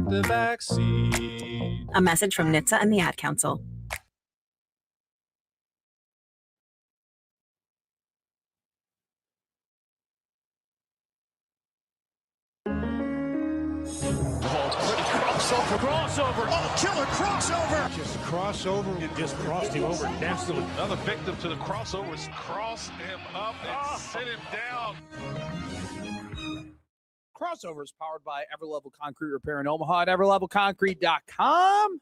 the backseat. A message from NHTSA and the Ad Council. Crossover. Oh, killer crossover. Just crossover. You just crossed him over nastily. Another victim to the crossovers. Cross him up and sit him down. Crossover is powered by Everlevel Concrete Repair in Omaha at everlevelconcrete.com.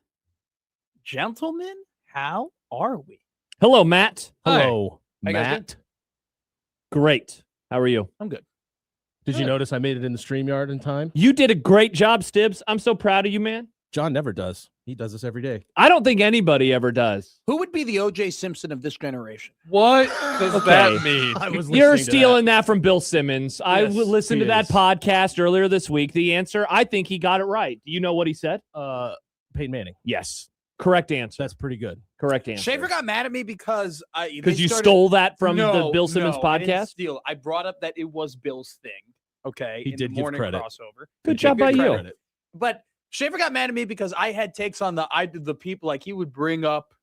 Gentlemen, how are we? Hello, Matt. Hello, How you guys Matt. Great. How are you? I'm good. Did you notice I made it in the StreamYard in time? You did a great job, Stibbs. I'm so proud of you, man. John never does. He does this every day. I don't think anybody ever does. Who would be the O.J. Simpson of this generation? What does Okay. that mean? I was You're listening to stealing that from Bill Simmons. I Yes, listened to he that is. podcast earlier this week. The answer, I think he got it right. Do you know what he said? that. Peyton Manning. Yes. Correct answer. That's pretty good. Correct answer. Schaefer got mad at me because you stole that from the Bill Simmons I didn't podcast? steal. I brought up that it was Bill's thing. Okay, He in did the give morning credit. crossover. Good job by you. Credit. But Schaefer got mad at me because I had takes on the people. Like, he would bring up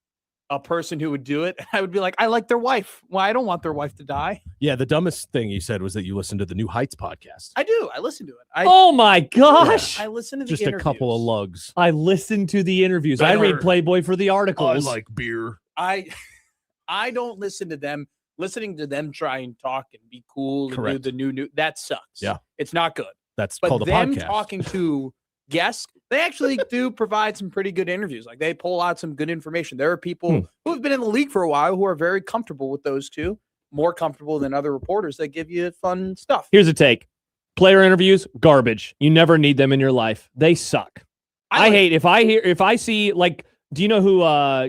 a person who would do it. I would be like, I like their wife. Well, I don't want their wife to die. Yeah, the dumbest thing you said was that you listened to the New Heights podcast. I do. I listen to it. Oh, my gosh. I listen to the Just a couple of lugs. I listened to the interviews. I read Playboy for the articles. beer. I don't listen to them. Listening to them try and talk and be cool and Correct. do the new that sucks. Yeah. It's not good. That's But called a them podcast. talking to guests, they actually do provide some pretty good interviews. Like, they pull out some good information. There are people who have been in the league for a while who are very comfortable with those two, more comfortable than other reporters that give you fun stuff. Here's a take. Player interviews, garbage. You never need them in your life. They suck. I hate if I see, like, do you know who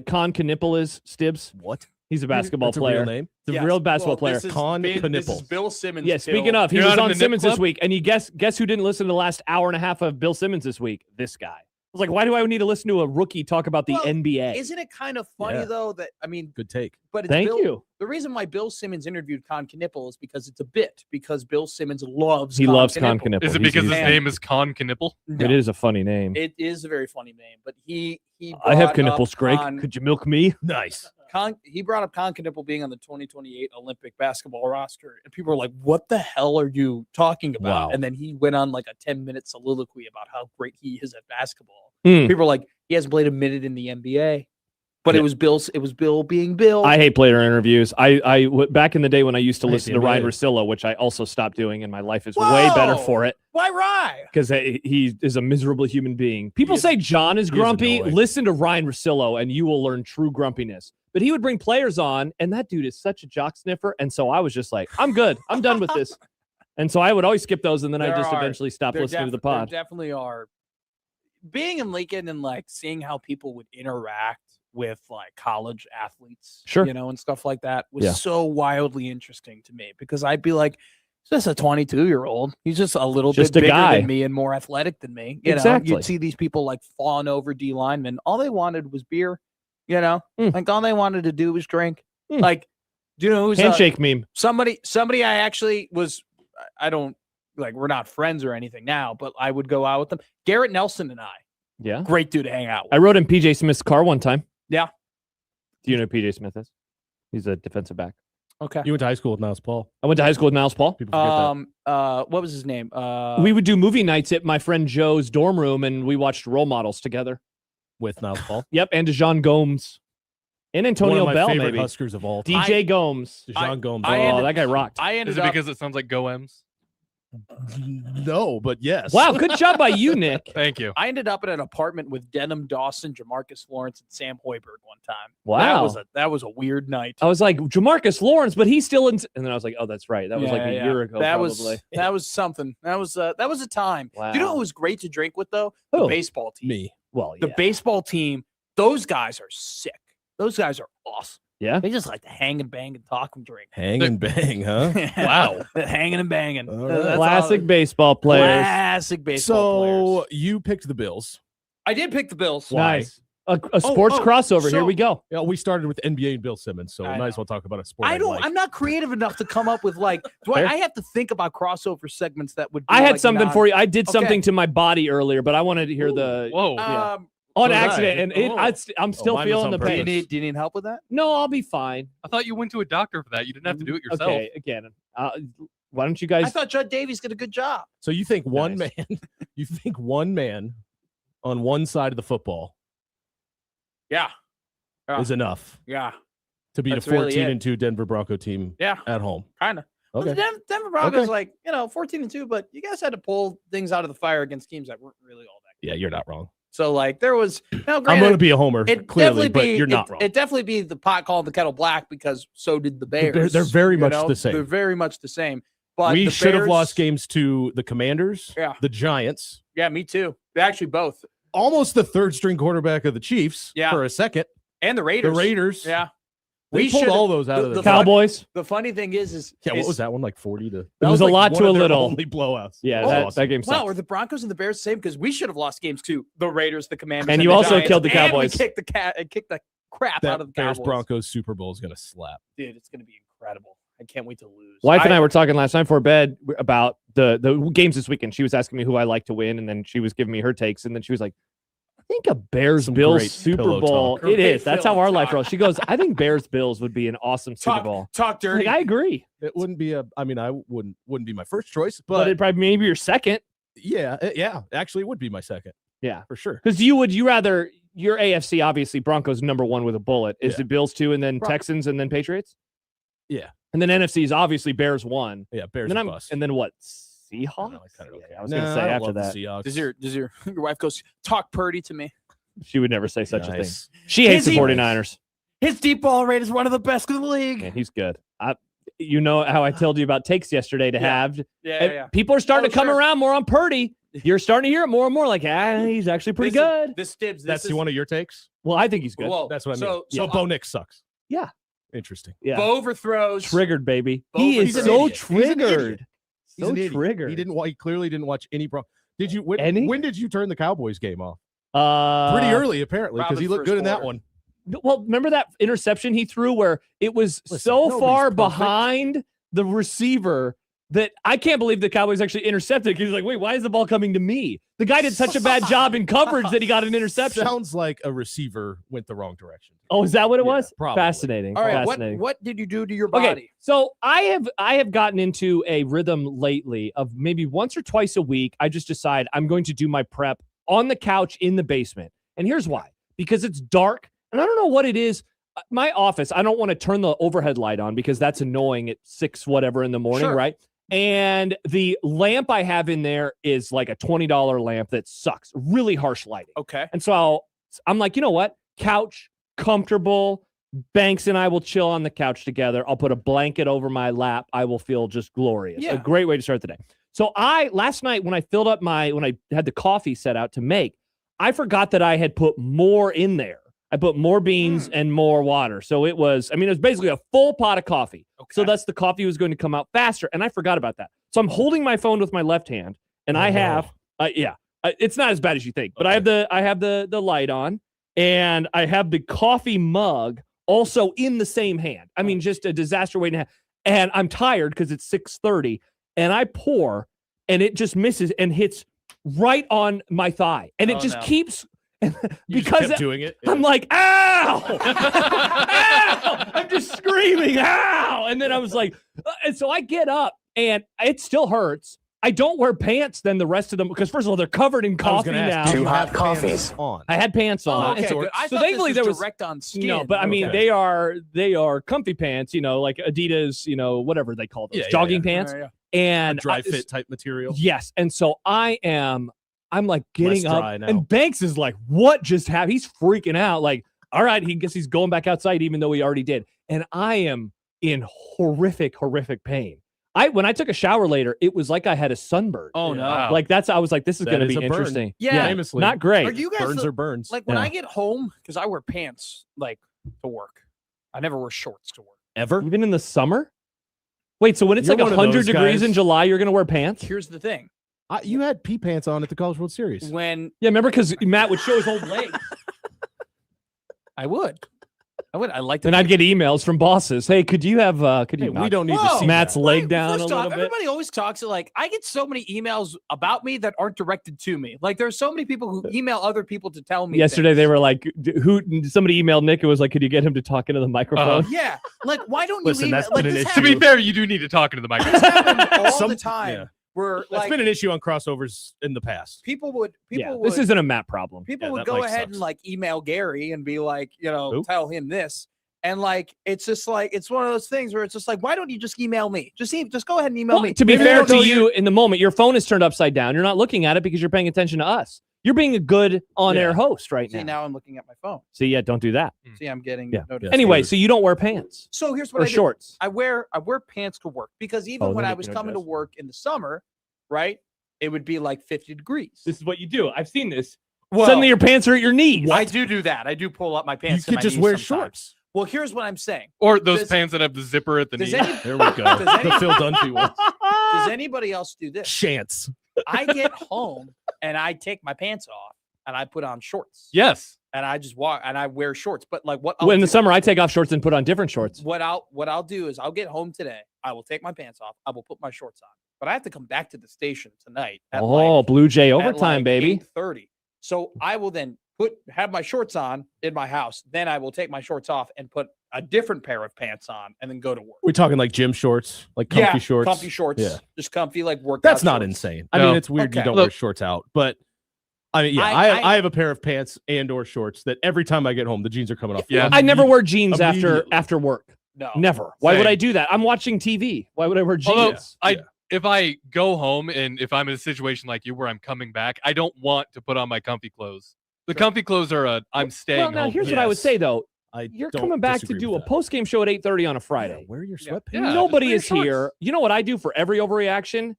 Con Knipple is, Stibbs? What? He's a basketball That's a player. real name? The Yes. real basketball Well, player. this is Con This is Knipple. Bill Simmons. Yeah, speaking of, he You're was not in on the Nip Simmons this Club? week, and you guess who didn't listen to the last hour and a half of Bill Simmons this week? This guy. I was like, why do I need to listen to a rookie talk about the Well, NBA? Isn't it kind of funny Yeah. though that Good take. but it's Thank Bill, you. The reason why Bill Simmons interviewed Con Knipple is because it's a bit, because Bill Simmons loves He loves Con Knipple. Is it He's- because his he's- name is Con Knipple? No, It is a funny name. It is a very funny name, but he I have brought up Knipples, Greg. Con- Could you milk me? Nice. he brought up Con Knipple being on the 2028 Olympic basketball roster, and people were like, "What the hell are you talking about?" Wow. And then he went on like a 10-minute soliloquy about how great he is at basketball. Hmm. People were like, "He hasn't played a minute in the NBA," but it was Bill being Bill. I hate player interviews. Back in the day when I used to I hate listen the to Ryan NBA. Russillo, which I also stopped doing, and my life is way better Whoa! for it Why Rye? because he is a miserable human being. People is- say John is he is grumpy. annoying. Listen to Ryan Russillo, and you will learn true grumpiness. But he would bring players on, and that dude is such a jock sniffer. And so I was just like, I'm good. I'm done with this. And so I would always skip those, and then I There just are- eventually stopped There listening to the there pod. definitely are. Being in Lincoln and like seeing how people would interact with like college athletes, Sure. and stuff like that was Yeah. so wildly interesting to me because I'd be like, "It's just a 22-year-old. He's just a little Just bit a bigger guy. than me and more athletic than me." Exactly. You'd see these people like fawn over D linemen. All they wanted was beer. Like all they wanted to do was drink. Mm. Like, do you know who's Handshake meme. somebody I actually was, I don't like, we're not friends or anything now, but I would go out with them. Garrett Nelson and I, Yeah. great dude to hang out with. I rode in PJ Smith's car one time. Yeah. Do you know who PJ Smith is? He's a defensive back. Okay. You went to high school with Niles Paul. I went to high school with Niles Paul. People forget that. What was his name? We would do movie nights at my friend Joe's dorm room, and we watched Role Models together. With Niles Paul. Yep, and DeJon Gomes. And Antonio One of my Bell, favorite maybe. Huskers of all time. DJ Gomes. DeJon Gomes. I Oh, ended- that guy rocked. I ended Is it up, because it sounds like Goems? No, but yes. Wow, good job by you, Nick. Thank you. I ended up in an apartment with Denham Dawson, Jamarcus Lawrence, and Sam Hoiberg one time. Wow. That was a weird night. I was like, Jamarcus Lawrence, but he's still in. And then I was like, oh, that's right. That was like a Yeah, year ago, That probably. was something. That was a time. Wow. Do you know who was great to drink with though? The Who? baseball team. Me. Well, The yeah. baseball team. Those guys are sick. Those guys are awesome. Yeah? They just like to hang and bang and talk and drink. Hang and bang, huh? Wow. Hanging and banging. All right. That's Classic all- baseball players. Classic baseball So players. you picked the Bills. I did pick the Bills. Why? Nice. A sports crossover. Here so- we go. Yeah, we started with NBA and Bill Simmons, so we I might as know. well talk about a sport. I'm not creative enough to come up with like. I have to think about crossover segments that would. Be I had like something for you. I did Okay. something to my body earlier, but I wanted to hear the Whoa. yeah. Um, on so did I. accident, and I'm still mine was feeling on the do you pain. purpose. need Do you need help with that? No, I'll be fine. I thought you went to a doctor for that. You didn't have to do it yourself. Okay, again, why don't you guys? I thought Judd Davies did a good job. So you think one Nice. man on one side of the football Yeah. Yeah. is enough Yeah. to beat That's a really 14-2 Denver Bronco team Yeah. at home? Kind of. Well, Okay. the Denver Broncos, Okay. like 14-2, but you guys had to pull things out of the fire against teams that weren't really all that good. Yeah, you're not wrong. So like there was. Now, I'm going to be a homer, It clearly, definitely but be, you're not wrong. It definitely be the pot calling the kettle black because so did the Bears. They're very you much know? the same. They're very much the same. But We the should have Bears- lost games to the Commanders, Yeah. the Giants, Yeah, me too. They actually both, almost the third string quarterback of the Chiefs Yeah. for a second. and the Raiders. The Raiders. Yeah. We pulled should've- all those out of the Cowboys. The funny thing is Yeah, what is- was that one? Like 40 to. It was a like lot one to of a their little. Only blowouts. Yeah, That that, was that game Wow, sucked. were the Broncos and the Bears the same? Because we should have lost games too. The Raiders, the Commanders, And you the also Giants, killed the and we Cowboys. kicked the crap out of the Bears Cowboys. Broncos Super Bowl is going to slap. Dude, it's going to be incredible. I can't wait to lose. Wife and I were talking last night before bed about the games this weekend. She was asking me who I like to win, and then she was giving me her takes, and then she was like, I think a Bears Some Bills great Super pillow Bowl. talk. It is. That's how pillow our life talk. rolls. She goes, I think Bears Bills would be an awesome Super Bowl. Talk dirty. Like, I agree. It wouldn't be I wouldn't be my first choice, But but it'd probably maybe your second. yeah, actually it would be my second Yeah. for sure. Because you rather your AFC, obviously, Broncos number one with a bullet. Is Yeah. it Bills two and then Bron- Texans and then Patriots? Yeah. And then NFC is obviously Bears one. Yeah, Bears And then, and bust. and then what? Seahawks? I don't know, I kinda don't Yeah, care. I was going to Nah, say I don't after love the that. Seahawks. Does your wife goes talk Purdy to me? She would never say such a thing. Nice. She hates the Is he- 49ers. His deep ball rate is one of the best in the league. Man, he's good. You know how I told you about takes yesterday to Yeah. have. Yeah. People are starting Oh, to come sure. around more on Purdy. You're starting to hear it more and more. Like, he's actually pretty good. This Stibbs. That's one of your takes? Well, I think he's good. Whoa. That's what I mean. So, So Bo Nix sucks. Yeah. Interesting. Yeah. Bo overthrows. Triggered, baby. Bo He He's is an so idiot. He's an idiot. triggered. He's So an idiot. triggered. He clearly didn't watch any Did you Any? when did you turn the Cowboys game off? Pretty Pretty early apparently because probably he the looked first good in that quarter. one. Well, remember that interception he threw where it was Listen, so nobody's far perfect. behind the receiver that I can't believe the Cowboys actually intercepted. He's like, wait, why is the ball coming to me? The guy did such a bad job in coverage that he got an interception. Sounds like a receiver went the wrong direction. Oh, is that what it Yeah, was? probably. Fascinating. All right. Fascinating. What did you do to your body? Okay, so I have gotten into a rhythm lately of maybe once or twice a week. I just decide I'm going to do my prep on the couch in the basement. And here's why. Because it's dark, and I don't know what it is. My office, I don't want to turn the overhead light on because that's annoying at 6 whatever in the morning, Sure. right? And the lamp I have in there is like a $20 lamp that sucks. Really harsh lighting. Okay. And so I'm like, you know what? Couch, comfortable. Banks and I will chill on the couch together. I'll put a blanket over my lap. I will feel just glorious. Yeah. A great way to start the day. So last night when I filled up when I had the coffee set out to make, I forgot that I had put more in there. I put more beans and more water. So it was basically a full pot of coffee. Okay. So that's the coffee was going to come out faster. And I forgot about that. So I'm holding my phone with my left hand and I have, it's not as bad as you think, but I have the light on and I have the coffee mug also in the same hand. I mean, just a disaster waiting to happen. And I'm tired because it's 6:30 and I pour and it just misses and hits right on my thigh. And it just keeps You because just kept doing it. I'm like, ow! Ow! I'm just screaming, ow! And then I was like, and so I get up and it still hurts. I don't wear pants then the rest of them because first of all, they're covered in I was coffee gonna ask, now. do you Hot have coffees. pants on? I had pants on. Oh, okay. So, Good. I so thought thankfully this there was was direct on skin. no, but I mean Okay. they are comfy pants, like Adidas, whatever they call those, Yeah, yeah, jogging yeah. pants. Yeah. And Dry I- fit type material. Yes. And so I'm like getting Less up dry now. and Banks is like, what just happened? He's freaking out. Like, all right, he's going back outside, even though he already did. And I am in horrific pain. When I took a shower later, it was like I had a sunburn. Oh no. Wow. Like I was like, this is That going to is be a burn. interesting. Yeah. Famously, Not great. Are you guys burns are burns. like when Yeah. I get home because I wear pants like to work. I never wear shorts to work. Ever? Even in the summer? Wait, so when it's You're like one of 100 those degrees guys. in July, you're going to wear pants? Here's the thing. You had pee pants on at the College World Series. When Yeah, remember because Matt would show his whole leg. I would. I like to. Then I'd get emails from bosses. Hey, could you knock we don't need to see Matt's that. leg down First a little off, bit? everybody always talks like I get so many emails about me that aren't directed to me. Like there's so many people who email other people to tell me. Yesterday things. they were like, somebody emailed Nick and was like, could you get him to talk into the microphone? Yeah, like why don't Listen, you email? that's Like, been an this issue. To be happens- fair, you do need to talk into the microphone. this happens all the Some- time. yeah. Where That's like been an issue on crossovers in the past. people would This isn't a Matt problem. people Yeah, would that go mic ahead sucks. and like email Gary and be like, Who? tell him this. And like it's just like it's one of those things where it's just like, why don't you just email me? Just go ahead and email Well, me. to be Maybe fair they'll to know you, in the moment, your phone is turned upside down. You're not looking at it because you're paying attention to us. You're being a good on-air host right See, now. now I'm looking at my phone. See, yeah, don't do that. See, I'm getting Yeah. notifications. Anyway, so you don't wear pants So here's what or I do. shorts. I wear pants to work because even Oh, when then I you was can coming to adjust. work in the summer, right, it would be like 50 degrees. This is what you do. I've seen this. Well, Suddenly your pants are at your knees. I do that. I do pull up my You pants. to could my just knees wear sometimes. shorts. Well, here's what I'm saying. Or those Does- pants that have the zipper at the Does, knee. any, There we go. Does any- The Phil Dunphy one. does anybody else do this? Chance. I get home and I take my pants off and I put on shorts. Yes. And I just walk and I wear shorts. But like what? I'll Well, in the do- summer, I take off shorts and put on different shorts. What I'll do is I'll get home today. I will take my pants off. I will put my shorts on. But I have to come back to the station tonight. At Oh, Blue Jay at overtime, like baby. 8:30. So I will then have my shorts on in my house. Then I will take my shorts off and put a different pair of pants on and then go to work. We're talking like gym shorts, like comfy shorts. Comfy shorts. Yeah. Just comfy like workout. That's not shorts. insane. I No. mean, it's weird you Okay. don't wear Look- shorts out, but I mean, yeah, I have a pair of pants and or shorts that every time I get home, the jeans are coming off. Yeah. I never wear jeans Immediately. after work. No. Never. Why would Same. I do that? I'm watching TV. Why would I wear jeans? Although if I go home and if I'm in a situation like you where I'm coming back, I don't want to put on my comfy clothes. The comfy clothes are I'm staying Well, now home. here's what I would Yes. say though. I You're don't coming back to disagree do a with that. post-game show at 8:30 on a Friday. Wear your Yeah. sweatpants. Yeah, just Nobody wear is shorts. here. You know what I do for every overreaction?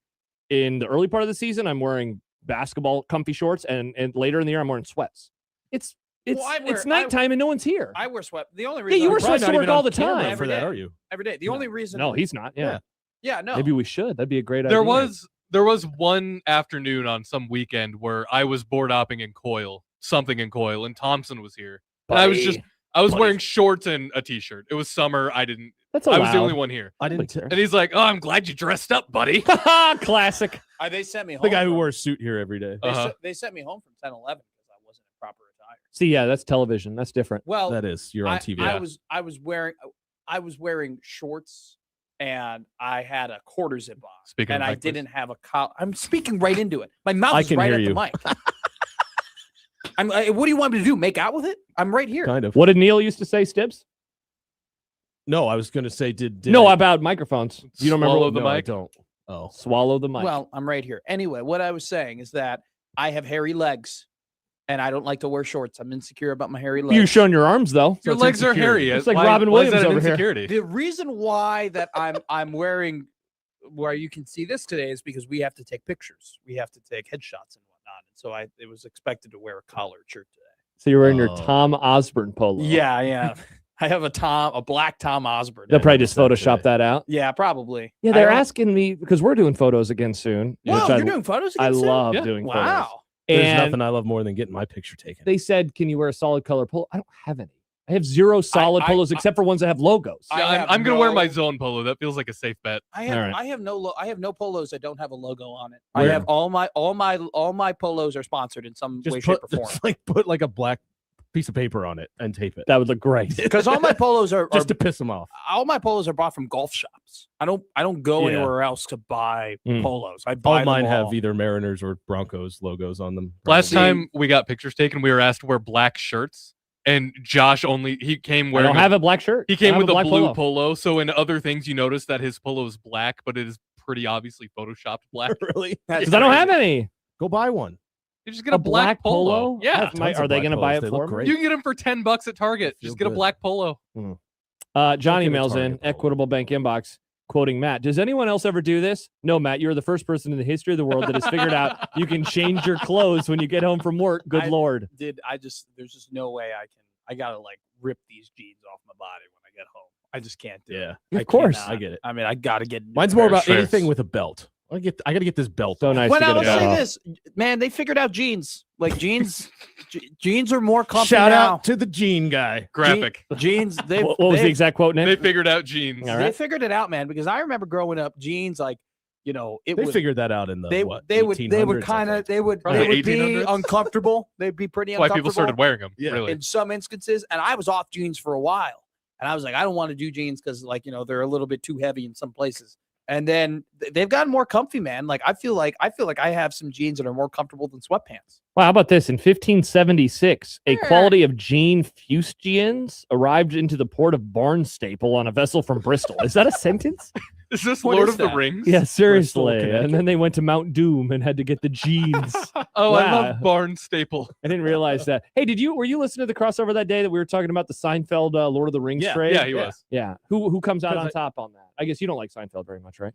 In the early part of the season, I'm wearing basketball comfy shorts, and later in the year, I'm wearing sweats. It's Well, I wear- it's nighttime and no one's here. I wear sweat. The only Yeah, reason you I wear Probably sweats to not work even all on the camera time. for that, day. are you? every day. The only reason. No, he's not. Yeah. Yeah, no. Maybe we should. That'd be a great idea. There was one afternoon on some weekend where I was board hopping in Coyle, and Thompson was here. And I was Buddy. wearing shorts and a t-shirt. It was summer. That's I allowed. was the only one here. I didn't. Nobody And he's like, "Oh, I'm glad you dressed up, buddy." Classic. They sent me home. The guy who from- wore a suit here every day. Uh-huh. They sent me home from 10-11 because I wasn't in proper attire. See, yeah, that's television. That's different. Well, That is, you're on TV. I was wearing shorts and I had a quarter zip on. Speaking and of I mic, please. didn't have a collar. I'm speaking right into it. My mouth I is can right hear at you. the mic. What do you want me to do? Make out with it? I'm right here. Kind of. What did Neil used to say, Stibbs? No, I was going to say, did No, I- about microphones. You don't remember Swallow what the No, I mic? don't. Oh, Swallow the mic. Well, I'm right here. Anyway, what I was saying is that I have hairy legs and I don't like to wear shorts. I'm insecure about my hairy legs. you've shown your arms though. Your it's legs are insecurity. hairy. It's like Why- Robin why is Williams that an over here. insecurity? The reason why that I'm wearing where you can see this today is because we have to take pictures. We have to take headshots and whatnot. And so it was expected to wear a collared shirt today. So you're wearing your Oh. Tom Osborne polo. Yeah. I have a black Tom Osborne. They'll probably just noticed that Photoshop today. that out. Yeah, probably. Yeah, I they're don't- asking me because we're doing photos again soon. Wow, which you're doing photos I again soon? love Yeah. doing photos. Wow. there's And nothing I love more than getting my picture taken. they said, "Can you wear a solid color polo?" I don't have any. I have zero solid I- polos except for ones that have logos. I Yeah, have I'm gonna wear my no- zone polo. That feels like a safe bet. I have All right. I have no polos that don't have a logo on it. Where- I have all my polos are sponsored in some way, just shape, or put, form. just like put like a black piece of paper on it and tape it. That would look great. Because all my polos are Just to piss them off. all my polos are bought from golf shops. I don't go Yeah. anywhere else to buy Mm. polos. I All buy mine them have all. either Mariners or Broncos logos on them. Last probably. time we got pictures taken, we were asked to wear black shirts, and Josh he came I wearing. don't have a black shirt. He I came have with a black blue polo. So in other things, you notice that his polo is black, but it is pretty obviously photoshopped black. really? That's because I don't have crazy. any. Go buy one. You just get a black polo. I Yeah, have Tons are of they black going to buy polos. it They for look me? great. you can get them for $10 at Target. Feel Just get a good. black polo. Johnny Don't get a mails in Target polo. Equitable Bank inbox quoting Matt. Does anyone else ever do this? No, Matt. You're the first person in the history of the world that has figured out you can change your clothes when you get home from work. Good Lord. There's just no way I gotta like rip these jeans off my body when I get home. I just can't do it. Yeah. Of I course. cannot. I get it. I mean, I gotta get. new Mine's more pair of about shorts. anything with a belt. I got to get this belt. So on. nice. But to I get will a say belt. this, man, they figured out jeans. Like jeans, jeans are more comfy Shout now. out to the Gene guy. Graphic. Jeans. They What was the exact quote, Nick? They figured out jeans. All They right. figured it out, man. Because I remember growing up, jeans like They would, figured that out in the they what, would 1800s, kind I of think. Probably they would be 1800s? uncomfortable. They'd be pretty That's why uncomfortable. people started wearing them. Yeah. Really. in some instances, and I was off jeans for a while, and I was like, I don't want to do jeans because they're a little bit too heavy in some places. And then they've gotten more comfy, man. Like I feel like I have some jeans that are more comfortable than sweatpants. Wow, how about this? In 1576, a quality of jean fustians arrived into the port of Barnstaple on a vessel from Bristol. Is that a sentence? Is this What Lord is of the that? Rings? Yeah, seriously. Connecticut. And then they went to Mount Doom and had to get the jeans. Oh, I Wow. love Barnstaple. I didn't realize that. Hey, were you listening to the crossover that day that we were talking about the Seinfeld Lord of the Rings Yeah, trade? Yeah, he was. Yeah. Who comes out Because on top on that? I guess you don't like Seinfeld very much, right?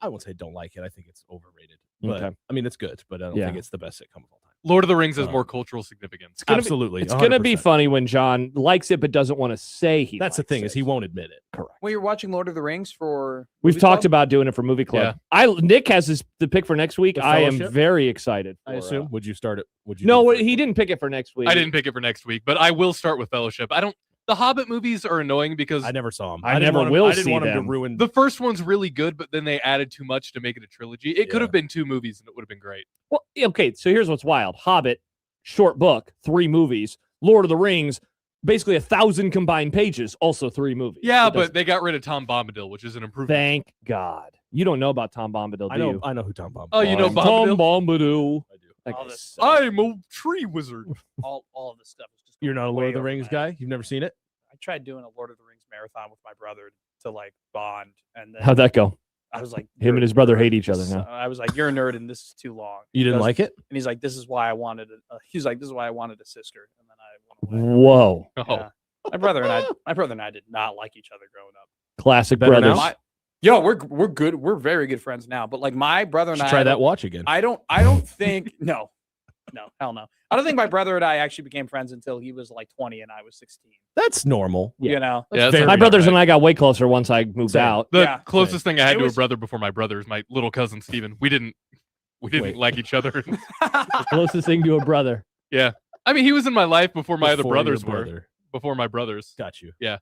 I won't say don't like it. I think it's overrated. But Okay. I mean, it's good, but I don't Yeah. think it's the best sitcom of all time. Lord of the Rings has Uh, more cultural significance. gonna be- Absolutely. It's going to be 100%. funny when John likes it but doesn't want to say he That's the likes thing it. is he won't admit it. Correct. Well, you're watching Lord of the Rings for. We've movie talked club? about doing it for movie club. Nick has the pick for next week. The I am Fellowship? very excited. I for, assume. Would you start it? Would you? No, do it he first? didn't pick it for next week. I didn't pick it for next week, but I will start with Fellowship. The Hobbit movies are annoying because I never saw him. I didn't never want him- will I didn't see want him them. to ruin. the first one's really good, but then they added too much to make it a trilogy. It could Yeah. have been 2 movies and it would have been great. Well, okay, so here's what's wild. Hobbit, short book, 3 movies. Lord of the Rings, basically 1,000 combined pages, also 3 movies. Yeah, It but doesn't- they got rid of Tom Bombadil, which is an improvement. thank God. You don't know about Tom Bombadil, do I know. you? I know who Tom Bombadil. Oh, you know is. Bombadil? Tom Bombadil. I do. That All guy this- sucks. I'm a tree wizard. all of this stuff is just. You're not a way Lord of the over Rings my guy. head. You've never seen it. I tried doing a Lord of the Rings marathon with my brother to like bond, and then How'd that go? I was like, Him and his brother hate each other now. I was like, you're a nerd, and this is too long. You didn't He goes- like it. And he's like, this is why I wanted. He's like, this is why I wanted a sister, and then I went away. Whoa. Oh, Yeah. My brother and I did not like each other growing up. Classic Better brothers. now? We're good. We're very good friends now. But like my brother and Should I try don't- that watch again. I don't think no, hell no. I don't think my brother and I actually became friends until he was like 20 and I was 16. That's normal. You know, yeah, that's very My not brothers right. and I got way closer once I moved Same. out. The Yeah. closest thing I had It to was- a brother before my brother is my little cousin Steven. We didn't Wait. like each other. The closest thing to a brother. I mean, he was in my life before my other Before your brothers were. brother. Before my brothers. Got you. yeah,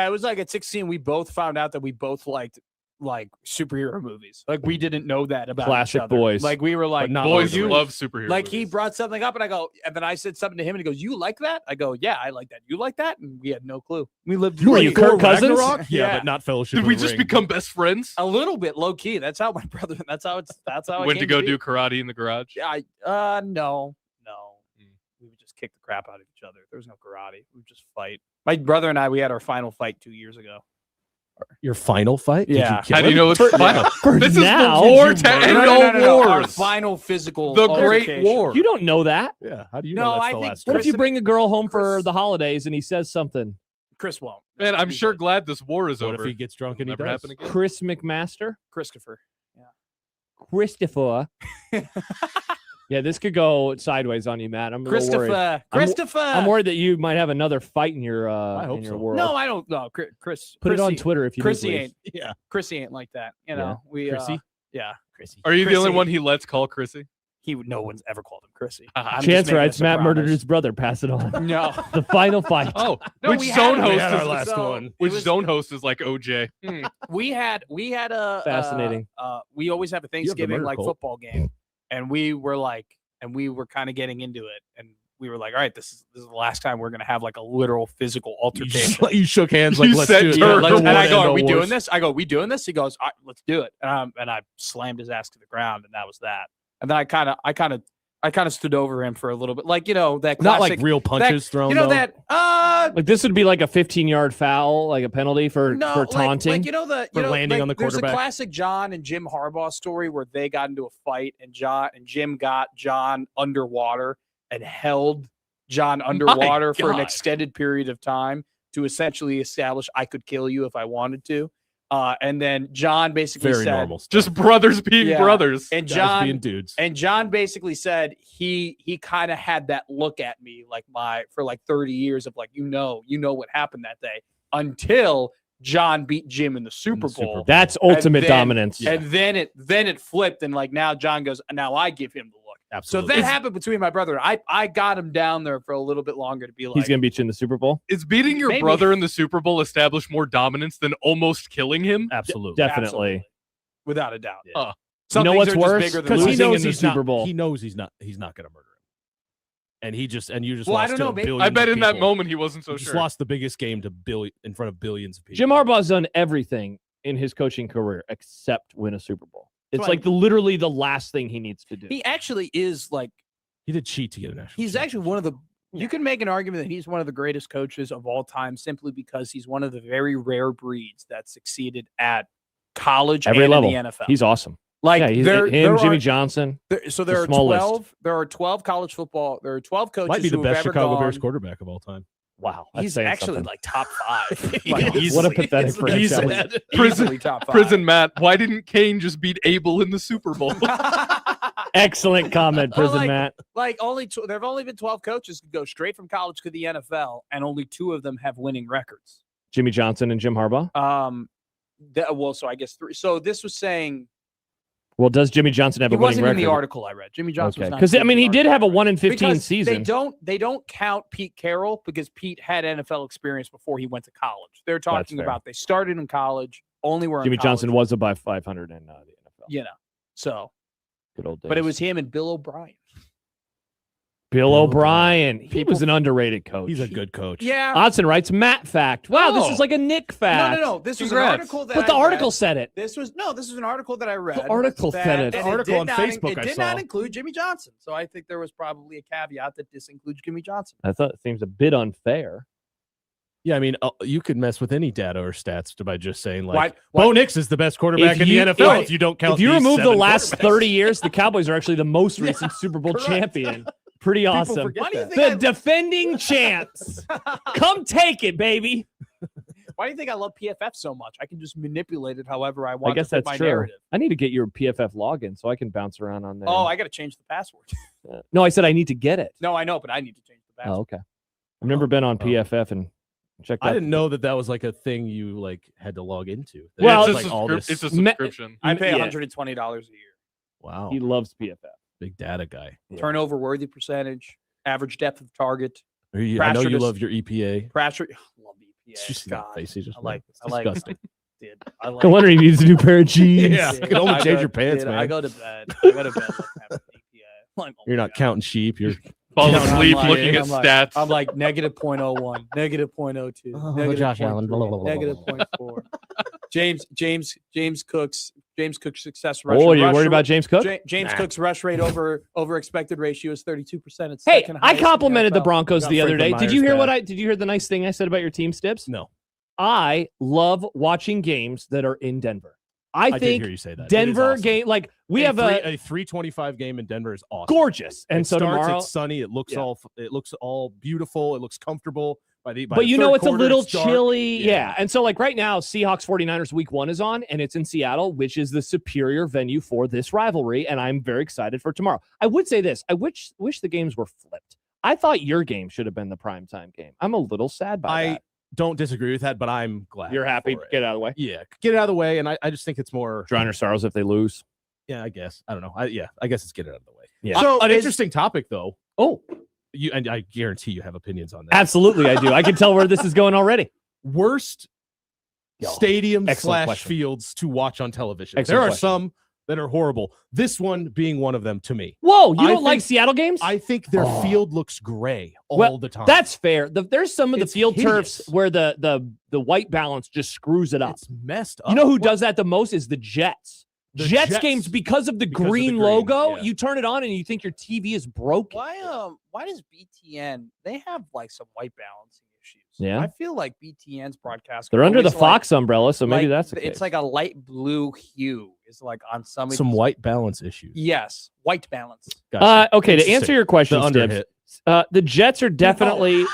it was like at 16 we both found out that we both liked like superhero movies. Like we didn't know that about Classic each other. boys. Like we were like, not "Oh, Boys you love superheroes. like he brought something up and I go, and then I said something to him and he goes, "You like that?" I go, "Yeah, I like that." You like that? And we had no clue. We lived Who are you, Kirk Cousins? Ragnarok? Yeah, Yeah. but not Fellowship. Did of we the just Ring. become best friends? a little bit low key. That's how my brother. That's how it Went to came go be. do karate in the garage. Yeah, no. Hmm. We would just kick the crap out of each other. There was no karate. We would just fight. My brother and I, we had our final fight 2 years ago. Your final fight? Did Yeah. you kill How do you him? know it's final? This is now. before Did you to murder end him? all Our wars. final physical. The Great altercation. War. You don't know that. Yeah. How do you No, know that's I the think last What one? if you bring a girl home for Chris- the holidays and he says something? Chris won't. Man, I'm sure glad this war is What over. if he gets drunk and he Never does? happen again. Chris McMaster? Christopher. Christopher. Yeah, this could go sideways on you, Matt. I'm a little worried. Christopher. I'm worried that you might have another fight in your hope in your so. world. No, I don't. No, Chris. Put it on Chrissy- Twitter if you Chrissy do, ain't. Yeah. Chrissy ain't like that. You know, we. Chrissy? Yeah. Chrissy. Are you the only Chrissy. one he lets call Chrissy? No one's ever called him Chrissy. I'm just Chance making writes a Matt murdered promise. his brother. Pass it on. No. The final fight. Oh, No, which we zone had- we host had is our last so- one. which it was- zone host is like OJ? we had a Fascinating. We always have a Thanksgiving murder like cult. football game, and we were kind of getting into it, and we were like, all right, this is the last time we're gonna have like a literal physical altercation. You shook hands like, You let's said do it. turn. Let's And I end go, our are we wars. doing this? I go, we doing this? He goes, all right, let's do it. And I slammed his ass to the ground, and that was that. And then I kind of stood over him for a little bit, like that Not classic, like real punches thrown. you know though. that Like this would be like a 15-yard foul, like a penalty for taunting. Like landing on the There's quarterback. a classic John and Jim Harbaugh story where they got into a fight and Jim got John underwater and held John underwater for an God. extended period of time to essentially establish I could kill you if I wanted to. And then John basically Very said, normal. Stuff. Just brothers being Yeah. brothers. and Guys being John dudes. and John basically said he kind of had that look at me for like 30 years of like, you know what happened that day until John beat Jim in the Super Bowl. That's ultimate then- dominance. And then it flipped, and like now John goes, now I give him the look. Absolutely. So that happened between my brother. I got him down there for a little bit longer to be like, He's going to beat you in the Super Bowl? Is beating your Maybe. brother in the Super Bowl establish more dominance than almost killing him? Absolutely. Definitely. without a doubt. Yeah. You know what's things are just worse? bigger than Because life. he knows he's Super Bowl. He knows he's not going to murder him. And you just Well, I lost don't to know, a maybe- billion I bet in that people. moment he wasn't so You just sure. lost the biggest game to in front of billions of people. Jim Harbaugh's done everything in his coaching career except win a Super Bowl. It's Right. like literally the last thing he needs to do. He actually is like, He did cheat to get a national. he's actually one of the, you can make an argument that he's one of the greatest coaches of all time simply because he's one of the very rare breeds that succeeded at college Every and level. in the NFL. He's awesome. like Yeah, he's there, him, there Jimmy are, Johnson. so there are small list. 12. There are 12 college football. There are 12 coaches Might be the who best have ever Chicago Bears gone. quarterback of all time. Wow. That's He's saying actually something. like top 5. Yeah, Like, he's- What a pathetic easily- franchise. easily Prison- top 5. Prison Matt, why didn't Kane just beat Abel in the Super Bowl? Excellent comment, Well, Prison Matt. Like there have only been 12 coaches who go straight from college to the NFL, and only 2 of them have winning records. Jimmy Johnson and Jim Harbaugh. So I guess 3. So this was saying Well, does Jimmy Johnson have he a winning wasn't record? in the article I read. Jimmy Johnson Okay, was not because I in mean the he did article have a I read. 1 in 15 Because season. They don't count Pete Carroll because Pete had NFL experience before he went to college. They're talking fair. about they started in college, only were in Jimmy college, Johnson was above 500 in the NFL. you know. So, Good old days. but it was him and Bill O'Brien. Bill O'Brien. He People- was an underrated coach. He's a good coach. Yeah. Odson writes Matt fact. Wow, this Oh. is like a Nick fact. No. This was an Congrats. article that But the I article read. said it. This was an article that I read. The article said it. and The article did on not- Facebook It I did saw. not include Jimmy Johnson. So I think there was probably a caveat that disincludes Jimmy Johnson. I thought it seems a bit unfair. Yeah, I mean, you could mess with any data or stats by just saying like Why- Bo Nix is the best quarterback If in you- the NFL. right. If you don't count, If you these remove the 7 last quarterbacks. 30 years, the Cowboys are actually the most recent Super Bowl Correct. champion. Pretty awesome. forget Why do you that. think The defending champs. Come take it, baby. Why do you think I love PFF so much? I can just manipulate it however I want. I guess to fit that's my true. narrative. I need to get your PFF login so I can bounce around on there. Oh, I got to change the password. No, I said I need to get it. No, I know, but I need to change the password. Oh, okay. I've never been on PFF and checked out. I didn't know that was like a thing you like had to log into. That Well, it's it's, like a all subscrip- this. it's a Me- subscription. I pay Yeah. $120 a year. Wow, He loves PFF. big data guy. Yeah. Turnover worthy percentage, average depth of target, I know you Pressure love your EPA. pressure. Love Did you EPA. see that God, face he just I like. made? It's I like. disgusting. Dude, I like. No wonder he needs a new pair of jeans. Yeah, you can only I change go- your pants, dude, man. I go to bed. I go to bed. Like, having EPA. Like, oh You're my not God. counting sheep. You're Fall Yeah, I'm asleep like- looking at I'm like- stats. I'm like negative 0.01, negative 0.02, negative Josh 0.3, Allen, blah, blah, blah, blah, negative blah. 0.4. James Cook's success Oh, rush. you're rush worried rate- about James Cook? James Nah. Cook's rush rate over expected ratio is 32%. It's Hey, second I highest in complimented the NFL. Broncos Got the other day. Franklin Did you hear Myers Did you hear the nice thing I said about your team, Stips? no. I love watching games that are in Denver. I I did think hear you say that. It is Denver awesome. game, like we have a 325 game in Denver is awesome. gorgeous, and It so starts, tomorrow. it's sunny. It looks Yeah. all beautiful. It looks comfortable. By the But you know third it's a quarter, little it's dark. chilly, Yeah. yeah. And so like right now, Seahawks 49ers week 1 is on, and it's in Seattle, which is the superior venue for this rivalry, and I'm very excited for tomorrow. I would say this: I wish the games were flipped. I thought your game should have been the primetime game. I'm a little sad by I that. don't disagree with that, but I'm glad You're happy for to it. get it out of the way. Yeah, get it out of the way, and I just think it's more. Drown your sorrows if they lose. Yeah, I guess. I don't know. I guess it's get it out of the way. Yeah. So An is- interesting topic, though. Oh, And I guarantee you have opinions on that. absolutely, I do. I can tell where this is going already. Worst Yo, stadium excellent / question. fields to watch on television. Excellent there are question. some that are horrible. This one being one of them to me. Whoa, you I don't like think- Seattle games? I think their Oh. field looks gray all Well, the time. That's fair. There's some of the It's field hideous. turfs where the white balance just screws it up. It's messed up. You know who does that the most is the Jets. The Jets Jets, games because of the because of the green green, logo. yeah. You turn it on and you think your TV is broken. Why does BTN they have like some white balancing issues? Yeah. I feel like BTN's broadcast. They're under the always, like- Fox umbrella, so maybe like, that's the case. it's like a light blue hue is like on some of Some these- white balance issues. Yes, white balance. Gotcha. Okay, to Interesting. answer your question, the under Stibbs, hit. the Jets are definitely No,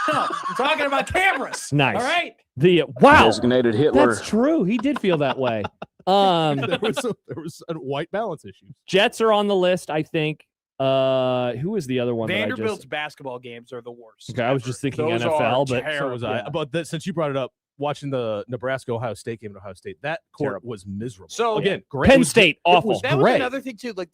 I'm talking about cameras. Nice. All right. the wow. Designated Hitler. That's true. He did feel that way. there was a white balance issue. Jets are on the list, I think. Who is the other one? Vanderbilt's That basketball games are the worst. Okay, I was ever. just thinking Those NFL, are but so So was I. terrible. But since you brought it up, watching the Nebraska Ohio State game at Ohio State. That court Terrible. was miserable. So again, great. Penn State, awful. That was great. another thing too. Like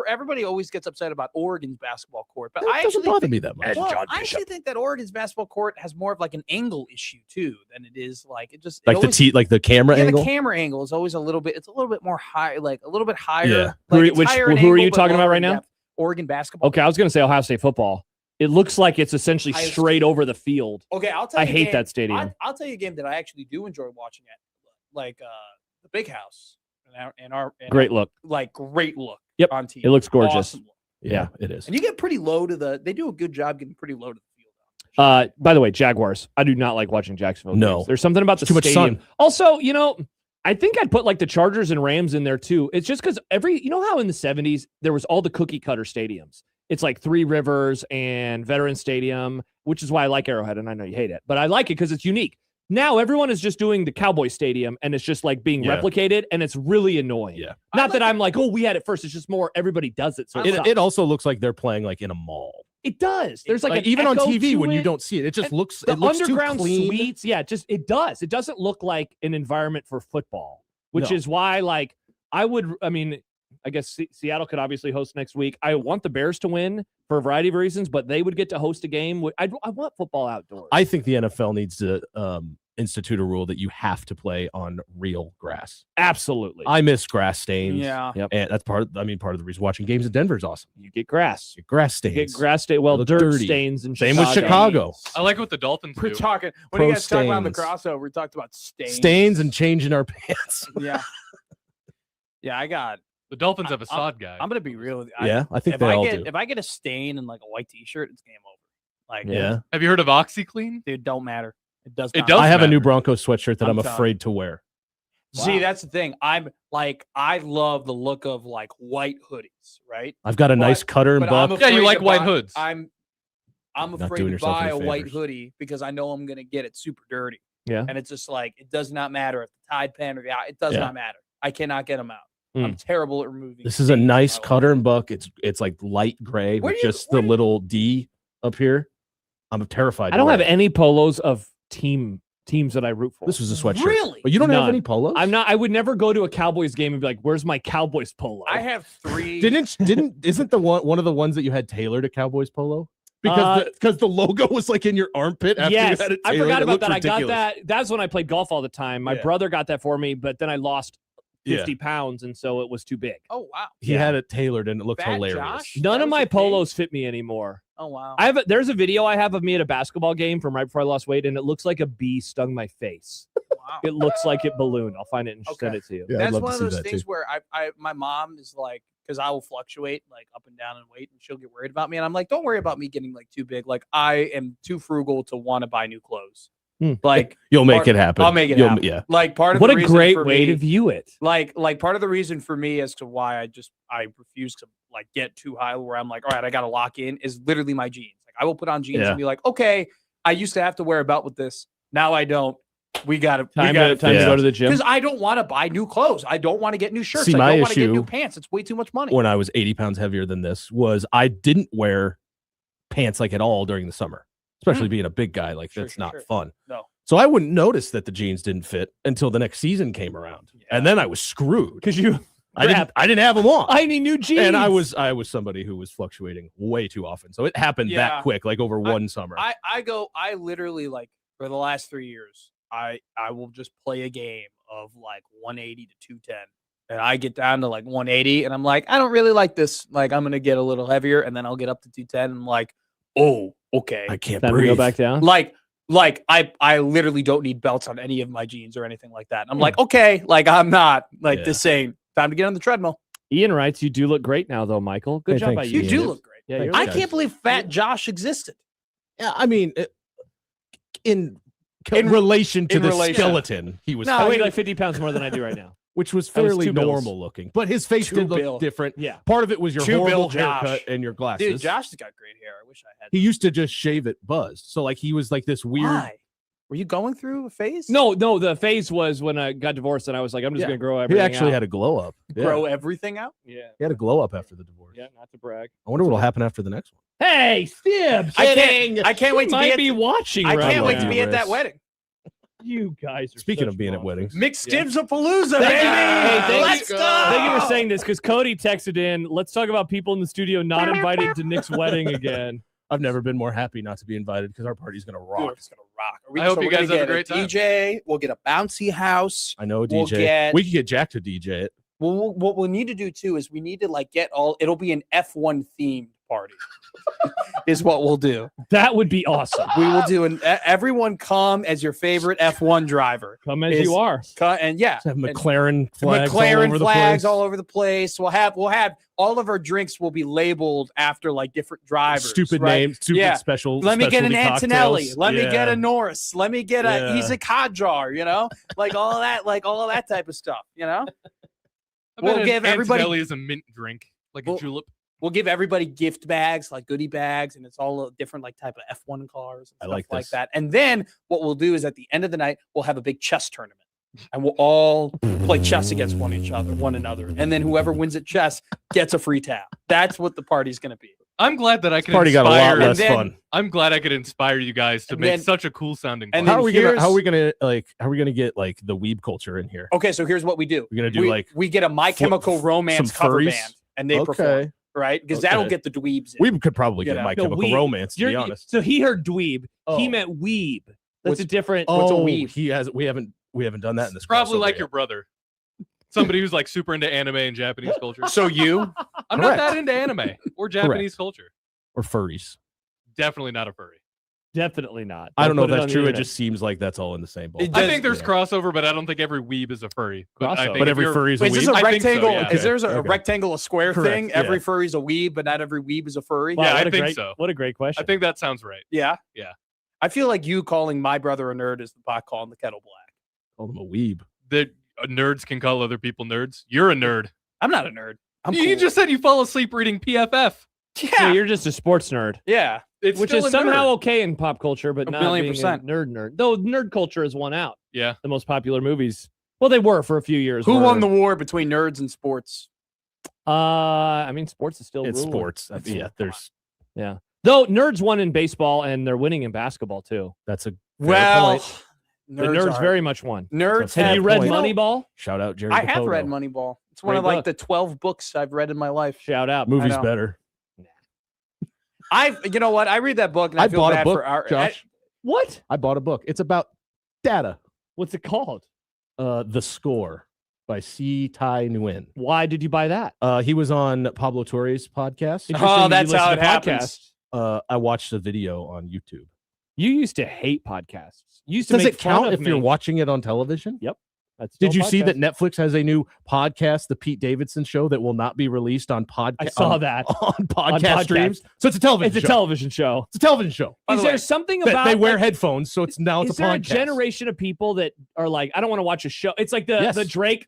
everybody always gets upset about Oregon's basketball court, but That I doesn't actually bother me that much. Well, I actually think that Oregon's basketball court has more of like an angle issue too than it is like it just Like the camera yeah, angle. the camera angle is always a little bit more high, like a little bit higher. Yeah. Like, Who are you talking about right now? Oregon basketball. Okay, I was going to say Ohio State football. It looks like it's essentially Ohio straight State. over the field. Okay, I'll tell I you. a hate game- that stadium. I'll tell you a game that I actually do enjoy watching at, like the Big House, and our Great look. like great look. Yep, on TV. it looks gorgeous. Awesome look. Yeah, it is. And you get pretty low to the. They do a good job getting pretty low to the field. By the way, Jaguars. I do not like watching Jacksonville. No. games. There's something about the Too much stadium. sun. Also, I think I'd put like the Chargers and Rams in there too. It's just because how in the 70s there was all the cookie cutter stadiums. It's like Three Rivers and Veterans Stadium, which is why I like Arrowhead, and I know you hate it, but I like it because it's unique. Now everyone is just doing the Cowboy Stadium, and it's just like being replicated, and it's really annoying. Yeah. Not that I'm like, oh, we had it first. It's just more everybody does it. So It also looks like they're playing like in a mall. it does. There's like an even on echo TV to when you it. don't see it, it just And looks The it looks too underground clean. suites, it does. It doesn't look like an environment for football, which No. is why, like, I guess Seattle could obviously host next week. I want the Bears to win for a variety of reasons, but they would get to host a game. I want football outdoors. I think the NFL needs to institute a rule that you have to play on real grass. Absolutely. I miss grass stains. Yeah. Yep. And that's part of the reason watching games in Denver is awesome. You get grass. Your grass You stains. get grass state. Well, Look dirt dirty. stains and Same with Chicago. I like what the Dolphins We're do. talking when Pro you guys talk about the stains. crossover. We talked about stains. Stains and changing our pants. Yeah. Yeah, I got. The Dolphins have a sod guy. I'm gonna be real with you. Yeah, I think they all do. If I get a stain and like a white T-shirt, it's game over. Like, Yeah. Have you heard of OxyClean? dude, don't matter. It does. It not does I have a new matter. Broncos sweatshirt that I'm I'm telling afraid to wear. See, that's the thing. I love the look of like white hoodies, right? I've got a nice cutter and But buck. I'm Yeah, you afraid like to white buy- hoods. I'm Not afraid doing to yourself buy a any white favors. hoodie because I know I'm gonna get it super dirty. Yeah. And it's just like it does not matter if the Tide pen or the it does Yeah. not matter. I cannot get them out. Mm. I'm terrible at removing. This is a stains nice from my cutter and buck. It's like light gray Where with do you- just the where do you- little D up here. I'm terrified. I to don't wear have it. any polos of teams that I root for. This was a sweatshirt. Really? But you don't have None. any polos? I would never go to a Cowboys game and be like, "Where's my Cowboys polo?" I have 3. Isn't the one of the ones that you had tailored a Cowboys polo? Because the logo was like in your armpit after yes, you had it I tailored. forgot It about looked that. I got ridiculous. that. That's when I played golf all the time. My Yeah. brother got that for me, but then I lost Yeah. 50 pounds, and so it was too big. Oh wow. He had it tailored and it looked Fat hilarious. Josh? None That of was my the thing? polos fit me anymore. Oh wow. There's a video I have of me at a basketball game from right before I lost weight, and it looks like a bee stung my face. Wow. It looks like it ballooned. I'll find it and send Okay. it to you. Yeah, I'd That's love one to of see those that, things too. where my mom is like, because I will fluctuate like up and down in weight, and she'll get worried about me, and I'm like, don't worry about me getting like too big. Like I am too frugal to want to buy new clothes. Like You'll make part- it happen. I'll make it You'll- happen. Yeah. Like part of What the a reason great for way me, to view it. like part of the reason for me as to why I refuse to like get too high where I'm like, all right, I got to lock in is literally my jeans. Like I will put on jeans Yeah. and be like, okay, I used to have to wear a belt with this. Now I don't. We got to Time to go to the gym. because I don't want to buy new clothes. I don't want to get new shirts. See, I my don't want to get new issue- pants. It's way too much money. When I was 80 pounds heavier than this was I didn't wear pants like at all during the summer, especially being a big guy. Like Sure, that's sure, not sure. fun. No. So I wouldn't notice that the jeans didn't fit until the next season came around. And then I was screwed. Because you, I didn't have them on. I need new jeans. And I was somebody who was fluctuating way too often. So it happened Yeah. that quick, like over one summer. I literally like for the last 3 years, I will just play a game of like 180 to 210. And I get down to like 180 and I'm like, I don't really like this. Like I'm gonna get a little heavier and then I'll get up to 210 and I'm like, oh, okay. I can't Time to breathe. go back down. Like I literally don't need belts on any of my jeans or anything like that. I'm like, okay, like I'm not like Yeah. this ain't time to get on the treadmill. Ian writes, you do look great now, though, Michael. Good Hey, job by thanks, you. You Ian. do look great. Yeah, Thanks, you're I right. guys. can't believe Fat Josh existed. Yeah, I mean, in In- relation to in the relation. skeleton, he was, No, I he weigh was- like 50 pounds more than I do right now. which was I was fairly 2 bills. normal looking. But his face 2 did look bill. different. Yeah. Part of it was your 2 bill horrible Josh. haircut and your glasses. Dude, Josh has got great hair. I wish I had. He used to just shave it buzzed. So like he was like this weird. Why? Were you going through a phase? No, the phase was when I got divorced and I was like, I'm just Yeah. going to grow He everything actually out. had a glow up. Yeah. Grow everything out. Yeah. He had a glow up after the divorce. Yeah, not to brag. I wonder what'll happen after the next one. Hey, Stibs. I can't wait to might be be watching I right can't wait now. to be at that wedding. You guys are Speaking such of being at monsters. weddings, McStibs-a-palooza, baby. Thank you. Let's go. Thank you for saying this because Cody texted in. Let's talk about people in the studio not invited to Nick's wedding again. I've never been more happy not to be invited because our party's gonna rock. Dude, it's gonna rock. I hope you guys have a get great time. DJ. We'll get a bouncy house. I know a We'll DJ. We could get Jack to DJ it. Well, what we need to do too is we need to like get all. It'll be an F1 themed party. Is what we'll do. That would be awesome. We will do everyone come as your favorite F1 driver. Come as you are. And yeah, Have McLaren flags, McLaren all over flags the place. all over the place. We'll have all of our drinks will be labeled after like different drivers. Stupid right? names, stupid Yeah. special. Let me get an specialty Antonelli. cocktails. Let me get Yeah. a Norris. Let me get a Yeah. He's a Kadjar, like all of that type of stuff, I We'll bet give an everybody- Antonelli is a mint drink, like a julep. We'll give everybody gift bags, like goodie bags, and it's all a different like type of F1 cars and I stuff like like this. that. And then what we'll do is at the end of the night, we'll have a big chess tournament. And we'll all play chess against one another. And then whoever wins at chess gets a free tab. That's what the party's gonna be. I'm glad that I can Party got a lot inspire. less then- fun. I'm glad I could inspire you guys to And make then- such a cool sounding. and party. then How are we gonna get like the weeb culture in here? Okay, so here's what we do. We're gonna do we get a My Chemical Romance some cover furries? band and they perform, right? Because that'll Okay. get the dweebs in. We could probably You get know. My No, Chemical weeb. Romance, to be honest. So he heard dweeb. Oh. He meant weeb. That's What's- a different. what's a Oh, weeb? We haven't done that in this. It's probably crossover like yet. your brother, somebody who's like super into anime and Japanese culture. So you I'm not Correct. that into anime or Japanese culture. or furries. Definitely not a furry. Definitely not. I don't know if put it that's on the true. It internet. just seems like that's all in the same bowl. It I does- think there's yeah. crossover, but I don't think every weeb is a furry. But, I Crossover. think But if every you're- furry is a Wait, is this weeb. a I think so, rectangle? yeah. Is there a Okay. rectangle, a square Correct, thing? yeah. Every furry's a weeb, but not every weeb is a furry. Wow, Yeah, what I a think great, so. What a great question. I think that sounds right. Yeah. Yeah. I feel like you calling my brother a nerd is the pot calling the kettle black. Call them a weeb. That nerds can call other people nerds. You're a nerd. I'm not a nerd. I'm You cool. just said you fall asleep reading PFF. So yeah. you're just a sports nerd, Yeah. It's which still is a somehow nerd. okay in pop culture, but A not million being percent. a nerd. Though nerd culture has won out. Yeah. The most popular movies. Well, they were for a few years. Who were- won the war between nerds and sports? I mean, sports is still It's ruling. sports. Yeah, there's Though nerds won in baseball and they're winning in basketball too. that's a fair Well, point. The nerds very much won. nerds. Fair Have you read point. Moneyball? Shout out Jerry. I have Dipoto. read Moneyball. It's one Great of like book. the 12 books I've read in my life. Shout out. Movie's I know. better. You know what? I read that book and I, I feel bought a bad book, for our Josh. What? I bought a book. It's about data. What's it called? The Score by C. Tai Nguyen. Why did you buy that? He was on Pablo Torre's podcast. Interesting Oh, you that's listen how to it happens. I watched a video on YouTube. You used to hate podcasts. You used to Does make it fun count of if me. you're watching it on television? That's Did still you see that podcast. Netflix has a new podcast, the Pete Davidson Show, that will not be released on podcast? I saw that. on podcast podcast. streams. So it's a television. It's a show. television show. It's a television show. By Is the there way, something That about they wear like, headphones, so it's now Is it's a there podcast. a generation of people that are like, I don't want to watch a show? It's like the Yes. Drake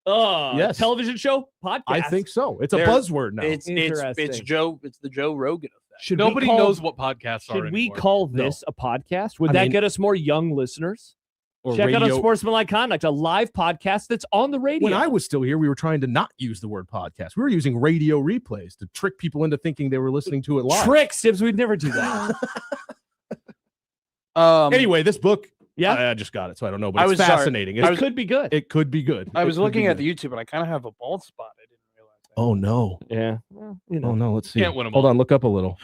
Yes. television show podcast. I think so. It's a There- buzzword now. It's Interesting. the Joe Rogan effect. Should Nobody we call, knows what podcasts are Should we anymore. call No. this a podcast? Would I that mean- get us more young listeners? Or Check out radio. Unsportsmanlike Conduct, a live podcast that's on the radio. When I was still here, we were trying to not use the word podcast. We were using radio replays to trick people into thinking they were listening to it live. Trick Sibs, we'd never do that. Anyway, this book, Yeah, I just got it, so I don't know, but I it's was sorry. fascinating. it could be good. It could be good. I was It could looking be at good. the YouTube and I kind of have a bald spot. I didn't realize that. Oh no! Yeah, well, you know, Oh no! Let's see. Can't win 'em Hold all. on, look up a little.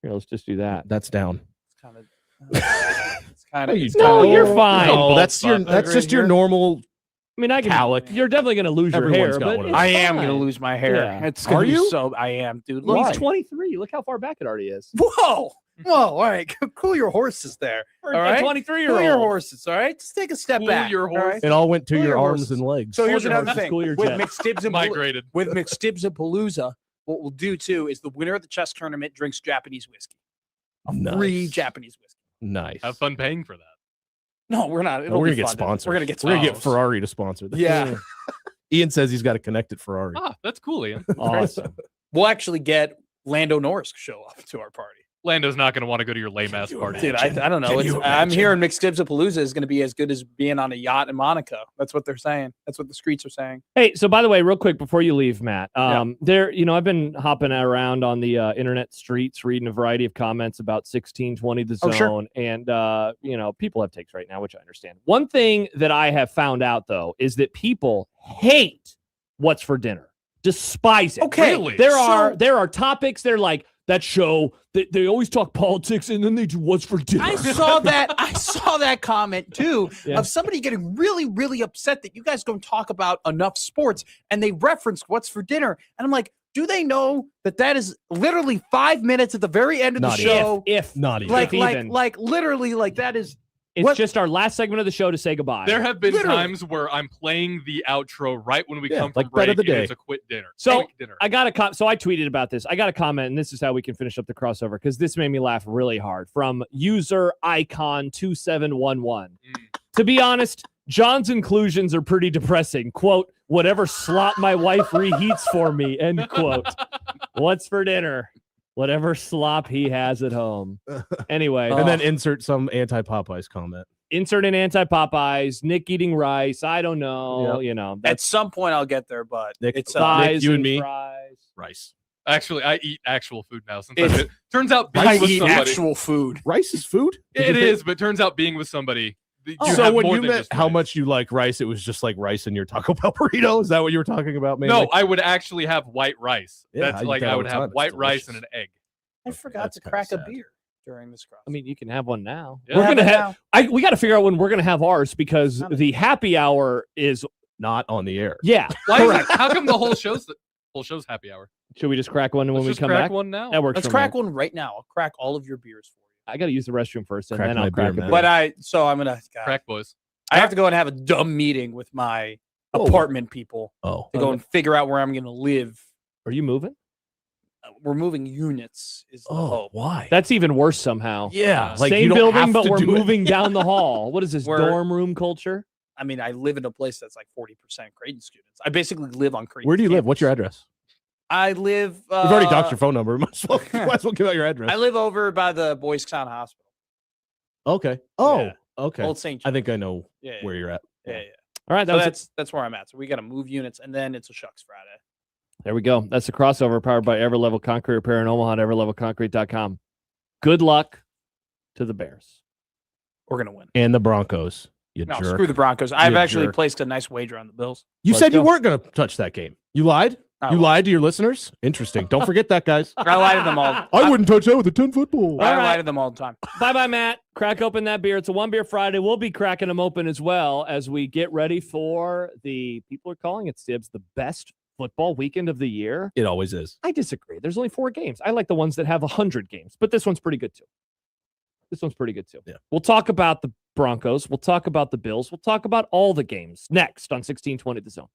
here, let's just do that. That's down. It's kind of. It's kind of. No, you're fine. No, Bald that's your. spot. That's just your Here. normal. I mean, I can. Calic. You're definitely going to lose Everyone's your hair, got but one of it's those. I am fine. gonna lose my hair. Yeah. It's gonna Are be you? so. I am, dude. Well, Why? he's 23. Look how far back it already is. Whoa. Whoa. All right. Cool your horses there. For All right. a Cool your 23-year-old. horses. All right. Just take a step Cool back. your all right? horse. It all went to Cool your your arms horses. and legs. So here's Cool your another horses, thing. cool your With jets. McStibs and Migrated. with McStibs-a-palooza, what we'll do too is the winner of the chess tournament drinks Japanese whiskey. Free Nice. Japanese whiskey. Nice. Have fun paying for that. No, we're not. No, It'll we're be gonna get fun. sponsored. We're gonna get. We're gonna get sponsors. Ferrari to sponsor this. Yeah. Ian says he's got to connect at Ferrari. Ah, that's cool, Ian. Awesome. We'll actually get Lando Norris to show up to our party. Lando's not going to want to go to your lame ass party. Dude, I don't know. I'm hearing McStibs-a-Palooza is going to be as good as being on a yacht in Monaco. That's what they're saying. That's what the streets are saying. Hey, so by the way, real quick before you leave, Matt, there, I've been hopping around on the internet streets, reading a variety of comments about 1620 the zone, sure. and people have takes right now, which I understand. One thing that I have found out though is that people hate what's for dinner, despise it. Okay, really? There are topics. They're like that show. They always talk politics and then they do what's for dinner. I saw that comment too Yeah. of somebody getting really, really upset that you guys don't talk about enough sports, and they referenced what's for dinner. And I'm like, do they know that is literally 5 minutes at the very end of the show? If Not even. Like literally, like that is. it's just our last segment of the show to say goodbye. There have been Literally. times where I'm playing the outro right when we come from like bread break, of the and day. it's a quit dinner. So, Quick dinner. I got so I tweeted about this. I got a comment, and this is how we can finish up the crossover because this made me laugh really hard from user icon 2711. To be honest, John's inclusions are pretty depressing. Quote, whatever slop my wife reheats for me, end quote. What's for dinner? Whatever slop he has at home. Anyway. And then insert some anti-Popeyes comment. Insert an anti-Popeyes, Nick eating rice. I don't know. At That's some point, I'll get there, but Nick, it's thighs you and me. fries. Rice. Actually, I eat actual food now. Since It's- it turns out being I with eat somebody, actual food. Rice is food? it is, but turns out being with somebody. You So have when more you than meant just how rice. much you like rice, it was just like rice in your Taco Bell burrito? Is that what you were talking about, man? No, I would actually have white rice. Yeah, I That's eat like that I all would the have time. It's white rice and delicious. an egg. I forgot That's to kinda crack a sad. beer during this cross. I mean, you can have one now. Yeah. We're Have gonna it have. We got to figure out when we're gonna have ours because Have it. the happy hour is. Not on the air. Yeah. Why is it, how come the whole show's happy hour? Should we just crack one when Let's we just come crack back? one now. That works. Let's for crack me. one right now. I'll crack all of your beers for you. I got to use the restroom first, and Crack then my I'll crack beer, a man. beer. But I'm gonna. Crack boys. I have to go and have a dumb meeting with my apartment people Oh. to go and figure out where I'm gonna live. Are you moving? We're moving units. Is the hope. Why? That's even worse somehow. Yeah. Like, you Same don't building, have but to we're do it. moving down the hall. What is this We're- dorm room culture? I mean, I live in a place that's like 40% Creighton students. I basically live on Creighton. Where do you live? What's your campus. address? I live. We've already doxed your phone number. Might as well give out your address. I live over by the Boys Town Hospital. Okay. Oh, Yeah. okay. Old St. I think I know Yeah, where you're at. yeah. All right, So that was it. that's where I'm at. So we got to move units, and then it's a Shucks Friday. There we go. That's the crossover powered by Everlevel Concrete Repair in Omaha at everlevelconcrete.com. Good luck to the Bears. We're gonna win. And the Broncos. You No, jerk. screw the Broncos. I've You actually jerk. placed a nice wager on the Bills. You Let's said you go. weren't going to touch that game. You lied? I You lied. lied to your listeners? Interesting. Don't forget that, guys. I lie to them all. I wouldn't touch that with a 10-foot pole. I All lie right. to them all the time. Bye-bye, Matt. Crack open that beer. It's a One Beer Friday. We'll be cracking them open as well as we get ready for the, people are calling it, Stibs, the best football weekend of the year. It always is. I disagree. There's only 4 games. I like the ones that have 100 games, but this one's pretty good too. Yeah. We'll talk about the Broncos. We'll talk about the Bills. We'll talk about all the games next on 1620 The Zone.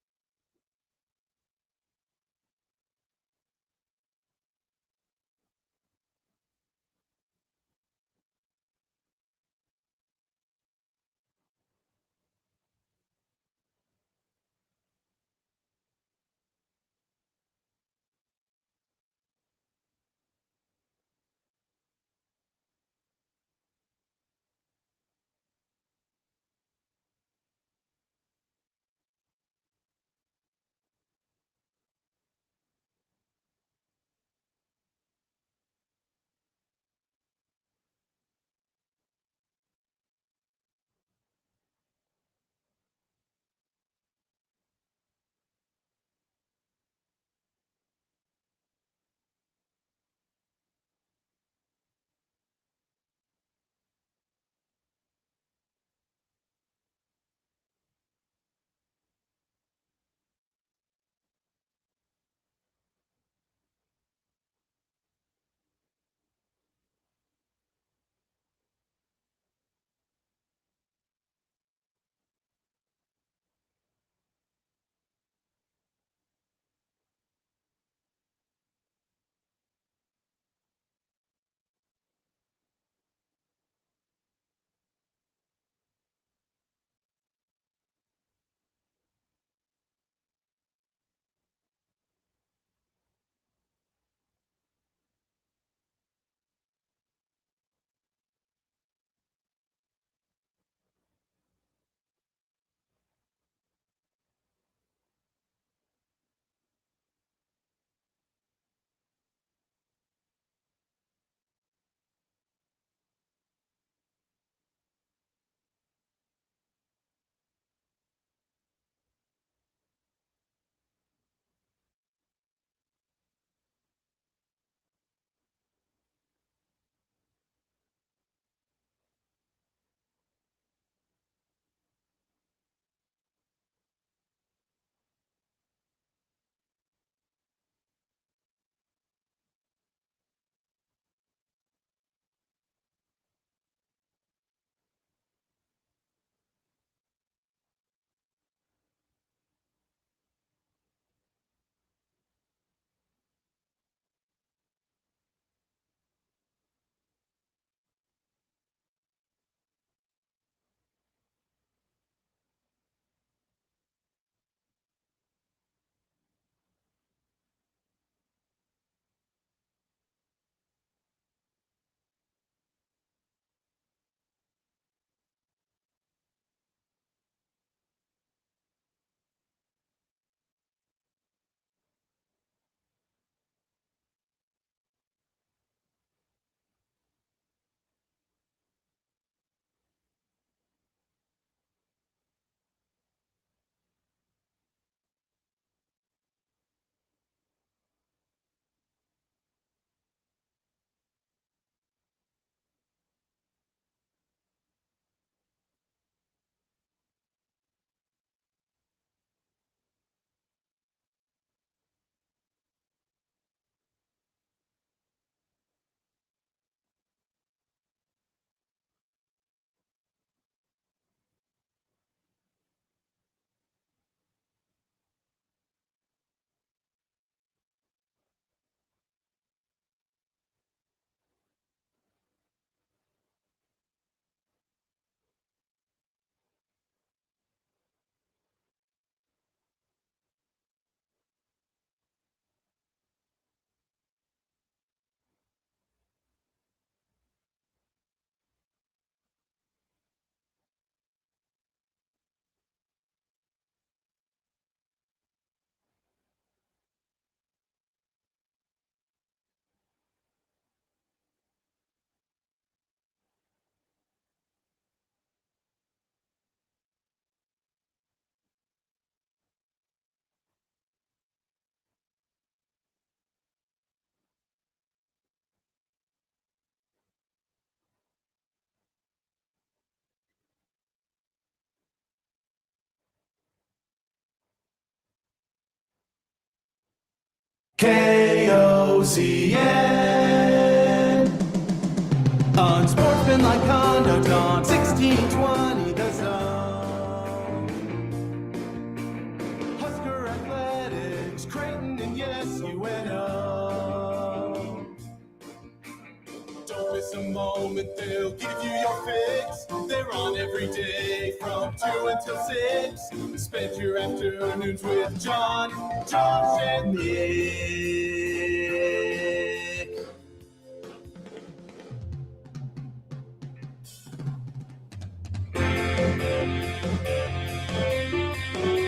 Unsportsmanlike conduct on 1620 The Zone. Husker Athletics, Creighton, and yes, UNO. Don't miss a moment, they'll give you your fix. They're on every day from 2 until 6. Spend your afternoons with John, Josh, and Nick.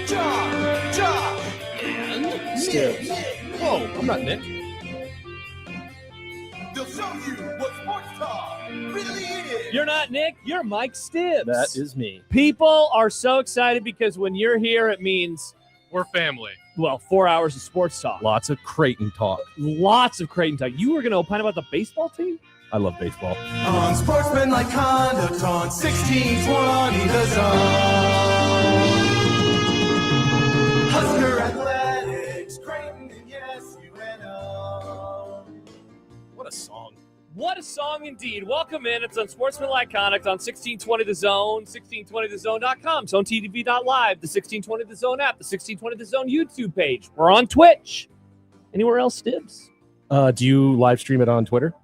John, Josh, and Nick. Whoa, I'm not Nick. They'll show you what sports talk really is. You're not Nick. You're Mike Stibbs. That is me. People are so excited because when you're here, it means, We're family. well, 4 hours of sports talk. Lots of Creighton talk. Lots of Creighton talk. You were going to opine about the baseball team? I love baseball. Unsportsmanlike conduct on 1620 The Zone. Husker Athletics, Creighton, and yes, UNO. What a song. What a song indeed. Welcome in. It's Unsportsmanlike Conduct on 1620 The Zone, 1620thezone.com, zonetv.live, the 1620 The Zone app, the 1620 The Zone YouTube page. We're on Twitch. Anywhere else, Stibbs? Do you live stream it on Twitter?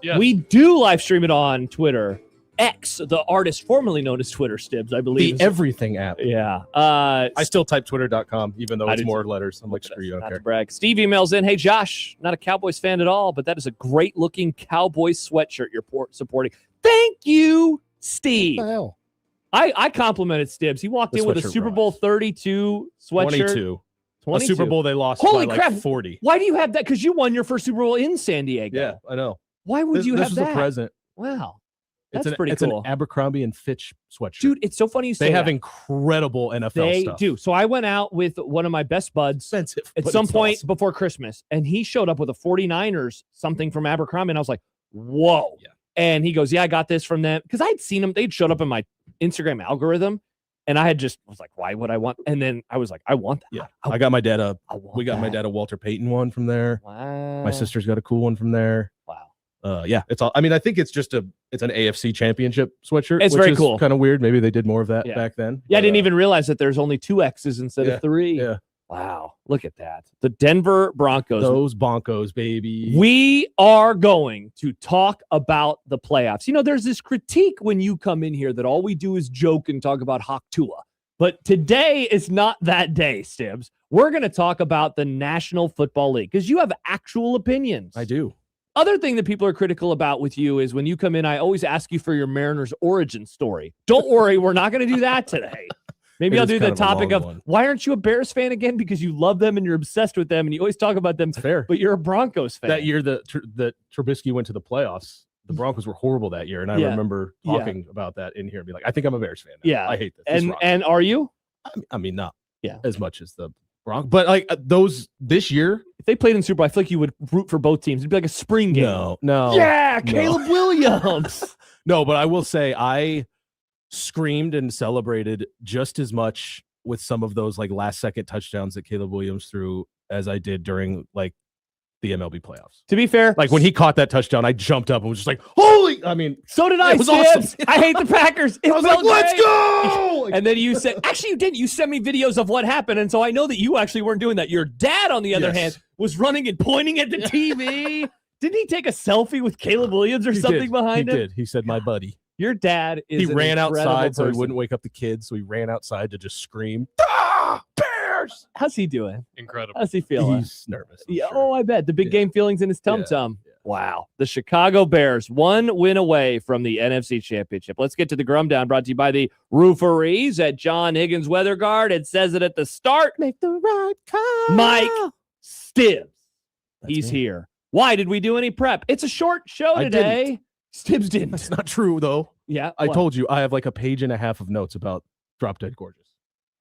Yes. We do live stream it on Twitter. X, the artist formerly known as Twitter, Stibbs, I believe. The everything app. Yeah. I still type twitter.com, even though I it's do more too. letters. I'm like, screw you, I Not don't to care. brag. Steve emails in, hey, Josh, not a Cowboys fan at all, but that is a great-looking Cowboys sweatshirt you're supporting. Thank you, Steve. What the hell? I complimented Stibbs. He walked The in with a sweatshirt Super Bowl 32 sweatshirt. 22. 22. A Super Bowl they lost Holy by crap. like 40. Why do you have that? Because you won your first Super Bowl in San Diego. Yeah, I know. Why would you this have was that? a present. Wow. That's It's pretty it's cool. an Abercrombie and Fitch sweatshirt. Dude, it's so funny you say they have that. incredible NFL They stuff. do. So I went out with one of my best buds Expensive. at but some it's point awesome. before Christmas, and he showed up with a 49ers something from Abercrombie, and I was like, whoa. Yeah. And he goes, yeah, I got this from them. Because I'd seen them. They'd showed up in my Instagram algorithm, and I was like, why would I want? And then I was like, I want that. Yeah. I got my dad a I want we got my that. dad a Walter Payton one from there. Wow. My sister's got a cool one from there. Wow. Yeah, it's all. I mean, I think it's just it's an AFC championship sweatshirt. It's which very is cool. Kind of weird. Maybe they did more of that Yeah. back then. Yeah, I but, didn't even realize that there's only 2 X's instead Yeah, of 3. Yeah, Wow. Look at that. The Denver Broncos. those Broncos, baby. We are going to talk about the playoffs. You know, there's this critique when you come in here that all we do is joke and talk about Hawk Tua. But today is not that day, Stibbs. We're going to talk about the National Football League because you have actual opinions. I do. Other thing that people are critical about with you is when you come in, I always ask you for your Mariners origin story. Don't worry, we're not going to do that today. Maybe It I'll is do the kind of a topic long of one. why aren't you a Bears fan again? Because you love them and you're obsessed with them and you always talk about them, It's fair. but you're a Broncos fan. That year that Trubisky went to the playoffs, the Broncos were horrible that year, and I Yeah. remember Yeah. talking about that in here and be like, I think I'm a Bears fan now. Yeah. I hate this. This rocks. And are you? I mean, not Yeah. as much as the Broncos, but like this year. If they played in Super Bowl, I feel like you would root for both teams. It'd be like a spring game. No. Yeah, No. Caleb Williams. No, but I will say I screamed and celebrated just as much with some of those like last second touchdowns that Caleb Williams threw as I did during like the MLB playoffs. To be fair, Like when he caught that touchdown, I jumped up and was just like, holy, I mean, so did I. it was Stibbs. awesome. I hate the Packers. It I was felt like, let's great. go. Like, And then you said, actually, you didn't. You sent me videos of what happened. And so I know that you actually weren't doing that. Your dad, on the other Yes. hand, was running and pointing at the TV. Didn't he take a selfie with Caleb Williams or he something did. behind He him? did. He said, my buddy. Your dad is He an ran incredible outside so he person. wouldn't wake up the kids. So he ran outside to just scream, ah, Bears. How's he doing? Incredible. How's he feeling? He's nervous. I'm Yeah, sure. oh, I bet. The big Yeah. game feelings in his tum-tum. Wow. The Chicago Bears, 1 win away from the NFC Championship. Let's get to the Grum Down, brought to you by the Rooferees at John Higgins Weather Guard. It says it at the start. Make the right call. Mike Stibbs. That's He's me. here. Why did we do any prep? It's a short show I today. didn't. Stibbs didn't. That's not true, though. Yeah. I what? told you I have like a page and a half of notes about Drop Dead Gorgeous.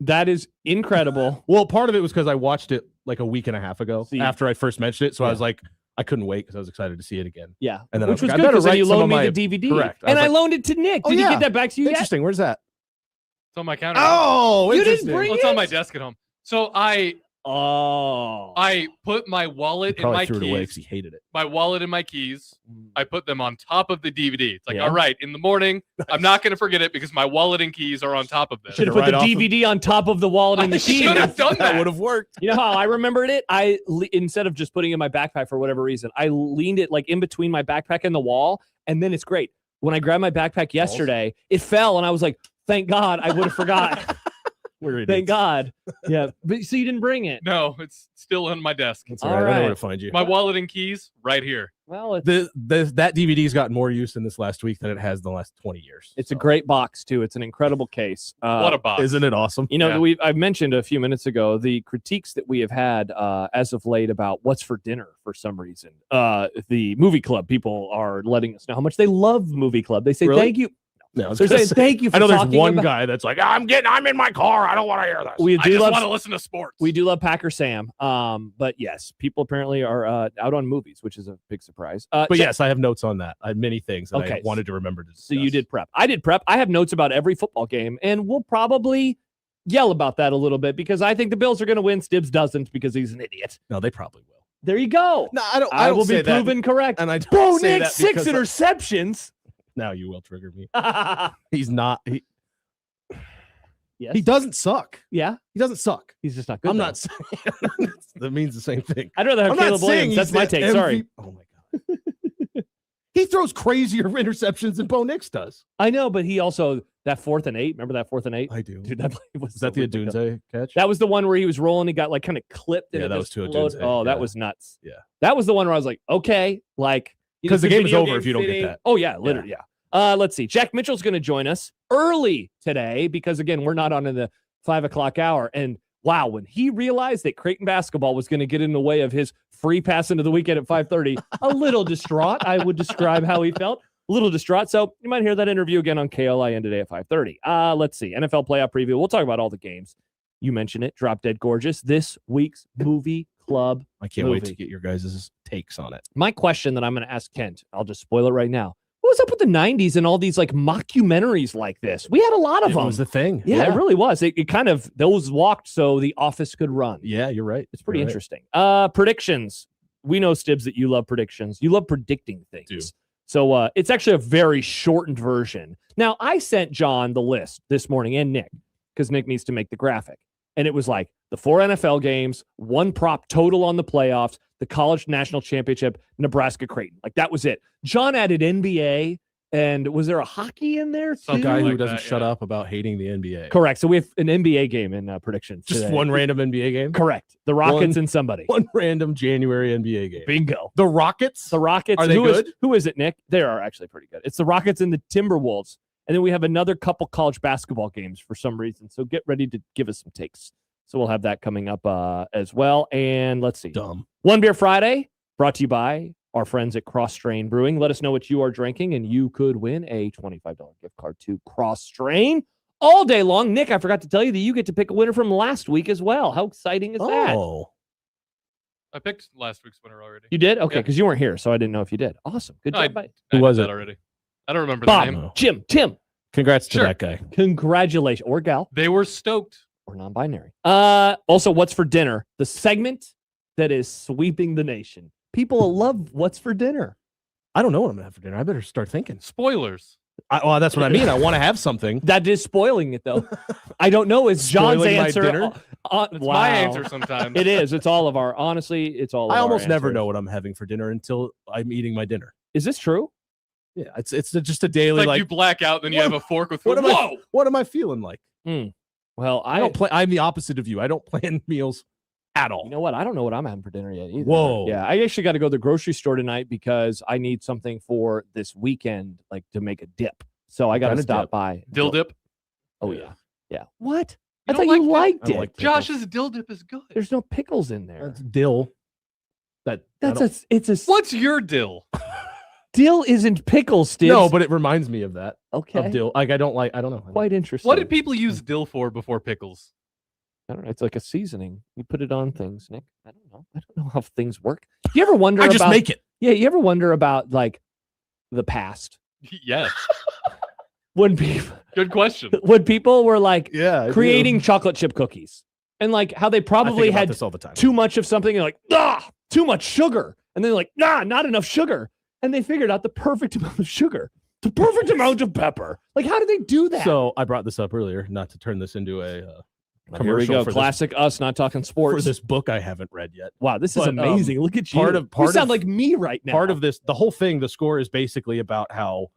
That is incredible. Well, part of it was because I watched it like a week and a half ago See. after I first mentioned it. So I Yeah. was like, I couldn't wait because I was excited to see it again. Yeah. And then I Which was was like, I good better because then write you some of loaned me my- the DVD. Correct. I And was I like, loaned it to Nick. oh, Did he yeah. get that back to you yet? Interesting. Where's that? It's on my counter. Oh, You didn't interesting. bring Well, it's on my it? desk at home. So I Oh. I put my wallet He and probably my threw it away because keys. he hated it. My wallet and my keys. I put them on top of the DVD. It's like, Yeah. all right, in the morning, I'm not going to forget it because my wallet and keys are on top of this. Should have put right the off of- DVD on top of the wallet and the I keys. should have done that. That would have worked. You know how I remembered it? Instead of just putting it in my backpack for whatever reason, I leaned it like in between my backpack and the wall, and then it's great. When I grabbed my backpack yesterday, it fell, and I was like, thank God I would have forgot. Thank God. Yeah. But so you didn't bring it. No, it's still on my desk. That's all right. I know where to find you. My wallet and keys right here. Well, it's, That DVD's gotten more use in this last week than it has in the last 20 years. it's a great box, too. It's an incredible case. What a box. Isn't it awesome? You know, Yeah. I've mentioned a few minutes ago the critiques that we have had as of late about what's for dinner for some reason. The movie club people are letting us know how much they love movie club. They say, Really? thank you. No, I was They're gonna saying, say- thank you for I know there's talking one about- guy that's like, I'm in my car. I don't want to hear this. We I do just love want to listen to sports. We do love Packer Sam. But yes, people apparently are out on movies, which is a big surprise. But yes, I have notes on that. I have many things that I Okay, wanted to remember to discuss. So you did prep. I did prep. I have notes about every football game, and we'll probably yell about that a little bit because I think the Bills are going to win. Stibbs doesn't because he's an idiot. No, they probably will. There you go. No, I don't. I will be say that, proven correct. And I don't Bo say Nick, that 6 because interceptions. now you will trigger me. Yes. He's not. He doesn't suck. Yeah. He doesn't suck. He's just not good. I'm though. not saying that means the same thing. I'd rather have I'm not Caleb saying Williams. That's he's my the take. Sorry. Oh my god. He throws crazier interceptions than Bo Nix does. I know, but he also that 4th and 8. Remember that 4th and 8? I do. Dude, that play was Is that so the ridiculous. Adunze catch? That was the one where he was rolling. He got like kind of clipped. And Yeah, it that just was to flowed. Adunze, Oh, that yeah. was nuts. Yeah. That was the one where I was like, okay, like you know, Because the game is video over if you don't get fitting. that. Oh yeah, literally, yeah. Let's see. Jack Mitchell's going to join us early today because again, we're not on in the 5 o'clock hour. And wow, when he realized that Creighton basketball was going to get in the way of his free pass into the weekend at 5:30, a little distraught. I would describe how he felt. A little distraught. So you might hear that interview again on KLIN today at 5:30. Let's see. NFL playoff preview. We'll talk about all the games. You mentioned it. Drop Dead Gorgeous. This week's movie club. I can't wait movie. to get your guys' takes on it. My question that I'm going to ask Kent, I'll just spoil it right now. What was up with the 90s and all these like mockumentaries like this? We had a lot of It them. was the thing. Yeah, it really was. It kind of, those walked so The Office could run. Yeah, you're right. It's pretty You're right. interesting. Predictions. We know, Stibbs, that you love predictions. You love predicting things. Do. So it's actually a very shortened version. Now, I sent John the list this morning and Nick, because Nick needs to make the graphic. And it was like the 4 NFL games, 1 prop total on the playoffs, the college national championship, Nebraska Creighton. Like that was it. John added NBA. And was there a hockey in there too? Some guy who like doesn't that, shut yeah. up about hating the NBA. Correct. So we have an NBA game in predictions. Just today. one random NBA game. Correct. The Rockets and somebody. One random January NBA game. Bingo. The Rockets. The Rockets. Are they good? Who is it, Nick? They are actually pretty good. It's the Rockets and the Timberwolves. And then we have another couple college basketball games for some reason. So get ready to give us some takes. So we'll have that coming up as well. And let's see. Dumb. One Beer Friday brought to you by our friends at Cross Strain Brewing. Let us know what you are drinking, and you could win a $25 gift card to Cross Strain all day long. Nick, I forgot to tell you that you get to pick a winner from last week as well. How exciting is that? Oh, I picked last week's winner already. You did? Okay, Yeah. because you weren't here, so I didn't know if you did. Awesome. Good No, job. Bye. Who I was did it? that already? I don't remember Bob, the name. No. Jim, Tim. congrats to Sure. that guy. Congratulations. Or gal. They were stoked. Or non-binary. Also, what's for dinner? The segment that is sweeping the nation. People love what's for dinner. I don't know what I'm gonna have for dinner. I better start thinking. Spoilers. Well, that's what I mean. I want to have something. That is spoiling it, though. I don't know. Is John's Spoiling my answer? dinner? It's my answer sometimes. It is. It's all of our. Honestly, it's all. Of I our almost never answers. know what I'm having for dinner until I'm eating my dinner. Is this true? Yeah, it's just a daily Like, like. you black out, then you what have am- a fork with what food. am Whoa! what am I feeling like? Well, I don't plan. I'm the opposite of you. I don't plan meals at all. You know what? I don't know what I'm having for dinner yet either. Whoa. Yeah, I actually got to go to the grocery store tonight because I need something for this weekend, like to make a dip. So I got to kind of stop dip? by. Dill dip. Oh yeah, yeah. What? You I thought don't you like liked I don't it. like pickles. Josh's dill dip is good. There's no pickles in there. That's dill. It's a What's your dill? dill isn't pickles, Stibbs. No, but it reminds me of that. okay. Of dill. Like I don't know. Quite interesting. What did people use dill for before pickles? I don't know. It's like a seasoning. You put it on things, Nick. I don't know. I don't know how things work. You ever wonder? I just about, make it. Yeah. You ever wonder about like the past Yes. when people Good question. when people were like Yeah. I do. creating chocolate chip cookies, And like how they I probably think about had this all the time. too much of something and like, too much sugar. And then like, not enough sugar. And they figured out the perfect amount of sugar, the perfect amount of pepper. Like, how did they do that? So I brought this up earlier, not to turn this into a here we commercial go. for Classic us not talking for sports. this book I haven't read yet. Wow, this is But, amazing. Look at you. part of You sound like me right now. Part of this, the whole thing, the score is basically about how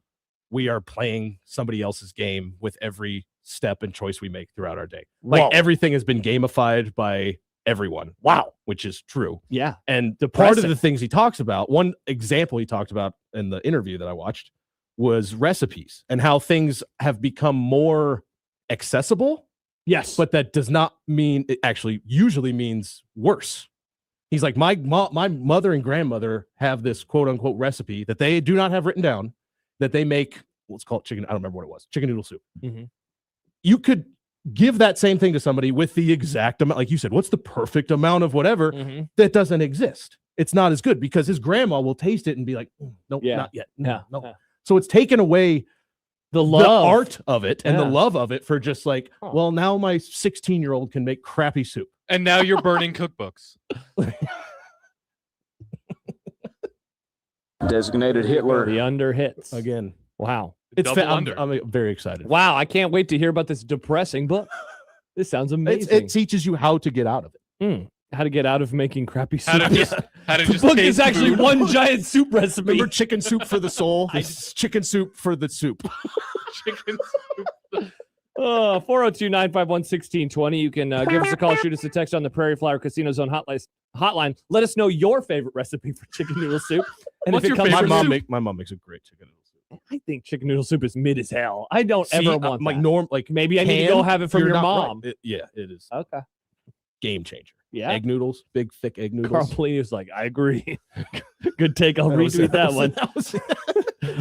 we are playing somebody else's game with every step and choice we make throughout our day. Like Whoa. everything has been gamified by everyone. Wow. Which is true. Yeah. And the part of Depressing. the things he talks about, one example he talked about in the interview that I watched was recipes and how things have become more accessible. Yes. But that does not mean, it actually usually means worse. He's like, my mother and grandmother have this quote unquote recipe that they do not have written down that they make. Let's call it chicken. I don't remember what it was. Chicken noodle soup. Mhm. You could give that same thing to somebody with the exact amount. Like you said, what's the perfect amount of whatever Mhm. that doesn't exist? It's not as good because his grandma will taste it and be like, nope, Yeah. not yet. Yeah. No. Yeah. So it's taken away The love. the art of it and the Yeah. love of it for just like, Huh. well, now my 16-year-old can make crappy soup. And now you're burning cookbooks. Designated Hitler. The under hits. Again. Wow. It's Double I'm under. very excited. Wow. I can't wait to hear about this depressing book. This sounds It amazing. teaches you how to get out of it. How to get out of making crappy How soup. to just, how to The just book taste is actually food. one giant soup recipe. Remember chicken soup for the soul? This is chicken soup for the soup. chicken soup. 402-951-1620. You can give us a call, shoot us a text on the Prairie Flower Casino Zone hotline. Let us know your favorite recipe for chicken noodle soup. And What's if it your comes favorite from soup? My mom makes a great chicken noodle soup. I think chicken noodle soup is mid as hell. I don't ever want like that. Maybe I need to go have it from you're your not right. mom. Yeah, it is. Okay. Game changer. Yeah. Egg noodles, big thick egg Carl noodles. Polino's like, I agree. Good take. I'll That was- retweet that one. That was in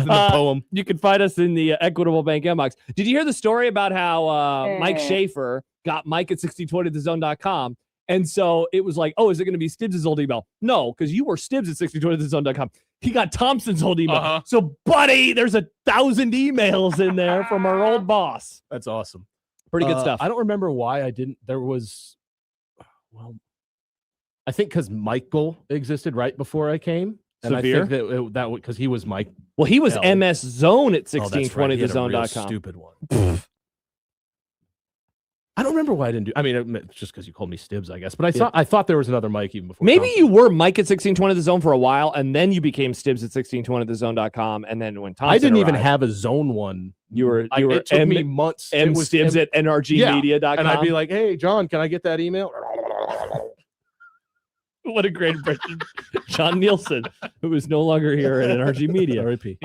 the poem. You can find us in the Equitable Bank inbox. Did you hear the story about how Mike Schaefer got Mike at 1620thezone.com? And so it was like, oh, is it going to be Stibbs' old email? No, because you were Stibbs at 1620thezone.com. He got Thompson's old email. Uh-huh. So, buddy, there's 1,000 emails in there from our old boss. That's awesome. Pretty good stuff. I don't remember why I didn't. There was, well, I think because Michael existed right before I came. And Severe? I think that because he was Mike. Well, he was L. MS Zone at Oh, that's right. He had a real 1620thezone.com. stupid one. I don't remember why I didn't do. I mean, it's just because you called me Stibbs, I guess. But I thought there was another Mike even before. Maybe Thompson. you were Mike at 1620thezone for a while, and then you became Stibbs at 1620thezone.com, and then when Thompson I didn't even arrived, have a zone one. you were It took me months. M It was Stibbs M- at nrgmedia.com. and I'd be like, "Hey, John, can I get that email?" what a great impression. John Nielsen, who is no longer here at NRG Media. R.I.P.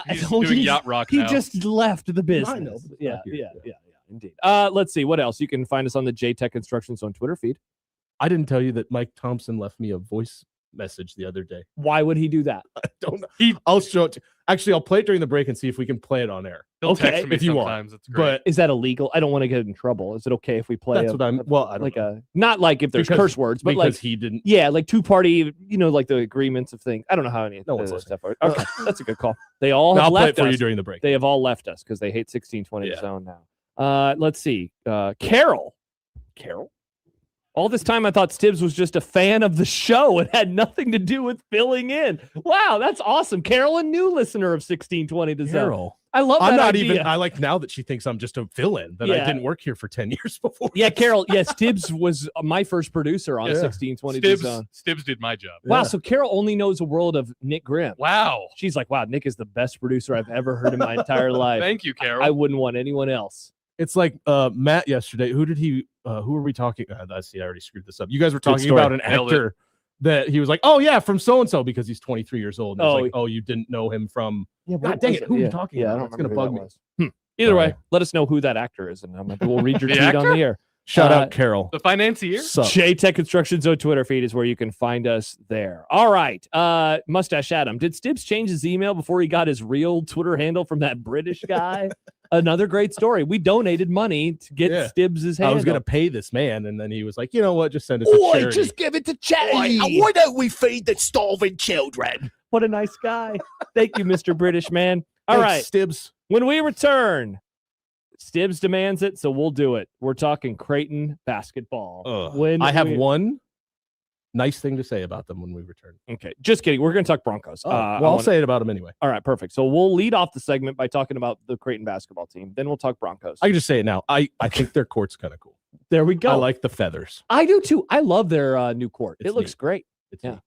He's doing yacht rock He now. just left the business. I know, but Yeah, fuck you. yeah, indeed. Let's see what else. You can find us on the JTech Instructions on Twitter feed. I didn't tell you that Mike Thompson left me a voice message the other day. Why would he do that? I don't know. I'll show it. Actually, I'll play it during the break and see if we can play it on air. He'll Okay, text me if you want. sometimes. It's great. But Is that illegal? I don't want to get in trouble. Is it okay if we play? that's what I'm. Well, I don't like know. not like if there's Because- curse words, but because like he didn't. yeah, like two-party, like the agreements of things. I don't know how any of No one's this listening. stuff are. Okay, that's a good call. They all No, have I'll play it left for us. you during the break. They have all left us because they hate 1620 Yeah. zone now. Let's see. Carol. All this time I thought Stibbs was just a fan of the show and had nothing to do with filling in. Wow, that's awesome. Carol, a new listener of 1620 to zone. Carol. I love that I'm not idea. even. I like now that she thinks I'm just a fill-in. That Yeah. I didn't work here for 10 years before. Yeah, Carol. Yeah, Stibbs was my first producer on Yeah. 1620 to Stibbs, zone. Stibbs did my job. Wow, Yeah. so Carol only knows the world of Nick Grimm. Wow. She's like, wow, Nick is the best producer I've ever heard in my entire life. Thank you, Carol. I wouldn't want anyone else. It's like Matt yesterday. Who did he? Who were we talking? I see. I already screwed this up. You guys were talking story. about an Nailed it. actor that he was like, "Oh yeah, from so and so," because he's 23 years old. And Oh, it's like, "Oh, you didn't know him from." Yeah, God dang it! Who are you talking Yeah, I about? don't It's gonna remember who bug that me. was. Either All way, right. let us know who that actor is, and maybe we'll read your The tweet on actor? the air. Shout Uh, out Carol. the financier. Sup. JTech Instructions on Twitter feed is where you can find us there. All right. Mustache Adam. Did Stibbs change his email before he got his real Twitter handle from that British guy? Another great story. We donated money to get Yeah. Stibbs' handle. I was gonna pay this man, and then he was like, "You know what? Just send it to charity." give it to charity. Why don't we feed the starving children? What a nice guy. Thank you, Mr. British man. All Thanks, right. Stibbs. When we return, Stibbs demands it, so we'll do it. We're talking Creighton basketball. I have one nice thing to say about them when we return. Okay, just kidding. We're going to talk Broncos. I'll say it about them anyway. All right, perfect. So we'll lead off the segment by talking about the Creighton basketball team. Then we'll talk Broncos. I can just say it now. I think their court's kind of cool. There we go. I like the feathers. I do too. I love their new court. It's it looks neat. great. It's Yeah. neat.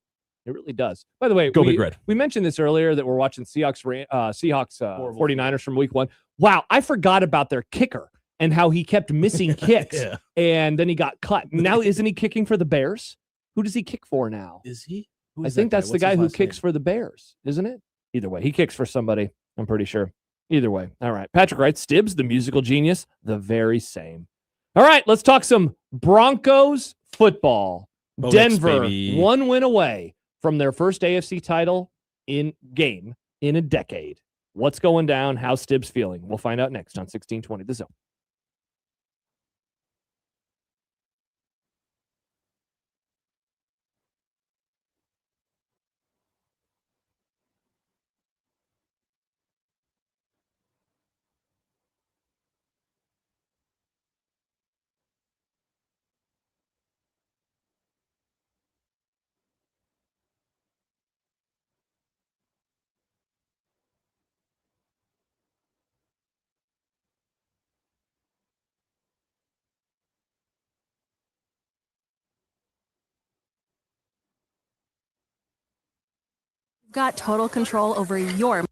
It really does. By the way, Go Big Red. We mentioned this earlier that we're watching Seahawks 49ers from week 1. Wow, I forgot about their kicker and how he kept missing kicks. Yeah. And then he got cut. Now, isn't he kicking for the Bears? Who does he kick for now? Is he? I think that's the guy who kicks for the Bears, isn't it? Either way, he kicks for somebody. I'm pretty sure. Either way. All right. Patrick writes, Stibbs, the musical genius, the very same. All right, let's talk some Broncos football. Bo Denver, Nix, baby. 1 win away from their first AFC title in a decade. What's going down? How's Stibbs feeling? We'll find out next on 1620 The Zone. Got total control over your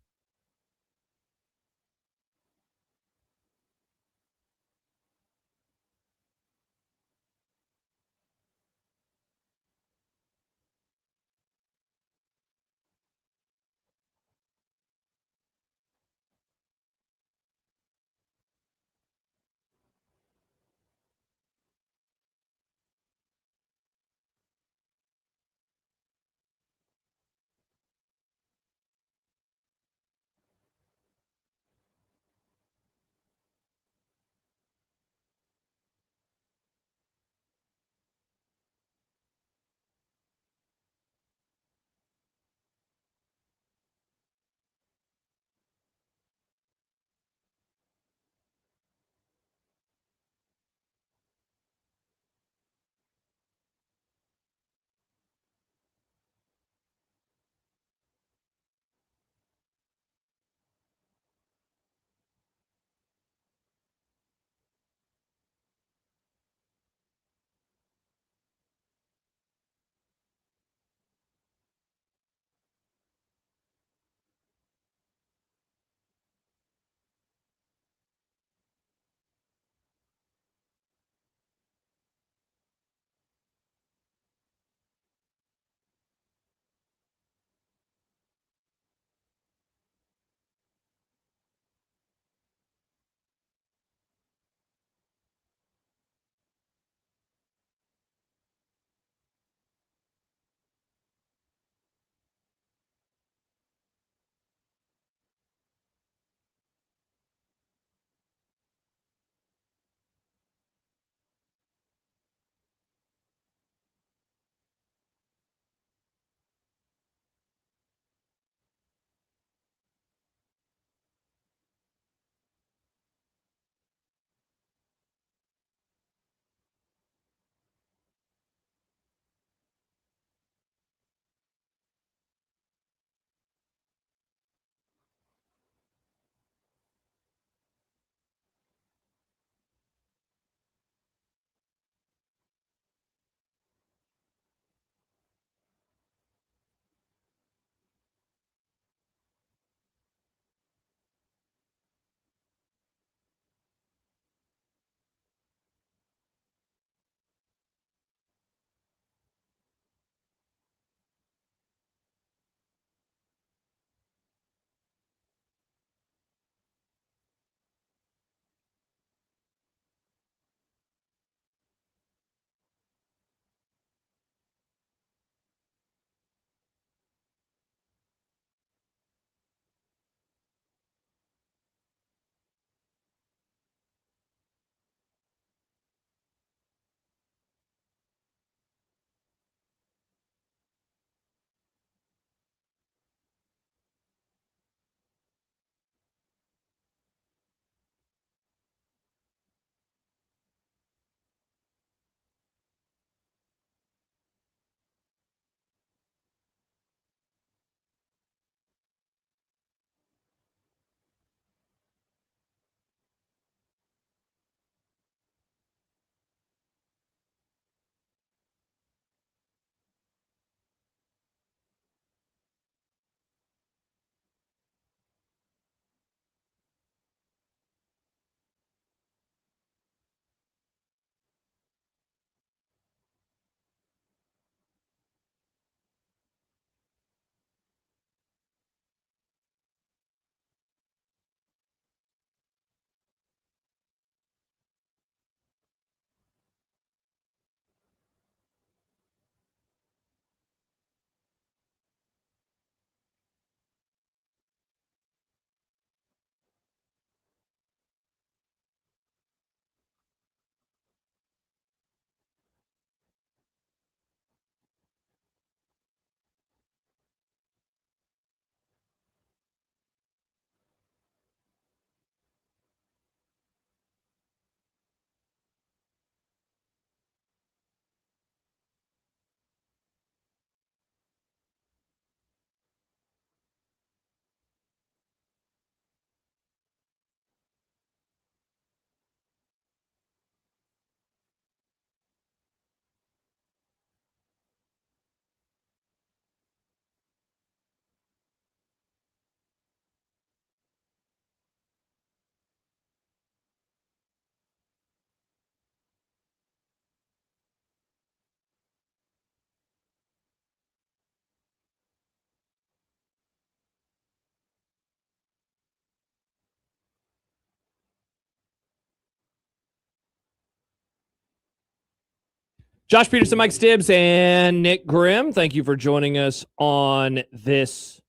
Josh Peterson, Mike Stibbs, and Nick Grimm, thank you for joining us on this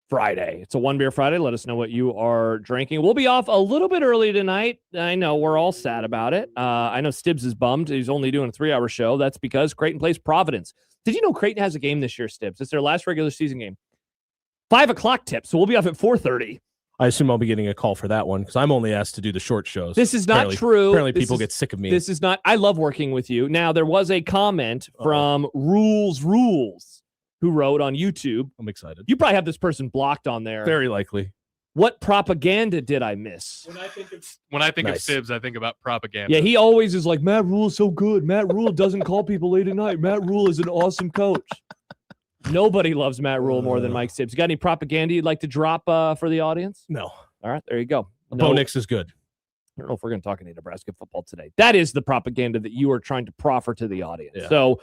Friday. It's a One Beer Friday. Let us know what you are drinking. We'll be off a little bit early tonight. I know we're all sad about it. I know Stibbs is bummed. He's only doing a 3-hour show. That's because Creighton plays Providence. Did you know Creighton has a game this year, Stibbs? It's their last regular season game. 5 o'clock tip, so we'll be off at 4:30. I assume I'll be getting a call for that one because I'm only asked to do the short shows. This is not true. Apparently people get sick of me. This is not. I love working with you. Now, there was a comment from Rules, who wrote on YouTube. I'm excited. You probably have this person blocked on there. Very likely. What propaganda did I miss? When I think of Nice. Stibbs, I think about propaganda. Yeah, he always is like, Matt Rule is so good. Matt Rule doesn't call people late at night. Matt Rule is an awesome coach. Nobody loves Matt Rule more than Mike Stibbs. You got any propaganda you'd like to drop for the audience? No. All right, there you go. Bo Nix is good. I don't know if we're going to talk any Nebraska football today. That is the propaganda that you are trying to proffer to the audience. Yeah. So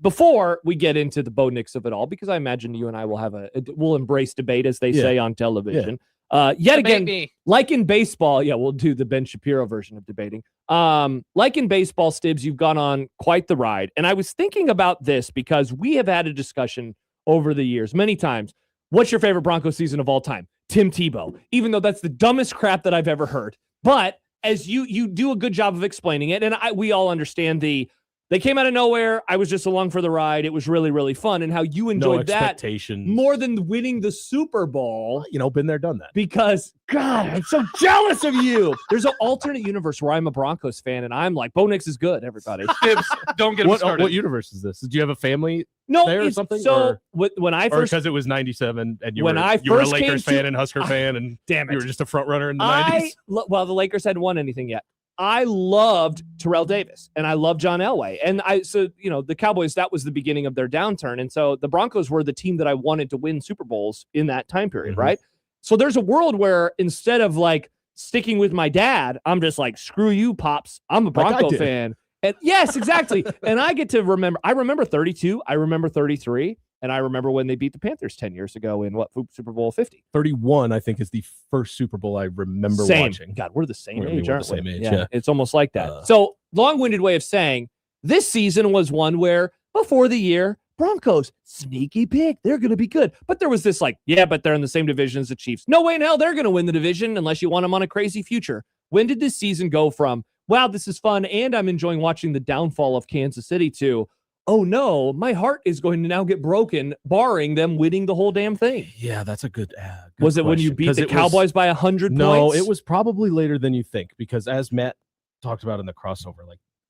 before we get into the Bo Nix of it all, because I imagine you and I will have we'll embrace debate, as they say on television. Yet again, like in baseball, we'll do the Ben Shapiro version of debating. Like in baseball, Stibbs, you've gone on quite the ride. And I was thinking about this because we have had a discussion over the years many times. What's your favorite Broncos season of all time? Tim Tebow, even though that's the dumbest crap that I've ever heard. But as you do a good job of explaining it, and we all understand they came out of nowhere. I was just along for the ride. It was really, really fun. And how you enjoyed that more than winning the Super Bowl. Been there, done that. Because, God, I'm so jealous of you. There's an alternate universe where I'm a Broncos fan, and I'm like, Bo Nix is good, everybody. Stibbs, don't get him started. What universe is this? Did you have a family No, there or something? So when I first, because it was 97 and you when were I you were a first Lakers came fan and Husker fan and damn it, you were just a front runner in the 90s. Well, the Lakers hadn't won anything yet. I loved Terrell Davis and I loved John Elway. And the Cowboys, that was the beginning of their downturn. And so the Broncos were the team that I wanted to win Super Bowls in that time period, right? So there's a world where instead of like sticking with my dad, I'm just like, screw you, Pops. I'm a Bronco fan. And yes, exactly. And I get to remember, I remember 32, I remember 33. And I remember when they beat the Panthers 10 years ago in Super Bowl 50. 31, I think, is the first Super Bowl I remember watching. God, we're the same age, we're aren't the same we? age, yeah. It's almost like that. So, long-winded way of saying, this season was one where, before the year, Broncos, sneaky pick. They're going to be good. But there was this but they're in the same division as the Chiefs. No way in hell they're going to win the division unless you want them on a crazy future. When did this season go from, wow, this is fun, and I'm enjoying watching the downfall of Kansas City, to, oh no, my heart is going to now get broken, barring them winning the whole damn thing? Yeah, that's a good was it question. When you beat the Cowboys by 100 points? No, it was probably later than you think, because as Matt talked about in the crossover,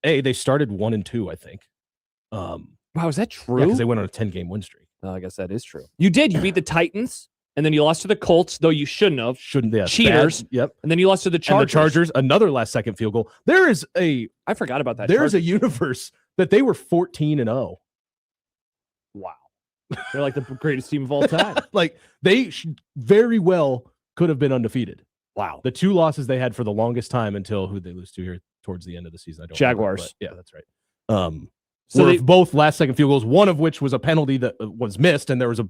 they started 1-2, I think. Wow, is that true? Yeah, because they went on a 10-game win streak. I guess that is true. You did. You beat the Titans, and then you lost to the Colts, though you shouldn't have. Cheaters. Yep. And then you lost to the Chargers. And the Chargers, another last-second field goal. I forgot about that. There's a universe that they were 14-0. Wow. They're like the greatest team of all time. They very well could have been undefeated. Wow. The 2 losses they had for the longest time until who they lose to here towards the end of the season. I don't Jaguars. Remember, yeah, that's right. So they both last-second field goals, one of which was a penalty that was missed, and there was a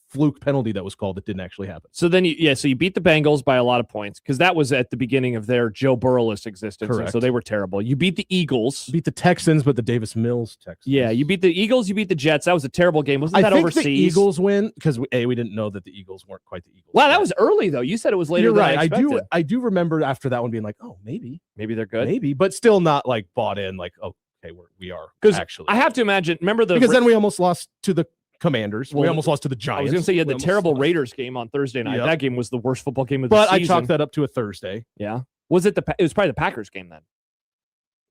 fluke penalty that was called that didn't actually happen. So then you beat the Bengals by a lot of points, because that was at the beginning of their Joe Burrow-less existence. Correct. So they were terrible. You beat the Eagles. Beat the Texans, but the Davis Mills Texans. Yeah, you beat the Eagles, you beat the Jets. That was a terrible game. Wasn't that I think overseas? the Eagles win because we didn't know that the Eagles weren't quite the Eagles. Wow, that was early though. You said it was later. You're right. I expected. I do remember after that one being like, oh, maybe they're good. Maybe, but still not bought in. Okay, we are actually. I have to imagine. Remember because then we almost lost to the Commanders. We almost lost to the Giants. I was going to say you had the terrible Raiders game on Thursday night. Yep. That game was the worst football game of the season. But I chalked that up to a Thursday. Yeah. Was it it was probably the Packers game then.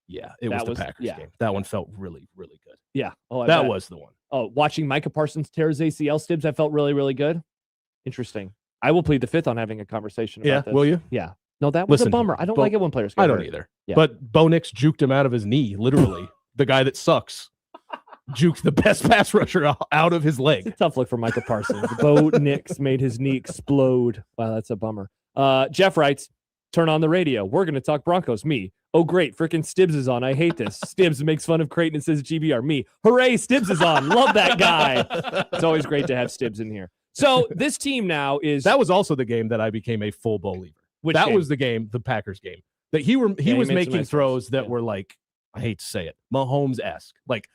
Yeah, it was the Packers game. That one felt really, really good. Yeah. Oh, that was the one. Oh, watching Micah Parsons tear his ACL, Stibbs, I felt really, really good. Interesting. I will plead the fifth on having a conversation about this. Will you? Yeah. No, that was a bummer. I don't like it when players get hurt. I don't hurt. either. Yeah. But Bo Nix juked him out of his knee, literally. The guy that sucks. Juked the best pass rusher out of his leg. It's a tough look for Micah Parsons. Bo Nix made his knee explode. Wow, that's a bummer. Jeff writes, turn on the radio. We're going to talk Broncos. Me. Oh, great. Freaking Stibbs is on. I hate this. Stibbs makes fun of Creighton and says GBR. Me. Hooray, Stibbs is on. Love that guy. It's always great to have Stibbs in here. So this team now is... That was also the game that I became a full believer. That was the game, the Packers game. That he was making throws that were like I hate to say it, Mahomes-esque, like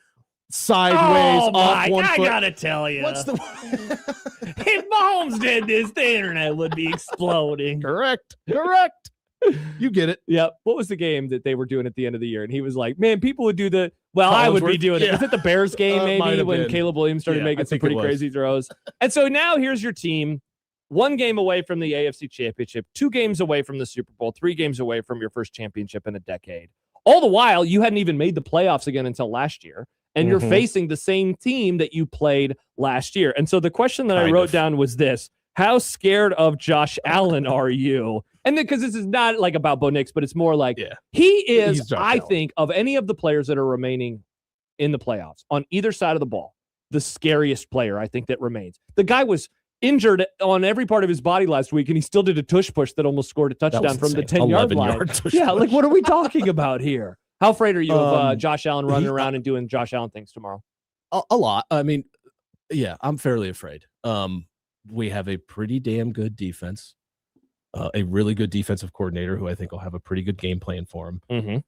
sideways off one foot. I gotta tell you, What's the if Mahomes did this, the internet would be exploding. correct? You get it. Yeah. What was the game that they were doing at the end of the year? And he was like, man, people would do the, well, I would be Collinsworth? doing it. Yeah. Was it the Bears game Might maybe have when been. Caleb Williams started Yeah, I making some think it pretty was. crazy throws? And so now here's your team, 1 game away from the AFC Championship, 2 games away from the Super Bowl, 3 games away from your first championship in a decade. All the while, you hadn't even made the playoffs again until last year. And you're facing the same team that you played last year. And so the question that I wrote down was this: how scared of Josh Allen are you? And because this is not like about Bo Nix, but it's more like he is, I think, of any of the players that are remaining in the playoffs on either side of the ball, the scariest player I think that remains. The guy was injured on every part of his body last week, and he still did a tush push that almost scored a touchdown from the 10-yard line. Yeah, like what are we talking about here? How afraid are you of Josh Allen running around and doing Josh Allen things tomorrow? A lot. I mean, yeah, I'm fairly afraid. We have a pretty damn good defense, a really good defensive coordinator who I think will have a pretty good game plan for him. And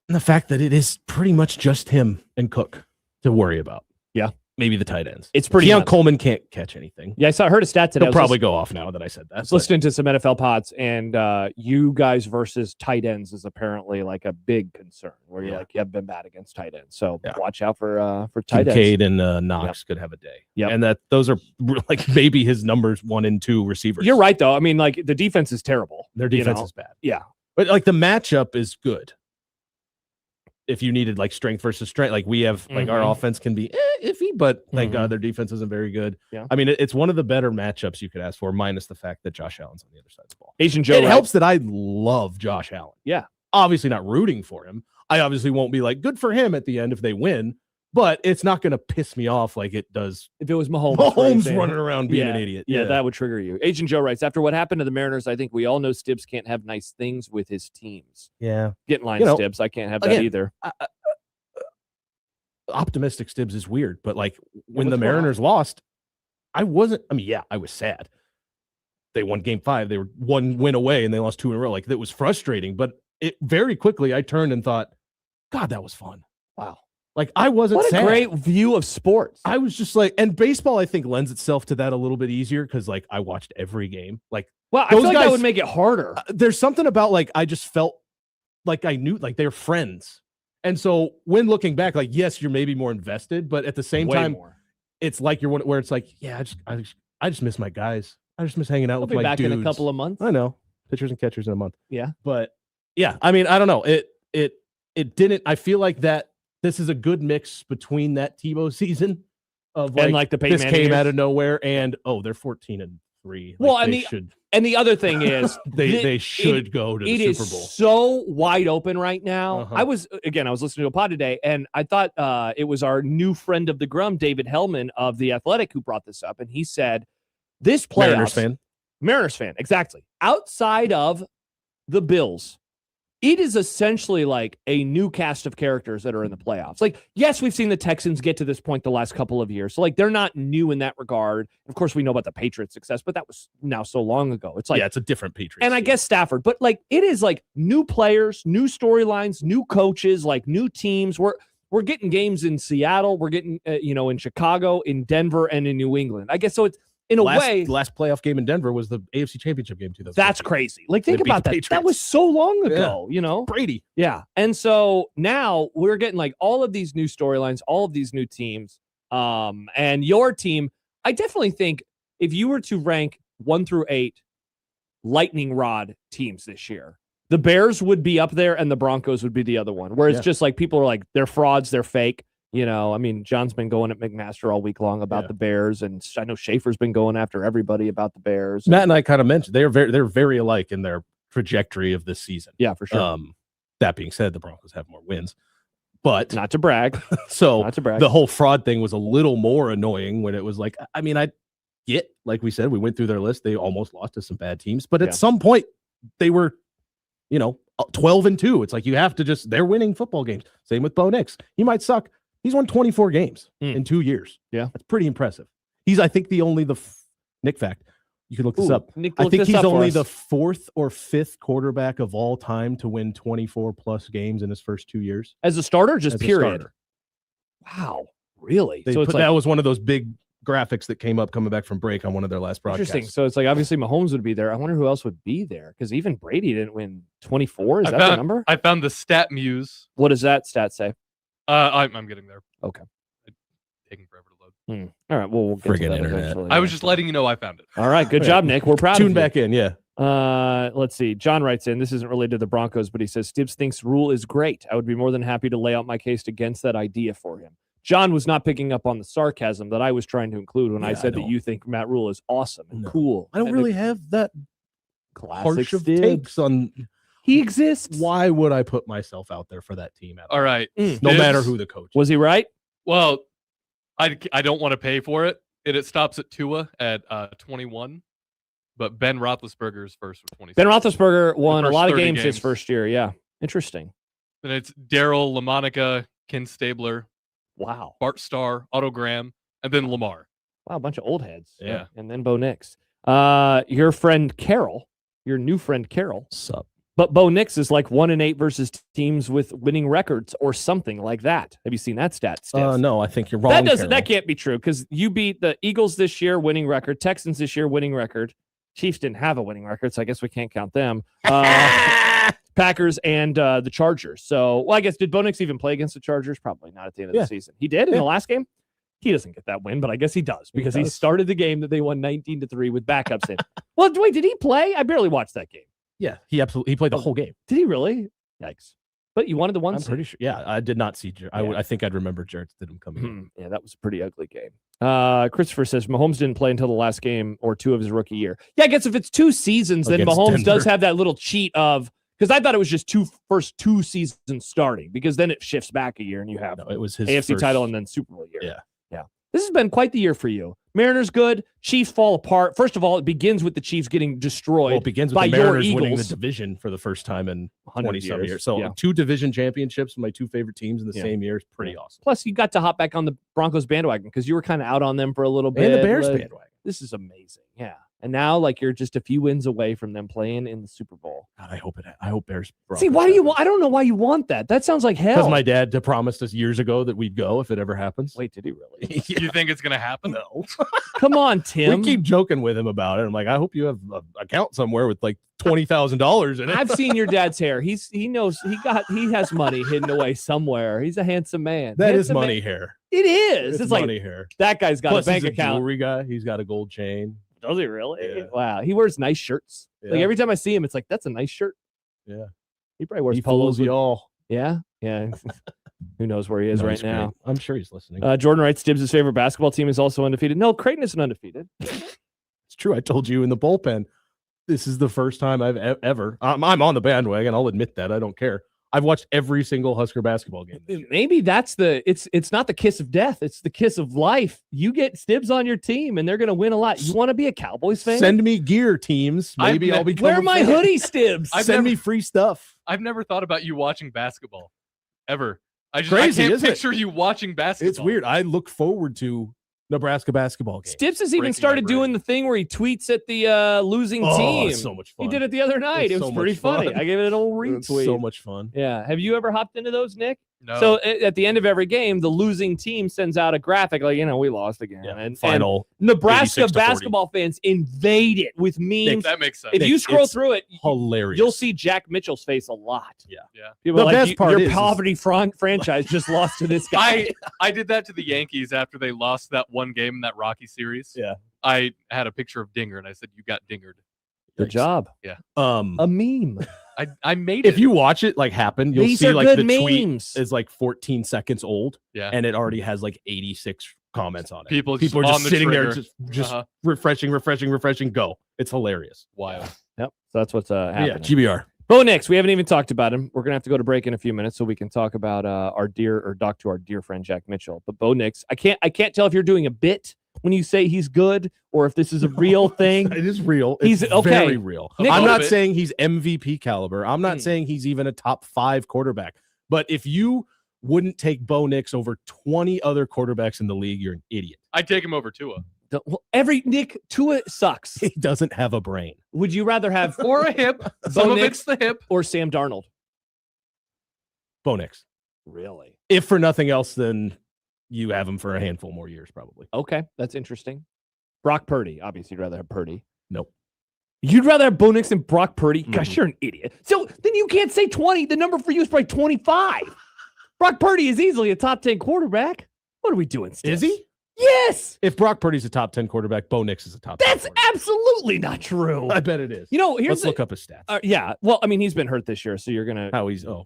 the fact that it is pretty much just him and Cook to worry about. Yeah. Maybe the tight ends. It's pretty Keon nuts. Coleman can't catch anything. Yeah, I heard a stat today. He'll probably go off now that I said that. I was listening to some NFL pods, and you guys versus tight ends is apparently like a big concern where you're like, you have been bad against tight ends. So watch out for tight ends. Kincaid and Knox could have a day. Yeah. And that those are like maybe his numbers 1 and 2 receivers. You're right, though. I mean, like the defense is terrible. Their defense is bad. Yeah. But like the matchup is good. If you needed like strength versus strength, like we have, like our offense can be iffy, but like their defense isn't very good. Yeah. I mean, it's one of the better matchups you could ask for, minus the fact that Josh Allen's on the other side of the ball. Asian Joe, it helps that I love Josh Allen. Yeah. Obviously not rooting for him. I obviously won't be like, good for him at the end if they win, but it's not going to piss me off like it does if it was Mahomes running around being an idiot. Yeah, that would trigger you. Agent Joe writes, after what happened to the Mariners, I think we all know Stibbs can't have nice things with his teams. Yeah. Get in line, Stibbs. I can't have that either. Optimistic Stibbs is weird, but like when the Mariners lost, I was sad. They won game 5. They were 1 win away and they lost 2 in a row. Like that was frustrating, but it very quickly I turned and thought, God, that was fun. Wow. Like I wasn't What a sad. great view of sports. I was just like, and baseball, I think lends itself to that a little bit easier because like I watched every game. Like, well, I feel like that would make it harder. There's something about like I just felt like I knew like they're friends. And so when looking back, like, yes, you're maybe more invested, but at the same time, it's like you're one where it's like, yeah, I just miss my guys. I just miss hanging out with my back dudes. in a couple of months. I know, pitchers and catchers in a month. Yeah. But yeah, I mean, I don't know. It didn't, I feel like that this is a good mix between that Tebow season of like the Peyton this Manning came years. out of nowhere and they're 14-3. Well, like, and the other thing is they should go to the Super Bowl. It is so wide open right now. I was listening to a pod today, and I thought it was our new friend of the Grum, David Hellman of The Athletic, who brought this up, and he said this playoffs, Mariners fan, exactly. Outside of the Bills, it is essentially like a new cast of characters that are in the playoffs. Like, yes, we've seen the Texans get to this point the last couple of years. So, like, they're not new in that regard. Of course, we know about the Patriots' success, but that was now so long ago. It's like, yeah, it's a different Patriots. And I guess Stafford, but like, it is like new players, new storylines, new coaches, like new teams. We're getting games in Seattle. We're getting, in Chicago, in Denver, and in New England. I guess so. It's in a way. The last playoff game in Denver was the AFC Championship game. That's crazy. Like, think about that. That was so long ago, Brady. Yeah. And so now we're getting like all of these new storylines, all of these new teams. And your team, I definitely think if you were to rank 1 through 8 lightning rod teams this year, the Bears would be up there and the Broncos would be the other one. Where it's just like people are like, they're frauds, they're fake. I mean, John's been going at McMaster all week long about the Bears, and I know Schaefer's been going after everybody about the Bears. Matt and I kind of mentioned they're very alike in their trajectory of this season. Yeah, for sure. That being said, the Broncos have more wins, but not to brag. The whole fraud thing was a little more annoying when it was like, I mean, I get, like we said, we went through their list. They almost lost to some bad teams, but at some point they were, 12-2. It's like you have to they're winning football games. Same with Bo Nix. He might suck. He's won 24 games in 2 years. Yeah. That's pretty impressive. He's, I think, the Nick fact, You can look this Ooh, up. Nick, I look think this he's up for only us. the 4th or 5th quarterback of all time to win 24 plus games in his first 2 years. As a starter, just as a period. starter. Wow, really? They So it's put, like that was one of those big graphics that came up coming back from break on one of their last broadcasts. interesting. So it's like obviously Mahomes would be there. I wonder who else would be there because even Brady didn't win 24. Is that the number? I found the stat muse. What does that stat say? I'm getting there. Okay. It's taking forever to load. All right. Well, we'll get to Friggin' that internet. eventually. I was just letting you know I found it. All right. Good job, Nick. We're proud of Tune you. back in, yeah. Let's see. John writes in, this isn't related to the Broncos, but he says, Stibbs thinks Rule is great. I would be more than happy to lay out my case against that idea for him. John was not picking up on the sarcasm that I was trying to include when I said that you think Matt Rule is awesome and cool. I don't and really have that classic harsh of Stibbs. takes on. He exists. Why would I put myself out there for that team? All right. No Stibbs, matter who the coach is. Was he right? Well, I don't want to pay for it. It stops at Tua at 21, but Ben Roethlisberger's first for 26. Ben Roethlisberger won a first lot of 30 games his games. first year. Yeah. Interesting. Then it's Daryl, LaMonica, Ken Stabler, Wow. Bart Starr, Otto Graham, and then Lamar. Wow. A bunch of old heads. Yeah. And then Bo Nix. Your friend Carol, your new friend Carol. Sup? But Bo Nix is like 1-8 versus teams with winning records or something like that. Have you seen that stat, Steph? No, I think you're wrong. That can't be true because you beat the Eagles this year, winning record. Texans this year, winning record. Chiefs didn't have a winning record, so I guess we can't count them. Packers and the Chargers. So, well, I guess did Bo Nix even play against the Chargers? Probably not at the end of the season. He did in the last game. He doesn't get that win, but I guess he does because he started the game that they won 19-3 with backups in. Well, wait, did he play? I barely watched that game. Yeah, he played the whole game. Did he really? Yikes. But you wanted the one I'm seed. pretty sure. Yeah, I did not see. I think I'd remember Jarrett did him coming in. Yeah, that was a pretty ugly game. Christopher says Mahomes didn't play until the last game or two of his rookie year. Yeah, I guess if it's 2 seasons, then Against Mahomes Denver. does have that little cheat of because I thought it was just first two seasons starting because then it shifts back a year and you have No, it was his AFC first title and then Super Bowl year. Yeah. This has been quite the year for you. Mariners good. Chiefs fall apart. First of all, it begins with the Chiefs getting destroyed. Well, it begins with by the your Mariners winning the Eagles. division for the first time in 100 20-some years. years. So Yeah. 2 division championships, my 2 favorite teams in the Yeah. same year is pretty awesome. Plus, you got to hop back on the Broncos bandwagon because you were kind of out on them for a little bit. And the Bears Like, bandwagon. This is amazing. Yeah. And now, like, you're just a few wins away from them playing in the Super Bowl. God, I hope Bears. See, why do you want? I don't know why you want that. That sounds like hell. Because my dad promised us years ago that we'd go if it ever happens. Wait, did he really? You think it's going to happen? No. Come on, Tim. We keep joking with him about it. I'm like, I hope you have an account somewhere with like $20,000 in it. I've seen your dad's hair. He knows he has money hidden away somewhere. He's a handsome man. That is Handsome money man. hair. It is. It's like money hair. that guy's got Plus, a bank he's a account. jewelry guy. He's got a gold chain. Does he really? Yeah. Wow. He wears nice shirts. Like Yeah. every time I see him, it's like that's a nice shirt. Yeah. He probably wears He polos. fools y'all. Yeah. Yeah. Who knows where he is No, right he's great. now? I'm sure he's listening. Jordan writes Stibbs' favorite basketball team is also undefeated. No, Creighton isn't undefeated. It's true. I told you in the bullpen. This is the first time I've ever. I'm on the bandwagon. I'll admit that. I don't care. I've watched every single Husker basketball game this year. Maybe that's it's not the kiss of death. It's the kiss of life. You get Stibbs on your team and they're going to win a lot. You want to be a Cowboys fan? Send me gear, teams. Maybe I'll become Wear a my fan. hoodie, Stibbs. Send me free stuff. I've never thought about you watching basketball ever. I Crazy, can't isn't it? picture you watching basketball. It's weird. I look forward to Nebraska basketball games. Stibbs has even Breaking started my brain. doing the thing where he tweets at the losing team. It's so much fun. He did it the other night. It's It was so pretty much fun. funny. I gave it an old It's retweet. so much fun. Yeah. Have you ever hopped into those, Nick? No. So at the end of every game, the losing team sends out a graphic like, we lost again. Yeah, And final. Nebraska 86 to 40. basketball fans invade it with memes. that makes sense. If you Nick, scroll it's through it, Hilarious. you'll see Jack Mitchell's face a lot. Yeah. Yeah. People The are like, best part your is- poverty franchise just lost to this guy. I did that to the Yankees after they lost that one game in that Rocky series. Yeah. I had a picture of Dinger and I said, "You got dingered." Good job. A meme. I made it. If you watch it like happen, you'll These see are like good the memes. tweet is like 14 seconds old. Yeah. And it already has like 86 comments on it. People are just just on the sitting there trigger. just Uh-huh. refreshing, go. It's hilarious. Wild. Yep. So that's what's happening. Yeah, GBR. Bo Nix, we haven't even talked about him. We're gonna have to go to break in a few minutes so we can talk about talk to our dear friend Jack Mitchell. But Bo Nix, I can't tell if you're doing a bit when you say he's good or if this is a real thing. It is real. He's It's okay. very real. Nick- I'm A little not bit. saying he's MVP caliber. I'm not saying he's even a top 5 quarterback. But if you wouldn't take Bo Nix over 20 other quarterbacks in the league, you're an idiot. I'd take him over Tua. Nick Tua sucks. He doesn't have a brain. Would you rather have Or a hip. Some of it's the hip. or Sam Darnold? Bo Nix. Really? If for nothing else, then you have him for a handful more years, probably. Okay, that's interesting. Brock Purdy. Obviously, you'd rather have Purdy. Nope. You'd rather have Bo Nix than Brock Purdy? Gosh, you're an idiot. So then you can't say 20. The number for you is probably 25. Brock Purdy is easily a top 10 quarterback. What are we doing, Steve? Is he? Yes. If Brock Purdy's a top 10 quarterback, Bo Nix is a top 10 That's quarterback. absolutely not true. I bet it is. You know, Let's look up his stats. Yeah. Well, I mean, he's been hurt this year, so you're going to.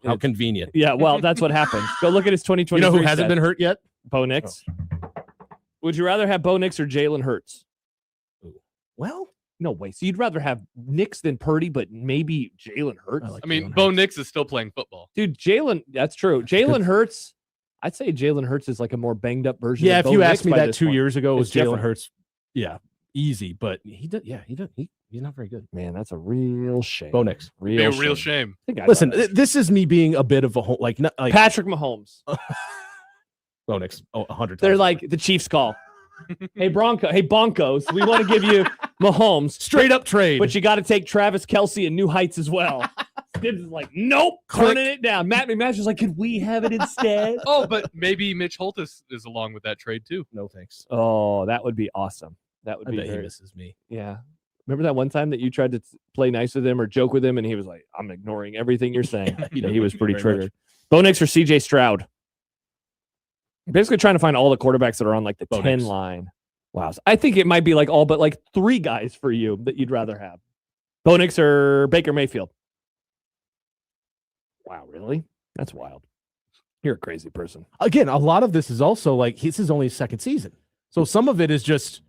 How convenient. Yeah, well, that's what happens. Go look at his 2023 You know who hasn't stats. been hurt yet? Bo Nix. Would you rather have Bo Nix or Jalen Hurts? Well, no way. So you'd rather have Nix than Purdy, but maybe Jalen Hurts? I mean, Bo Nix is still playing football. Dude, that's true. Jalen Hurts, I'd say Jalen Hurts is like a more banged up version yeah, of if Bo you Nix asked me by that this 2 point. years ago, was It's Jalen different. Hurts. Yeah, easy, but he's not very good. Man, that's a real shame. Bo Nix. Be a real shame. Listen, this is me being a bit of a like Patrick Mahomes. Bo Nix. 100 times. They're like the Chiefs call. Hey, Broncos, we want to give you Mahomes. Straight up trade. But you got to take Travis Kelce and New Heights as well. Gibbs is like, nope, turning it down. Matt McMaster's like, could we have it instead? Oh, but maybe Mitch Holthus is along with that trade too. No thanks. Oh, that would be awesome. That would I be bet he very, misses me. yeah. Remember that one time that you tried to play nice with him or joke with him, and he was like, I'm ignoring everything you're saying. He was pretty triggered. Bo Nix or CJ Stroud? Basically trying to find all the quarterbacks that are on like the Bo 10 Nix. line. Wow. So I think it might be like all but like 3 guys for you that you'd rather have. Bo Nix or Baker Mayfield? Wow, really? That's wild. You're a crazy person. Again, a lot of this is also like this is only his second season. So some of it is just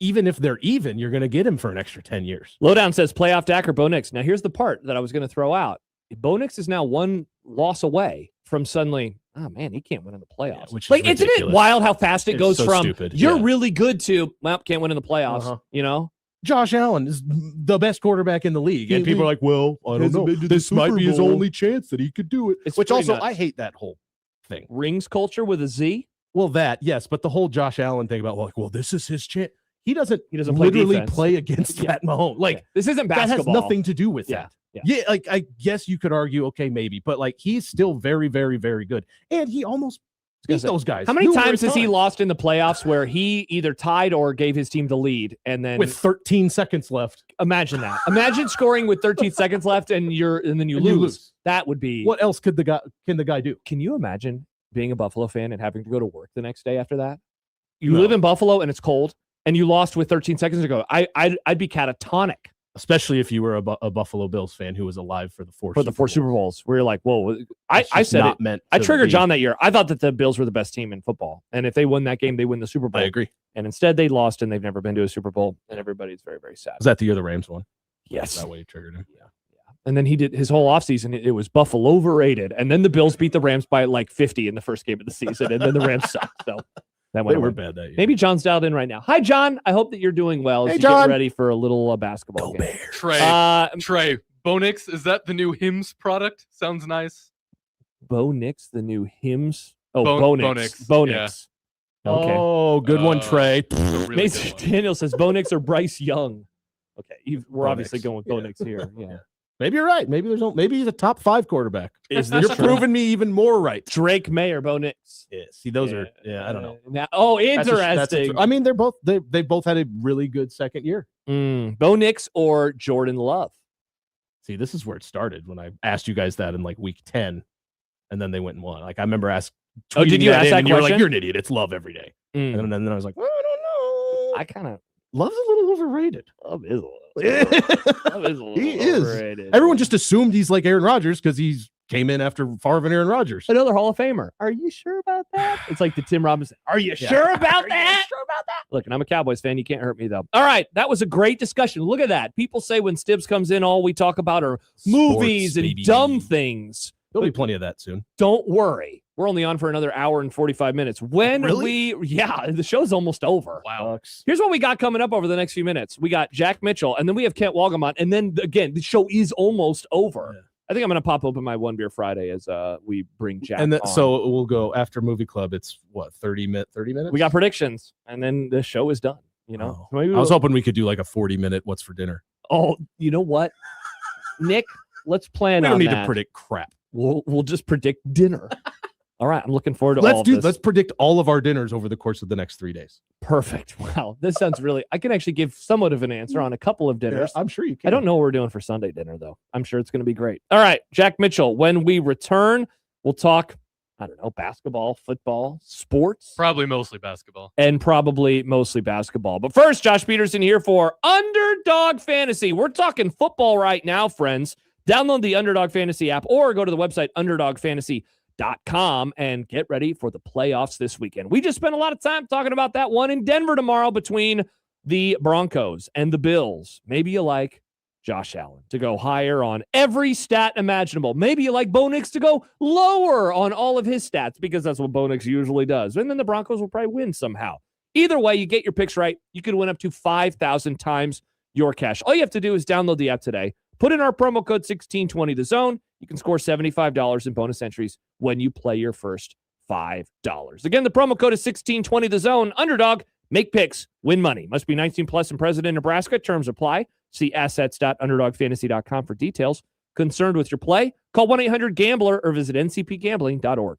even if they're even, you're going to get him for an extra 10 years. Lowdown says playoff Dak or Bo Nix. Now, here's the part that I was going to throw out. Bo Nix is now 1 loss away from suddenly, oh, man, he can't win in the playoffs. Yeah, which is like, isn't it ridiculous. wild how fast it goes so from stupid. you're Yeah. really good to, well, can't win in the playoffs, Uh-huh. you know? Josh Allen is the best quarterback in the league. And people are like, well, I don't know. This might be his only chance that he could do it. It's Which pretty also, nuts. I hate that whole thing. Rings culture with a Z? Well, that, yes. But the whole Josh Allen thing about, like, well, this is his chance. He doesn't play literally defense. play against Pat Mahomes. Like, This isn't that has basketball. nothing to do with Yeah. that. Yeah. Yeah, like, I guess you could argue, okay, maybe. But, like, he's still very, very, very good. And he almost beat those guys. How many numerous times has he times. lost in the playoffs where he either tied or gave his team the lead? And then With 13 seconds left. imagine that. Imagine scoring with 13 seconds left and then you And you lose. lose. That would be. What else can the guy do? Can you imagine being a Buffalo fan and having to go to work the next day after that? You No. live in Buffalo and it's cold, and you lost with 13 seconds to go. I'd be catatonic Especially if you were a Buffalo Bills fan who was alive for the four Super Bowls. Where you're like, whoa. I It's just said not it. meant I to triggered be- John that year. I thought that the Bills were the best team in football, and if they won that game, they win the Super Bowl. I agree. And instead, they lost, and they've never been to a Super Bowl, and everybody's very, very sad. Was that the year the Rams won? Yes. That way you triggered him. Yeah. And then he did his whole offseason. It was Buffalo overrated. And then the Bills beat the Rams by like 50 in the first game of the season. And then the Rams sucked. So that went They were away. bad that year. Maybe John's dialed in right now. Hi, John. I hope that you're doing well as Hey, you John. get ready for a little basketball game. Trey, Bo Nix, is that the new Hims product? Sounds nice. Bo Nix, the new hymns. Oh, Bo- Bo Bo Nix. Nix, Bo yeah. Nix. Okay. Oh, good one, Trey. Really Mason good one. Daniel says Bo Nix or Bryce Young. Okay. We're Bo obviously Nix. going with Bo Yeah. Nix here. Yeah. Maybe you're right. Maybe maybe he's a top 5 quarterback. Is this You're true? proving me even more right. Drake May or Bo Nix? Yeah, see, those are I don't know. Now, That's interesting. I mean, they both had a really good second year. Bo Nix or Jordan Love? See, this is where it started when I asked you guys that in like week 10, and then they went and won. Like I remember Oh, did tweeting you ask in, that and you were like, question? "You're an idiot. It's Love every day." Mm. And then I was like, "I don't know. I kind of Love's a little overrated." Love is a little He is. overrated. Everyone just assumed he's like Aaron Rodgers because he's came in after Favre and Aaron Rodgers. Another Hall of Famer. Are you sure about that? It's like the Tim Robinson. Are you sure about that? Look, and I'm a Cowboys fan. You can't hurt me, though. All right. That was a great discussion. Look at that. People say when Stibbs comes in, all we talk about are movies and baby. dumb things. There'll be plenty of that soon. Don't worry. We're only on for another hour and 45 minutes. When the show's almost over. Wow. Here's what we got coming up over the next few minutes. We got Jack Mitchell, and then we have Kent Walgamont, and then again, the show is almost over. I think I'm going to pop open my One Beer Friday as we bring Jack And on. so we'll go after movie club. It's what, 30 minutes? We got predictions, and then the show is done. You know, Oh. I was hoping we could do like a 40-minute what's for dinner. Oh, you know what, Nick? Let's plan We on don't need that. to predict crap. We'll just predict dinner. All right, I'm looking forward to all of this. Let's predict all of our dinners over the course of the next 3 days. Perfect. Wow, this sounds really. I can actually give somewhat of an answer on a couple of dinners. Yeah, I'm sure you can. I don't know what we're doing for Sunday dinner, though. I'm sure it's going to be great. All right, Jack Mitchell, when we return, we'll talk, I don't know, basketball, football, sports. Probably mostly basketball. And probably mostly basketball. But first, Josh Peterson here for Underdog Fantasy. We're talking football right now, friends. Download the Underdog Fantasy app or go to the website underdogfantasy.com and get ready for the playoffs this weekend. We just spent a lot of time talking about that one in Denver tomorrow between the Broncos and the Bills. Maybe you like Josh Allen to go higher on every stat imaginable. Maybe you like Bo Nix to go lower on all of his stats because that's what Bo Nix usually does. And then the Broncos will probably win somehow. Either way, you get your picks right. You could win up to 5,000 times your cash. All you have to do is download the app today. Put in our promo code 1620thezone. You can score $75 in bonus entries when you play your first $5. Again, the promo code is 1620thezone. Underdog, make picks, win money. Must be 19 plus and present in Nebraska. Terms apply. See assets.underdogfantasy.com for details. Concerned with your play? Call 1-800-GAMBLER or visit ncpgambling.org.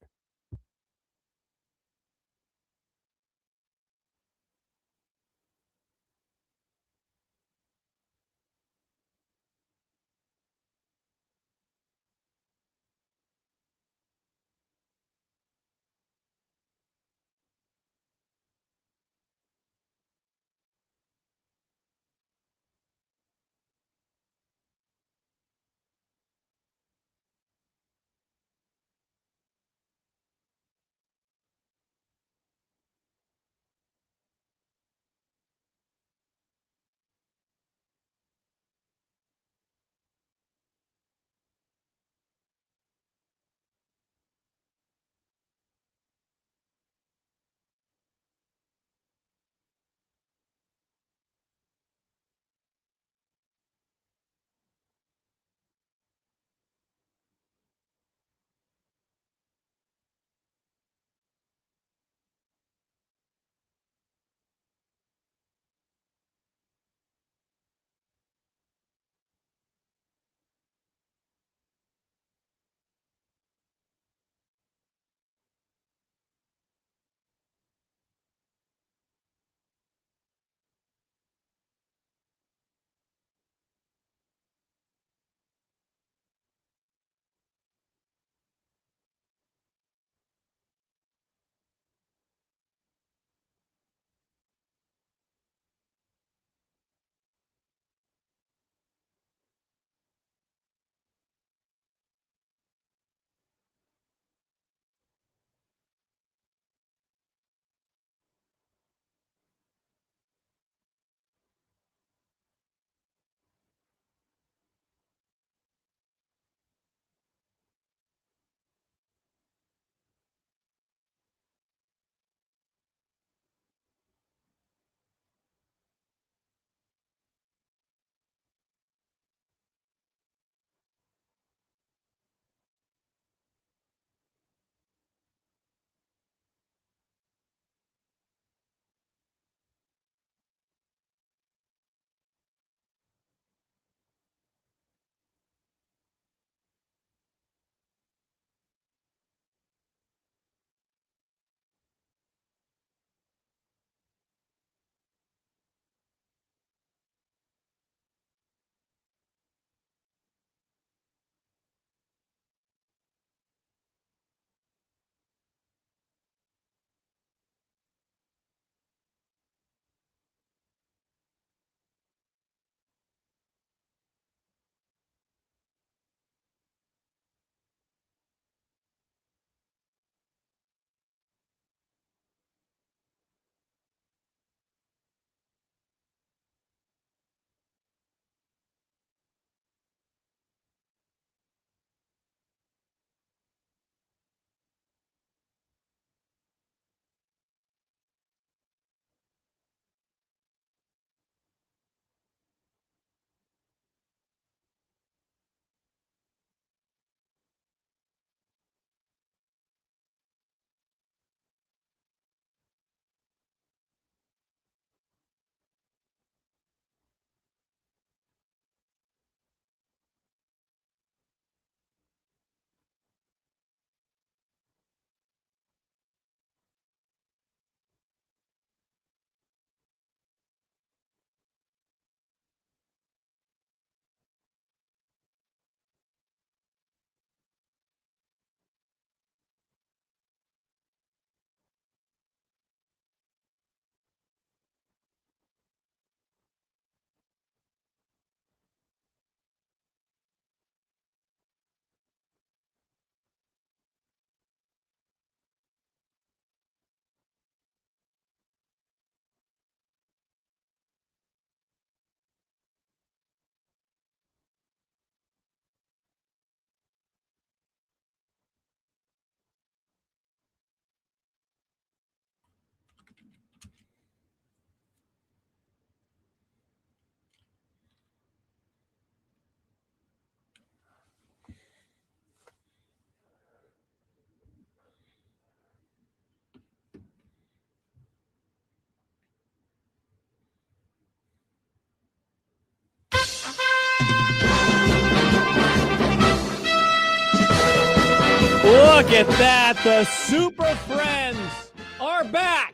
at that. The Super Friends are back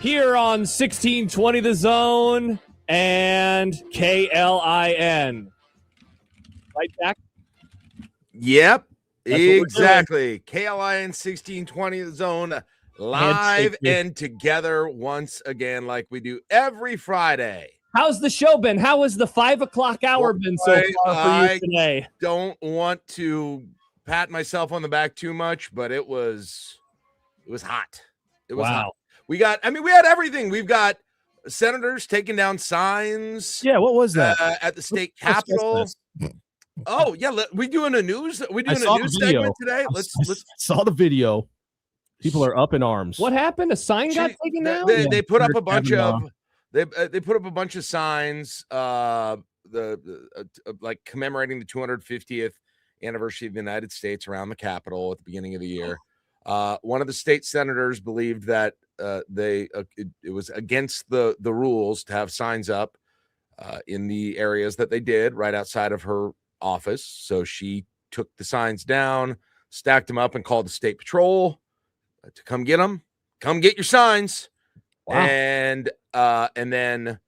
here on 1620 The Zone and KLIN. Right, Jack? Yep, That's what we're exactly. KLIN 1620 The Zone live and together once again like we do every Friday. How's the show been? How has the 5 o'clock hour been so far for you today? Don't want to pat myself on the back too much, but it was hot. It was hot. We had everything. We've got senators taking down signs. Yeah, what was that? At the state capitol. Oh, yeah, we doing a news segment today? Let's saw the video. People are up in arms. What happened? A sign got taken down? They put up a bunch of they put up a bunch of signs like commemorating the 250th anniversary of the United States around the Capitol at the beginning of the year. One of the state senators believed that it was against the rules to have signs up in the areas that they did right outside of her office. So she took the signs down, stacked them up, and called the state patrol to come get them. Come get your signs. Wow. And then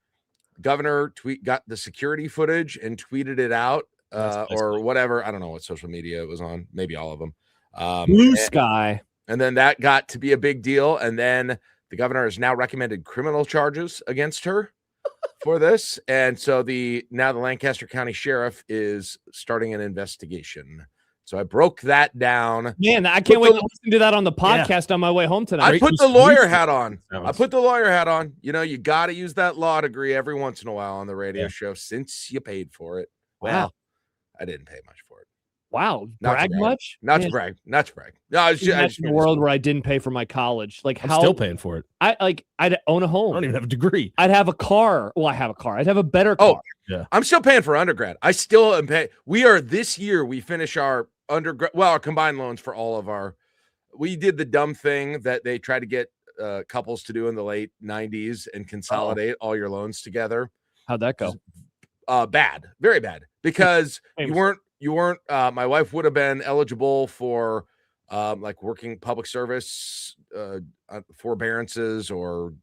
governor got the security footage and tweeted it out or whatever. I don't know what social media it was on. Maybe all of them. Blue Sky. And then that got to be a big deal. And then the governor has now recommended criminal charges against her for this. And so now the Lancaster County Sheriff is starting an investigation. So I broke that down. Man, I can't wait to listen to that on the podcast on my way home tonight. I put the lawyer hat on. You know, you got to use that law degree every once in a while on the radio show since you paid for it. Wow. Well, I didn't pay much for it. Wow. Brag much? Not to brag. No, I was just in a world where I didn't pay for my college. Like, I'm still paying for it. I'd own a home. I don't even have a degree. I'd have a car. Well, I have a car. I'd have a better car. Oh, yeah. I'm still paying for undergrad. I still am paying. This year we finish our undergrad. Well, our combined loans for all of we did the dumb thing that they tried to get couples to do in the late 90s and consolidate all your loans together. How'd that go? Bad, very bad, because you weren't my wife would have been eligible for like working public service forbearances, or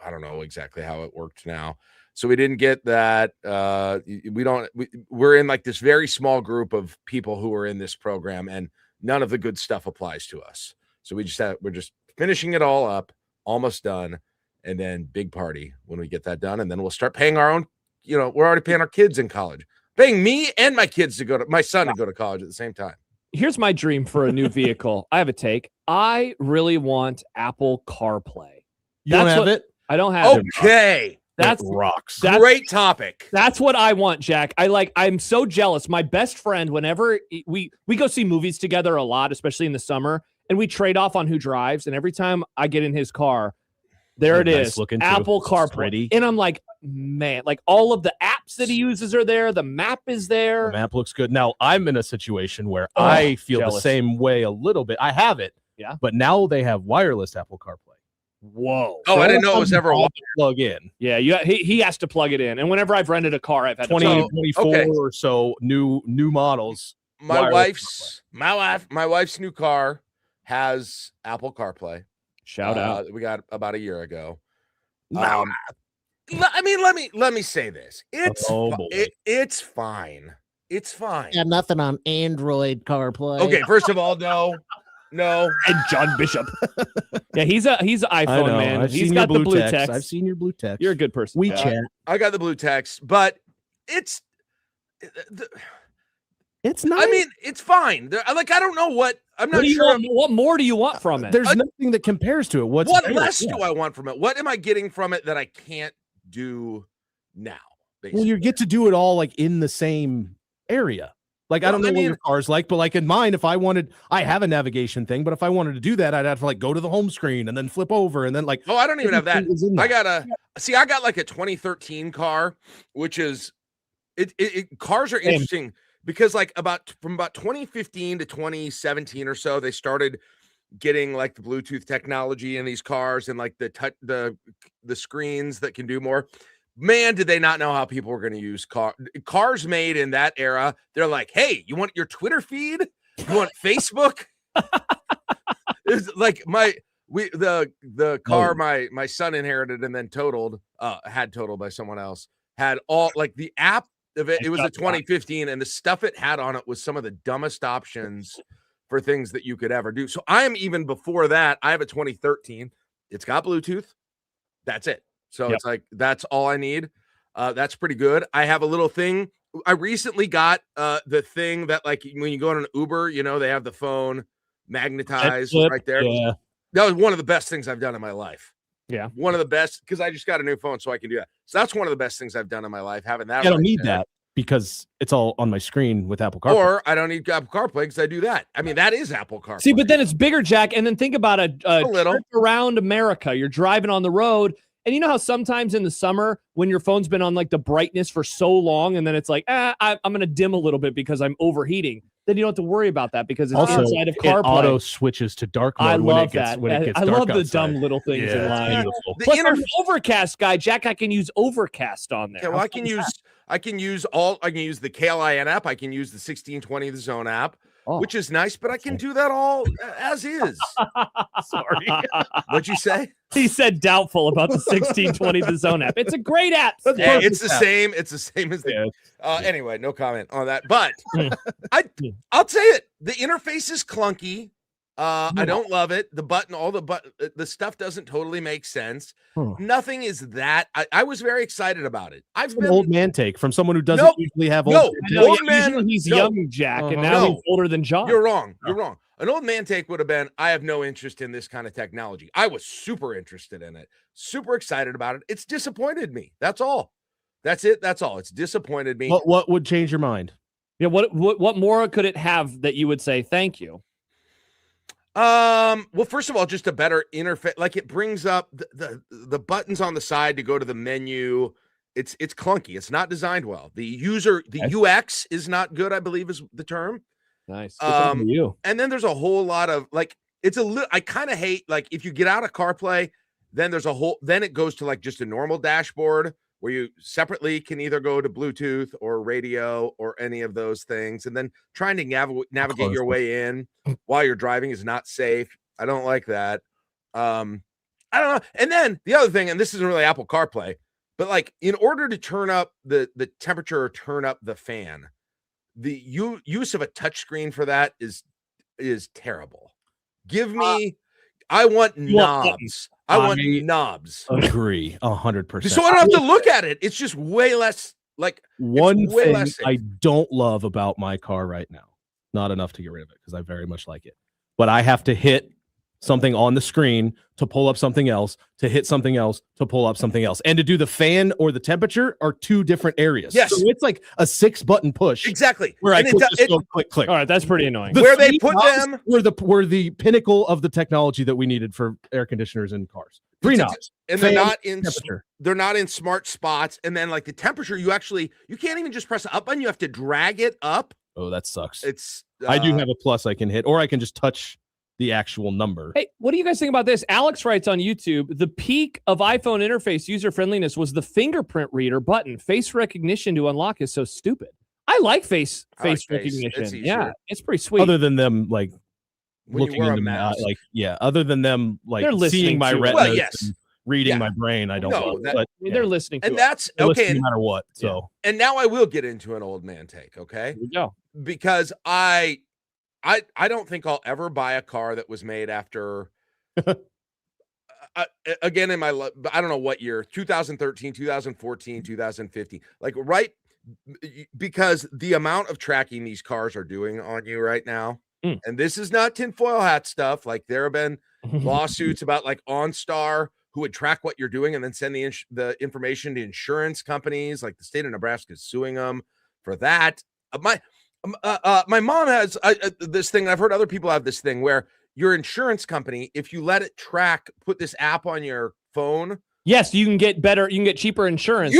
I don't know exactly how it worked now. So we didn't get that. We're in like this very small group of people who are in this program, and none of the good stuff applies to us. So we're just finishing it all up, almost done, and then big party when we get that done, and then we'll start paying our own. We're already paying our kids in college, paying me and my kids my son to go to college at the same time. Here's my dream for a new vehicle. I have a take. I really want Apple CarPlay. You don't have it? I don't have it. Okay. That's rocks. Great topic. That's what I want, Jack. I'm so jealous. My best friend, whenever we go see movies together a lot, especially in the summer, and we trade off on who drives. And every time I get in his car, there it is, Apple CarPlay. And I'm like, man, like all of the apps that he uses are there. The map is there. The map looks good. Now I'm in a situation where I feel the same way a little bit. I have it. Yeah. But now they have wireless Apple CarPlay. Whoa. Oh, I didn't know it was ever a plug in. Yeah, he has to plug it in. And whenever I've rented a car, I've had 24 or so new models. My wife's new car has Apple CarPlay. Shout out. We got about a year ago. Let me say this. It's fine. It's fine. Yeah, nothing on Android CarPlay. Okay, first of all, no. And John Bishop. Yeah, he's an iPhone man. He's got the blue text. I've seen your blue text. You're a good person. WeChat. I got the blue text, but it's nice. I mean, it's fine. I don't know what. I'm not sure. What more do you want from it? There's nothing that compares to it. What less do I want from it? What am I getting from it that I can't do now? Basically? Well, you get to do it all like in the same area. Like, I don't know what your car's like, but like in mine, I have a navigation thing, but if I wanted to do that, I'd have to like go to the home screen and then flip over and then like. Oh, I don't even have that. I got like a 2013 car, which is cars are interesting because like from about 2015 to 2017 or so, they started getting like the Bluetooth technology in these cars and like the screens that can do more. Man, did they not know how people were going to use cars made in that era. They're like, hey, you want your Twitter feed? You want Facebook? It's like the car my son inherited and then had totaled by someone else, had all like the app of it. It was a 2015, and the stuff it had on it was some of the dumbest options for things that you could ever do. So I am even before that. I have a 2013. It's got Bluetooth. That's it. So it's like that's all I need. That's pretty good. I have a little thing. I recently got the thing that, like, when you go on an Uber, they have the phone magnetized right there. Yeah. That was one of the best things I've done in my life. Yeah. One of the best, because I just got a new phone, so I can do that. So that's one of the best things I've done in my life, having that. I don't need that because it's all on my screen with Apple CarPlay. Or I don't need Apple CarPlay because I do that. I mean, that is Apple CarPlay. See, but then it's bigger, Jack. And then think about a little trip around America. You're driving on the road. And you know how sometimes in the summer when your phone's been on like the brightness for so long and then it's like, I'm going to dim a little bit because I'm overheating. Then you don't have to worry about that because it's also, inside of it CarPlay. auto switches to dark mode I when love it gets, that. when it gets I dark love the outside. dumb little things in line. Plus, I'm an Overcast guy, Jack. I can use Overcast on there. Yeah, well, I can use the KLIN app. I can use the 1620 The Zone app, which is nice, but I can do that all as is. Sorry. What'd you say? He said doubtful about the 1620 The Zone app. It's a great app. Yeah, it's the same. It's the same as the. Anyway, no comment on that. But I'll say it. The interface is clunky. I don't love it. The button, the stuff doesn't totally make sense. Nothing is that. I was very excited about it. I've been an old man take from someone who doesn't usually have old. He's young, Jack, and now he's older than John. You're wrong. You're wrong. An old man take would have been, I have no interest in this kind of technology. I was super interested in it, super excited about it. It's disappointed me. That's all. That's it. That's all. It's disappointed me. What would change your mind? Yeah. What more could it have that you would say thank you? Well, first of all, just a better interface. Like, it brings up the buttons on the side to go to the menu. It's clunky. It's not designed well. The UX is not good, I believe is the term. Nice. And then there's a whole lot of like, I kind of hate, like, if you get out of CarPlay, then then it goes to like just a normal dashboard where you separately can either go to Bluetooth or radio or any of those things. And then trying to navigate your way in while you're driving is not safe. I don't like that. I don't know. And then the other thing, and this isn't really Apple CarPlay, but like, in order to turn up the temperature or turn up the fan, the use of a touchscreen for that is terrible. Give me, I want knobs. I want knobs. Agree 100%. So I don't have to look at it. It's just way less. Like, one thing I don't love about my car right now, not enough to get rid of it because I very much like it, but I have to hit something on the screen to pull up something else, to hit something else, to pull up something else. And to do the fan or the temperature are two different areas. Yes. So it's like a 6-button push. Exactly. Where I could just go click, click. All right, that's pretty annoying. Where they put them were the pinnacle of the technology that we needed for air conditioners in cars. 3 knobs. And fan, they're not in smart spots. And then like the temperature, you can't even just press the up button. You have to drag it up. Oh, that sucks. It's I do have a plus I can hit, or I can just touch the actual number. Hey, what do you guys think about this? Alex writes on YouTube, the peak of iPhone interface user friendliness was the fingerprint reader button. Face recognition to unlock is so stupid. I like face recognition. Yeah, it's pretty sweet. Other than them like when looking into my other than them like seeing my retinas and reading my brain, I don't know. But they're listening to and that's okay no matter what. So and now I will get into an old man take, okay? Here we go. Because I don't think I'll ever buy a car that was made after again in my I don't know what year, 2013, 2014, 2015. Like because the amount of tracking these cars are doing on you right now. And this is not tinfoil hat stuff. Like, there have been lawsuits about like OnStar who would track what you're doing and then send the information to insurance companies. Like, the state of Nebraska is suing them for that. My mom has this thing. I've heard other people have this thing where your insurance company, if you let it put this app on your phone. Yes, you can get cheaper insurance.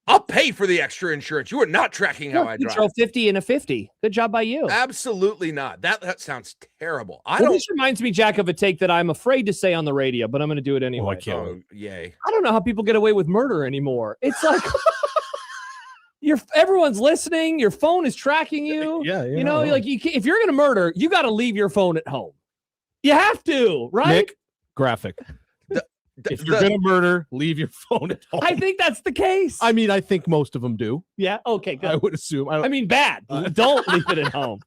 I'll pay for the extra insurance. You are not tracking how I drive. Throw 50 in a 50. Good job by you. Absolutely not. That sounds terrible. This reminds me, Jack, of a take that I'm afraid to say on the radio, but I'm going to do it anyway. Oh, I can't. Oh, yay. I don't know how people get away with murder anymore. It's like everyone's listening. Your phone is tracking you. Yeah. Like if you're going to murder, you got to leave your phone at home. You have to, right? Nick, graphic. If you're gonna murder, leave your phone at home. I think that's the case. I mean, I think most of them do. Yeah. Okay. Good. I would assume. I mean, bad. Don't leave it at home.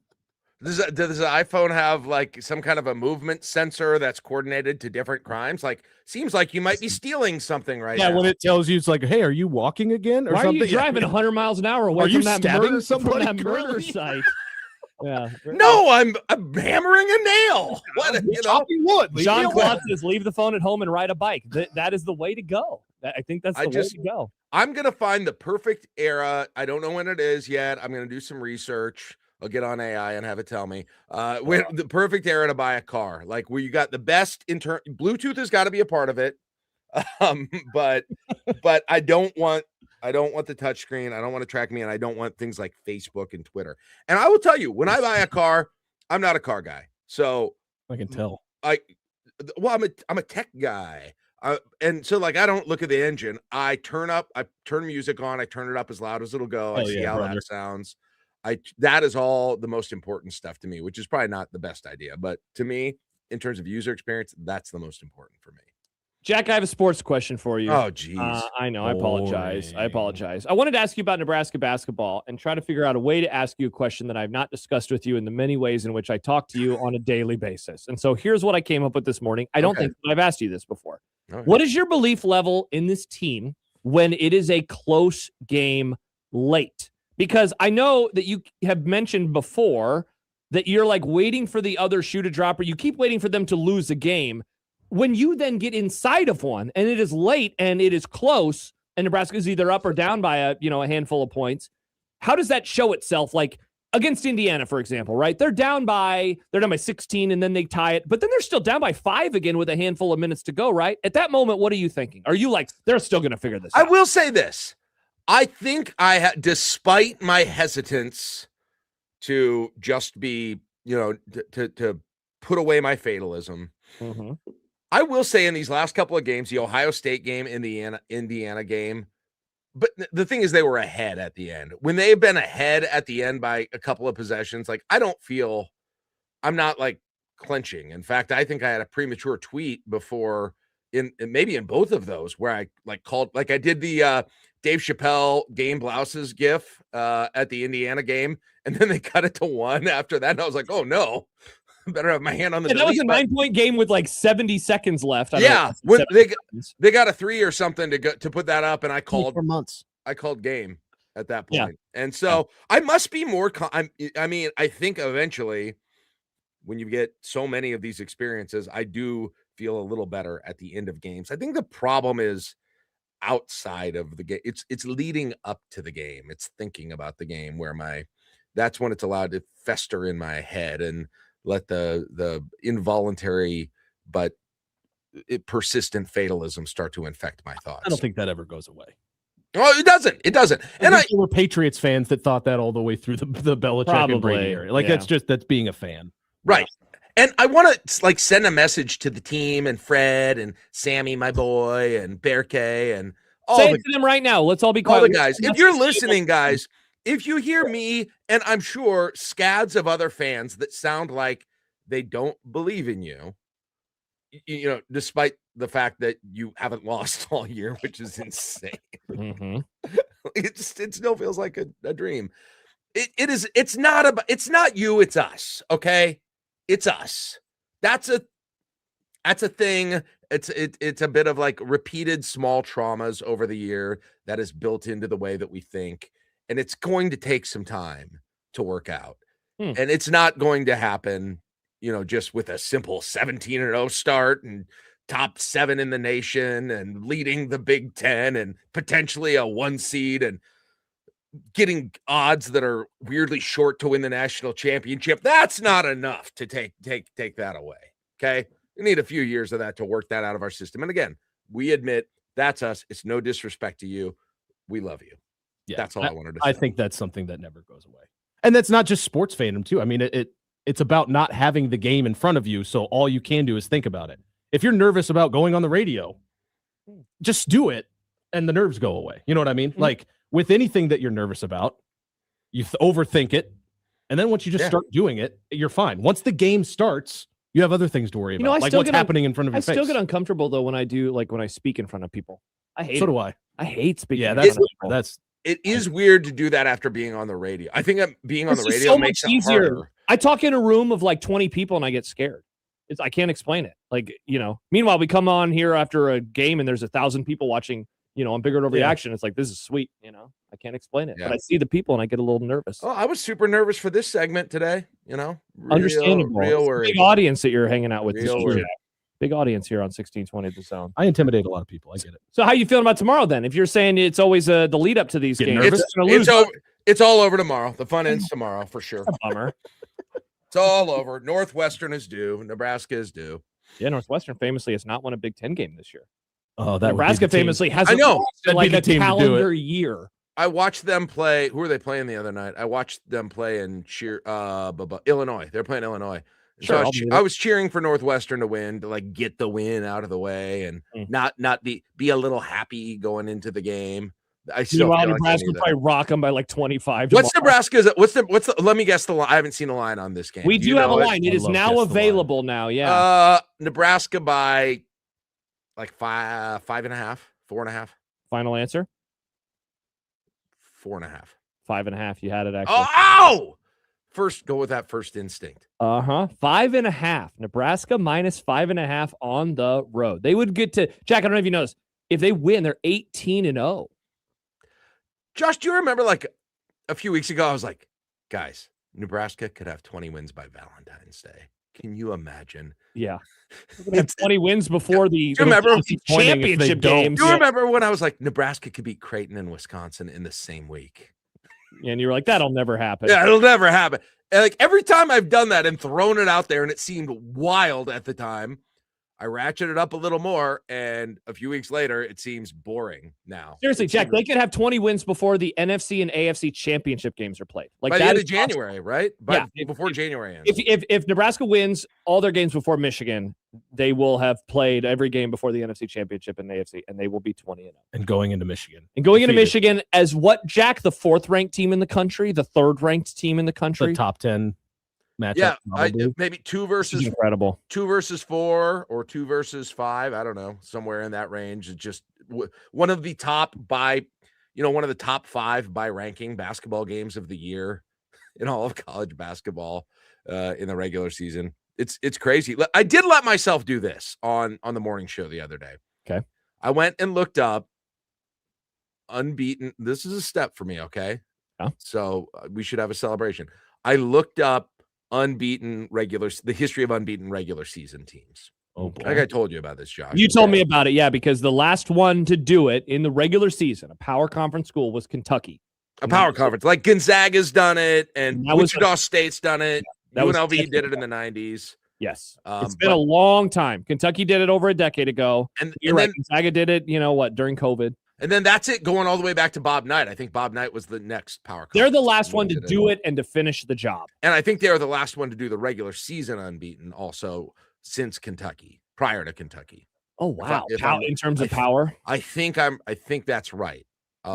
Does the iPhone have like some kind of a movement sensor that's coordinated to different crimes? Like, seems like you might be stealing something right now. Yeah, when it tells you, it's like, hey, are you walking again? Or Why something? are you driving 100 miles an hour away Are from you that stabbing murder, somebody from that murder currently? site? Yeah. No, I'm hammering a nail. What, you know? Chopping wood. John Claude says, leave the phone at home and ride a bike. That is the way to go. I think that's the way to go. I'm going to find the perfect era. I don't know when it is yet. I'm going to do some research. I'll get on AI and have it tell me when the perfect era to buy a car, like where you got the best Bluetooth has got to be a part of it. But I don't want the touch screen. I don't want to track me, and I don't want things like Facebook and Twitter. And I will tell you, when I buy a car, I'm not a car guy. So I can tell. I'm a tech guy. And so like I don't look at the engine. I turn music on, I turn it up as loud as it'll go. I see how that sounds. That is all the most important stuff to me, which is probably not the best idea, but to me, in terms of user experience, that's the most important for me. Jack, I have a sports question for you. Oh, geez. I know. I apologize. I wanted to ask you about Nebraska basketball and try to figure out a way to ask you a question that I've not discussed with you in the many ways in which I talk to you on a daily basis. And so here's what I came up with this morning. I don't think I've asked you this before. Okay. What is your belief level in this team when it is a close game late? Because I know that you have mentioned before that you're like waiting for the other shoe to drop, or you keep waiting for them to lose a game. When you then get inside of one and it is late and it is close and Nebraska is either up or down by a handful of points, how does that show itself? Like against Indiana, for example, right? They're down by 16 and then they tie it, but then they're still down by 5 again with a handful of minutes to go, right? At that moment, what are you thinking? Are you like, they're still going to figure this out? I will say this. I think despite my hesitance to just be, to put away my fatalism, I will say in these last couple of games, the Ohio State game, Indiana game, but the thing is they were ahead at the end. When they've been ahead at the end by a couple of possessions, like I'm not like clenching. In fact, I think I had a premature tweet before maybe in both of those where I like called, like I did the Dave Chappelle game blouses gif at the Indiana game, and then they cut it to 1 after that. And I was like, oh no, better have my hand on the that was a 9-point game with like 70 seconds left. When they got a 3 or something to put that up, and I called for months. I called game at that point. And so I must be more I think eventually when you get so many of these experiences, I do feel a little better at the end of games. I think the problem is outside of the game. It's leading up to the game. It's thinking about the game where that's when it's allowed to fester in my head and let the involuntary but persistent fatalism start to infect my thoughts. I don't think that ever goes away. Oh, it doesn't. And there were Patriots fans that thought that all the way through the Belichick and Brady era. Like that's being a fan. Right. And I want to like send a message to the team and Fred and Sammy, my boy, and Bear K and say it to them right now. Let's all be quiet. All the guys. If you're listening, guys, if you hear me, and I'm sure scads of other fans that sound like they don't believe in you, despite the fact that you haven't lost all year, which is insane. It still feels like a dream. It's not you, it's us. Okay. It's us. That's a thing. It's a bit of like repeated small traumas over the year that is built into the way that we think. And it's going to take some time to work out. And it's not going to happen, just with a simple 17-0 start and top 7 in the nation and leading the Big Ten and potentially a 1 seed and getting odds that are weirdly short to win the national championship. That's not enough to take that away. Okay. We need a few years of that to work that out of our system. And again, we admit that's us. It's no disrespect to you. We love you. Yeah, that's all I wanted to say. I think that's something that never goes away. And that's not just sports fandom too. I mean, it's about not having the game in front of you. So all you can do is think about it. If you're nervous about going on the radio, just do it and the nerves go away. You know what I mean? Like with anything that you're nervous about, you overthink it. And then once you just start doing it, you're fine. Once the game starts, You have other things to worry about, I like still what's happening in front of your I face. still get uncomfortable though when I speak in front of people. I hate So it. do I. I hate speaking. Yeah, in front of people. that's It is weird to do that after being on the radio. I think being on the This is radio so makes much it easier. harder. I talk in a room of like 20 people and I get scared. I can't explain it. Meanwhile, we come on here after a game and there's 1,000 people watching, on Bigger No Reaction. It's like, this is sweet. I can't explain it, but I see the people and I get a little nervous. Oh, I was super nervous for this segment today. Understandable. Real It's a worried. big audience that you're hanging out with. Real This worried. year. Big audience here on 1620 The Zone. I intimidate a lot of people. I get it. So how you feeling about tomorrow then? If you're saying it's always the lead up to these games. nervous? It's all over tomorrow. The fun ends tomorrow for sure. Bummer. It's all over. Northwestern is due. Nebraska is due. Yeah, Northwestern famously has not won a Big Ten game this year. Oh, that Nebraska would be the team. famously hasn't I know. lost in That'd be like the a team to do calendar it. year. I watched them play. Who were they playing the other night? I watched them play in Illinois. They're playing Illinois. Sure, So I was cheering for Northwestern to win, to like get the win out of the way and not be a little happy going into the game. I still Meanwhile, feel like Nebraska I will need probably rock them by like 25. What's tomorrow. Nebraska's? What's the? Let me guess the line. I haven't seen a line on this game. We do have a know it? line. It is love now guess the line. available now. Yeah. Nebraska by like 5.5, 4.5, Final answer. 4.5. 5.5. You had it actually. Oh, ow! First, go with that first instinct. 5.5. Nebraska minus 5.5 on the road. They would get to Jack. I don't know if you noticed. If they win, they're 18-0. Josh, do you remember like a few weeks ago? I was like, guys, Nebraska could have 20 wins by Valentine's Day. Can you imagine? Yeah. They have 20 wins before the Do you remember championship games. Do you remember when I was like, Nebraska could beat Creighton and Wisconsin in the same week? And you were like, that'll never happen. Yeah, it'll never happen. And like every time I've done that and thrown it out there and it seemed wild at the time, I ratcheted up a little more, and a few weeks later, it seems boring now. Seriously, Jack, they could have 20 wins before the NFC and AFC championship games are played. Like by the that end is of January, right? Before January ends. If Nebraska wins all their games before Michigan, they will have played every game before the NFC championship and AFC, and they will be 20-0. And going into Michigan. And going into Michigan as what, Jack? The 4th-ranked team in the country? The 3rd-ranked team in the country? The top 10 matchup. Yeah, maybe 2 versus incredible. 2 versus 4 or 2 versus 5. I don't know, somewhere in that range. It's just one of the top one of the top 5 by ranking basketball games of the year in all of college basketball in the regular season. It's crazy. I did let myself do this on the morning show the other day. Okay, I went and looked up unbeaten. This is a step for me. Okay, so we should have a celebration. I looked up the history of unbeaten regular season teams. Oh boy. I think I told you about this, Josh. You told me about it, yeah, because the last one to do it in the regular season, a power conference school, was Kentucky. A power conference. Like Gonzaga's done it, and Wichita State's done it. UNLV did it in the 90s. Yes. It's been a long time. Kentucky did it over a decade ago. And you're right. Gonzaga did it, during COVID. And then that's it, going all the way back to Bob Knight. I think Bob Knight was the next power conference. They're the last one to do it and to finish the job. And I think they were the last one to do the regular season unbeaten also since Kentucky, prior to Kentucky. Oh, wow. In terms of power? I think that's right.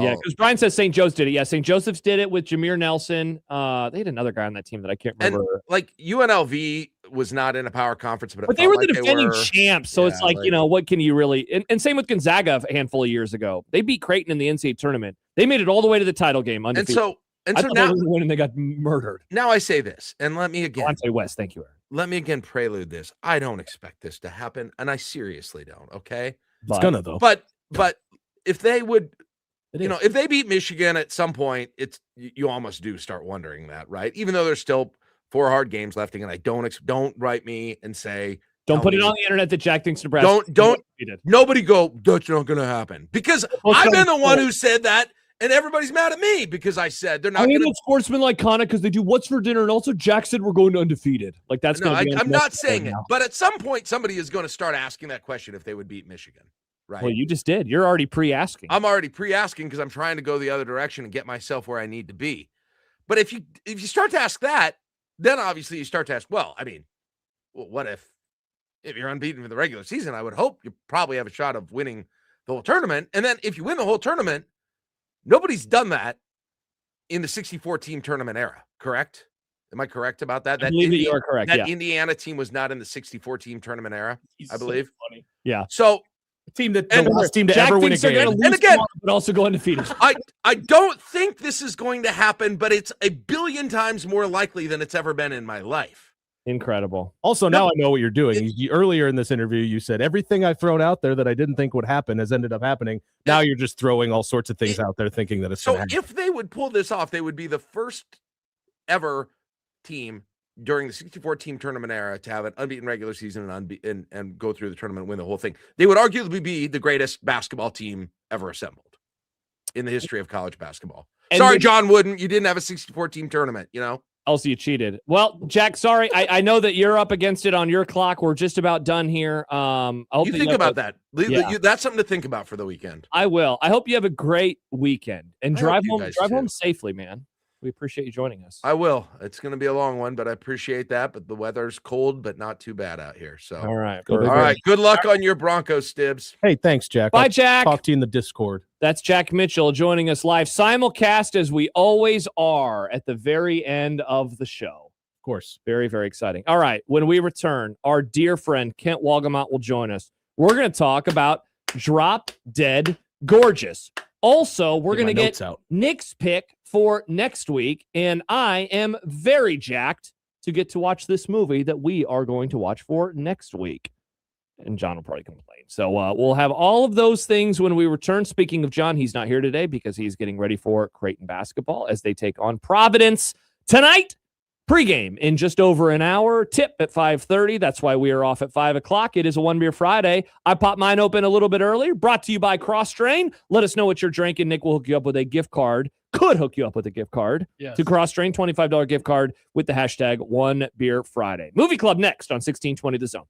Yeah, because Brian says St. Joe's did it. Yeah, St. Joseph's did it with Jameer Nelson. They had another guy on that team that I can't remember. And like UNLV was not in a power conference, but they were the defending champs. So it's like, what can you really? And same with Gonzaga a handful of years ago. They beat Creighton in the NCAA tournament. They made it all the way to the title game undefeated. And so now when they got murdered. Now I say this, and let me again. Delonte West, thank you, Aaron. Let me again prelude this. I don't expect this to happen, and I seriously don't. Okay, it's gonna though. But if they would. If they beat Michigan at some point, you almost do start wondering that, right? Even though there's still 4 hard games left, and I don't write me and say don't put it on the internet that Jack thinks Nebraska. Don't nobody go. That's not going to happen because I've been the one who said that, and everybody's mad at me because I said they're not. I hate Sportsmanlike Connor because they do what's for dinner, and also Jack said we're going undefeated. Like that's no. I'm not saying it, but at some point somebody is going to start asking that question if they would beat Michigan. Right. Well, you just did. You're already pre-asking. I'm already pre-asking because I'm trying to go the other direction and get myself where I need to be. But if you start to ask that, then obviously you start to ask, what if you're unbeaten for the regular season? I would hope you probably have a shot of winning the whole tournament. And then if you win the whole tournament, nobody's done that in the 64-team tournament era, correct? Am I correct about that? I believe that you are correct. That Yeah. Indiana team was not in the 64 team tournament era, I believe. So funny. Yeah. So team that And the last team to Jack ever win a thinks they're game. gonna lose And again- tomorrow, but also go undefeated. I don't think this is going to happen, but it's a billion times more likely than it's ever been in my life. Incredible. Also, now I know what you're doing. Earlier in this interview, you said everything I've thrown out there that I didn't think would happen has ended up happening. Now you're just throwing all sorts of things out there thinking that it's So going to happen. if they would pull this off, they would be the first ever team during the 64 team tournament era to have an unbeaten regular season and go through the tournament and win the whole thing. They would arguably be the greatest basketball team ever assembled in the history of college basketball. And Sorry, John Wooden, you didn't have a 64 team tournament, you know? Also, you cheated. Well, Jack, sorry. I know that you're up against it on your clock. We're just about done here. I hope You that think have about a- that. Yeah. That's something to think about for the weekend. I will. I hope you have a great weekend and I drive hope you home. guys Drive too. home safely, man. We appreciate you joining us. I will. It's going to be a long one, but I appreciate that. But the weather's cold, but not too bad out here. So, All right. Go all Big right. Good luck on your Broncos, Stibbs. Hey, thanks, Jack. Bye, I'll Jack. talk to you in the Discord. That's Jack Mitchell joining us live simulcast as we always are at the very end of the show. Of course. Very, very exciting. All right. When we return, our dear friend Kent Walgamot will join us. We're going to talk about Drop Dead Gorgeous. Also, we're going to get out. Nick's pick for next week, and I am very jacked to get to watch this movie that we are going to watch for next week. And John will probably complain. So we'll have all of those things when we return. Speaking of John, he's not here today because he's getting ready for Creighton basketball as they take on Providence tonight. Pre-game in just over an hour. Tip at 5:30. That's why we are off at 5 o'clock. It is a One Beer Friday. I popped mine open a little bit earlier. Brought to you by Cross Train. Let us know what you're drinking. Nick will hook you up with a gift card. Could hook you up with a gift card to Cross Train. $25 gift card with the hashtag One Beer Friday. Movie Club next on 1620 The Zone.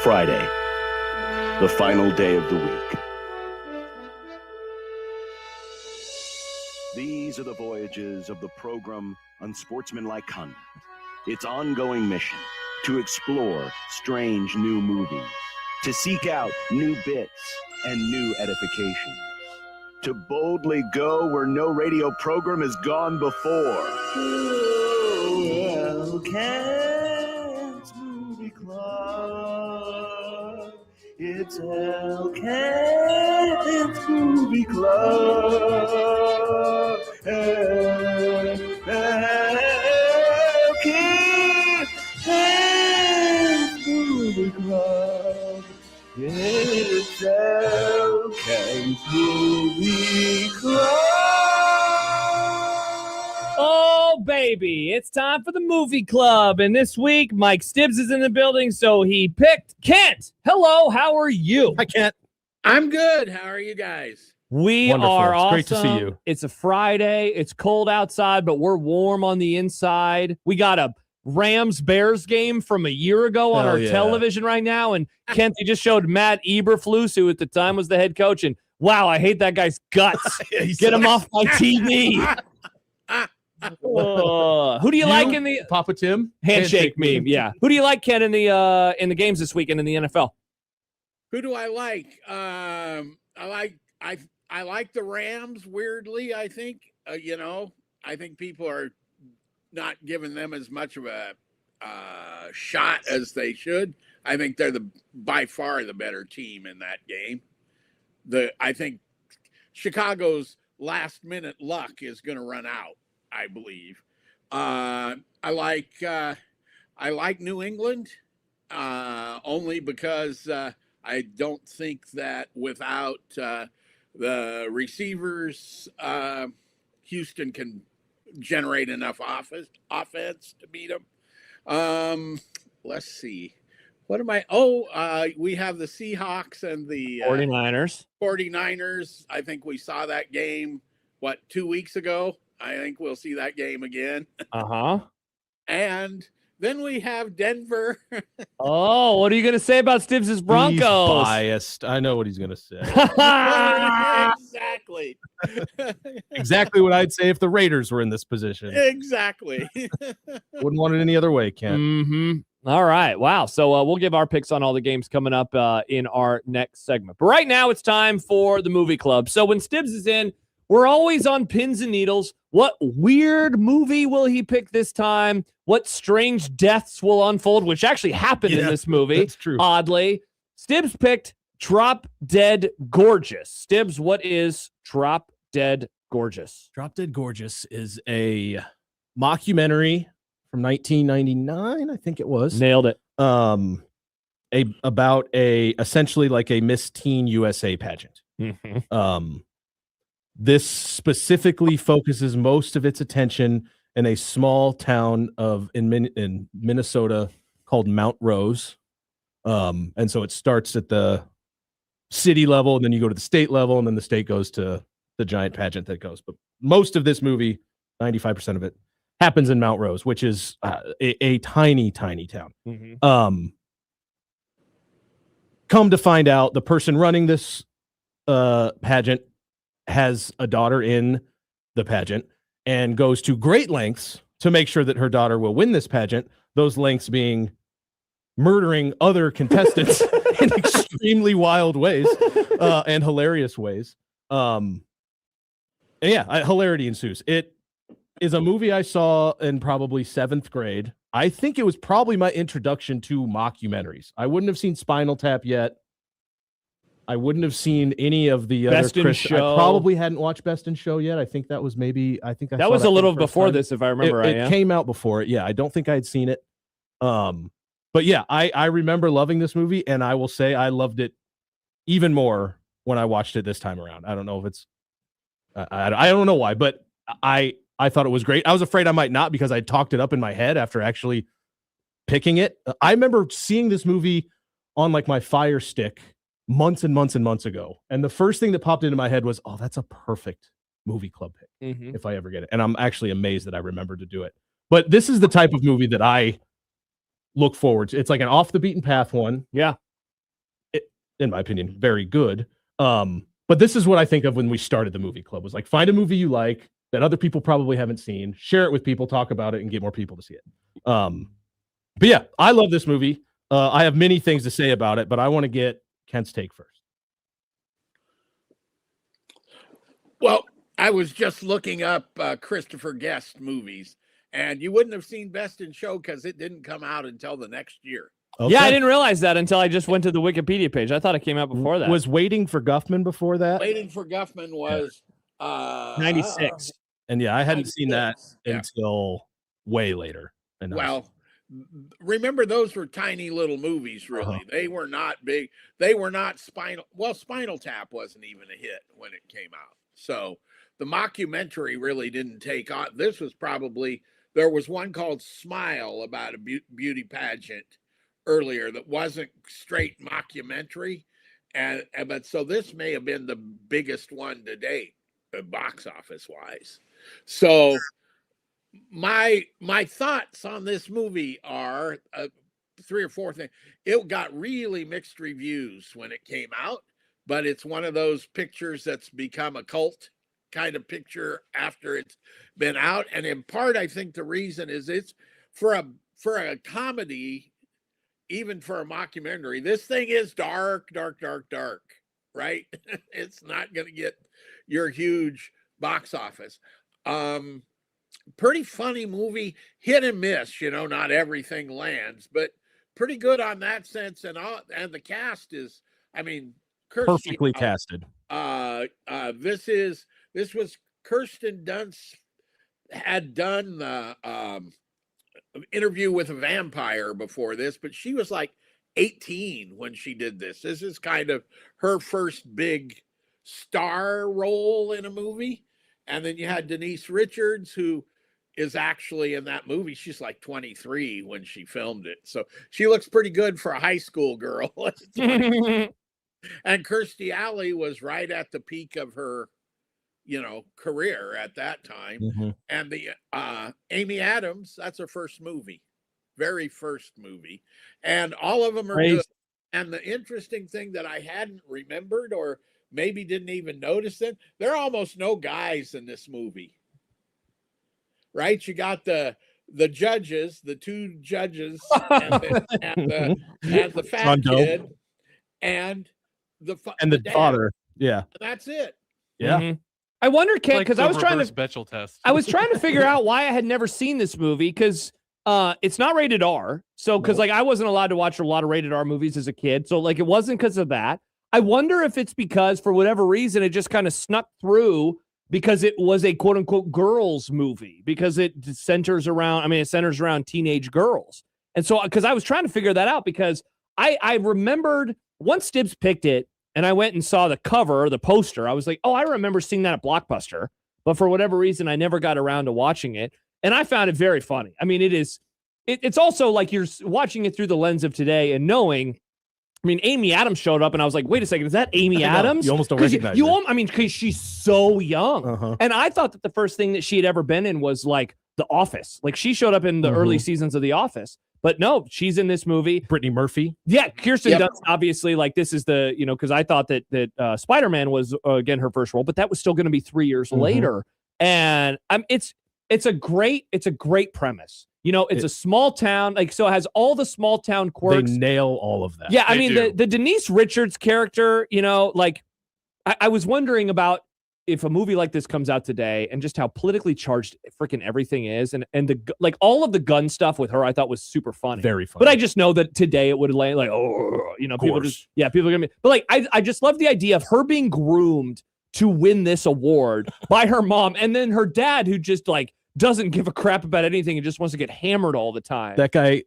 Friday, the final day of the week. These are the voyages of the program Unsportsmanlike Conduct. Its ongoing mission to explore strange new movies, to seek out new bits and new edifications, to boldly go where no radio program has gone before. Elkent's Movie Club. It's Elkent's Movie Club. Elkent's Movie Club. It's Elkent's Movie Club. Oh, baby, it's time for the movie club. And this week, Mike Stibbs is in the building, so he picked Kent. Hello, how are you? Hi, Kent. I'm good. How are you guys? We Wonderful. are It's awesome. great to see you. It's a Friday. It's cold outside, but we're warm on the inside. We got a Rams-Bears game from a year ago on our television right now. And Kent, they just showed Matt Eberflus, who at the time was the head coach. And wow, I hate that guy's guts. Get him off my TV. Who do you like in the Papa Tim handshake meme? Yeah. Who do you like, Ken, in the games this weekend in the NFL? Who do I like? I like the Rams. Weirdly, I think I think people are not giving them as much of a shot as they should. I think they're by far the better team in that game. I think Chicago's last minute luck is going to run out, I believe. I like New England only because I don't think that without the receivers, Houston can generate enough offense to beat them. Let's see. What am I? We have the Seahawks and the 49ers. I think we saw that game, 2 weeks ago? I think we'll see that game again. And then we have Denver. Oh, what are you going to say about Stibbs' Broncos? He's biased. I know what he's going to say. Exactly. Exactly what I'd say if the Raiders were in this position. Exactly. Wouldn't want it any other way, Ken. Mm-hmm. All right. Wow. So we'll give our picks on all the games coming up in our next segment. But right now it's time for the movie club. So when Stibbs is in, we're always on pins and needles. What weird movie will he pick this time? What strange deaths will unfold, which actually happened in this movie. That's true. Oddly. Stibbs picked Drop Dead Gorgeous. Stibbs, what is Drop Dead Gorgeous? Drop Dead Gorgeous is a mockumentary from 1999, I think it was. Nailed it. About essentially like a Miss Teen USA pageant. Mm-hmm. This specifically focuses most of its attention in a small town in Minnesota called Mount Rose. And so it starts at the city level, and then you go to the state level, and then the state goes to the giant pageant that goes. But most of this movie, 95% of it, happens in Mount Rose, which is a tiny, tiny town. Mm-hmm. Come to find out, the person running this pageant has a daughter in the pageant and goes to great lengths to make sure that her daughter will win this pageant. Those lengths being murdering other contestants in extremely wild ways and hilarious ways. Hilarity ensues. It is a movie I saw in probably 7th grade. I think it was probably my introduction to mockumentaries. I wouldn't have seen Spinal Tap yet. I wouldn't have seen any of the Best other in Show. I probably hadn't watched Best in Show yet. I think that was that was a little before this, if I remember right. It came out before it. Yeah, I don't think I had seen it. But yeah, I remember loving this movie, and I will say I loved it even more when I watched it this time around. I don't know if it's I don't know why, but I thought it was great. I was afraid I might not because I talked it up in my head after actually picking it. I remember seeing this movie on like my Fire Stick months and months and months ago. And the first thing that popped into my head was, oh, that's a perfect movie club pick if I ever get it. And I'm actually amazed that I remembered to do it. But this is the type of movie that I look forward to. It's like an off the beaten path one. Yeah. in my opinion, very good. But this is what I think of when we started the movie club, was like, find a movie you like that other people probably haven't seen, share it with people, talk about it, and get more people to see it. But yeah, I love this movie. I have many things to say about it, but I want to get Kent's take first. Well, I was just looking up Christopher Guest movies, and you wouldn't have seen Best in Show because it didn't come out until the next year. Okay. Yeah, I didn't realize that until I just went to the Wikipedia page. I thought it came out before that. Was Waiting for Guffman before that? Waiting for Guffman was 96. And yeah, I hadn't seen that 96, until way later. Well, remember, those were tiny little movies, really. They were not big. They were not Spinal Tap wasn't even a hit when it came out. So the mockumentary really didn't take on. This was probably, there was one called Smile about a beauty pageant earlier that wasn't straight mockumentary. But so this may have been the biggest one to date, box office wise. So my thoughts on this movie are 3 or 4 things. It got really mixed reviews when it came out, but it's one of those pictures that's become a cult kind of picture after it's been out. And in part, I think the reason is it's for a comedy, even for a mockumentary, this thing is dark, right? It's not going to get your huge box office. Pretty funny movie, hit and miss, not everything lands, but pretty good on that sense. And the cast is, perfectly casted. This was Kirsten Dunst had done the Interview with a Vampire before this, but she was like 18 when she did this. This is kind of her first big star role in a movie. And then you had Denise Richards, who is actually in that movie. She's like 23 when she filmed it. So she looks pretty good for a high school girl. And Kirstie Alley was right at the peak of her, career at that time. Mm-hmm. And the Amy Adams, that's her first movie, very first movie. And all of them are good. And the interesting thing that I hadn't remembered, or maybe didn't even notice it, there are almost no guys in this movie. Right? You got the judges, the 2 judges, and the fat kid, and the father. Yeah. That's it. Yeah. Mm-hmm. I wonder, Ken, because I was trying to Bechdel test. I was trying to figure out why I had never seen this movie, because it's not rated R. So because I wasn't allowed to watch a lot of rated R movies as a kid. So it wasn't because of that. I wonder if it's because for whatever reason it just kind of snuck through, because it was a quote unquote girls movie, because it centers around teenage girls. And so because I was trying to figure that out, because I remembered once Stibbs picked it and I went and saw the cover, the poster, I was like, oh, I remember seeing that at Blockbuster, but for whatever reason, I never got around to watching it. And I found it very funny. It's also like you're watching it through the lens of today and knowing, Amy Adams showed up and I was like, wait a second, is that Amy Adams? You almost don't recognize her. Because she's so young. And I thought that the first thing that she had ever been in was like The Office. Like she showed up in the early seasons of The Office. But no, she's in this movie. Brittany Murphy. Yeah, Kirsten Dunst, obviously, like this is the, because I thought that Spider-Man was, again, her first role, but that was still going to be 3 years later. And it's a great premise. It's a small town, so it has all the small town quirks. They nail all of that. Yeah, the Denise Richards character, I was wondering about if a movie like this comes out today and just how politically charged freaking everything is, and all of the gun stuff with her, I thought was super funny. Very funny. But I just know that today it would have laid people are gonna be, but I just love the idea of her being groomed to win this award by her mom, and then her dad, who just doesn't give a crap about anything and just wants to get hammered all the time. That guy,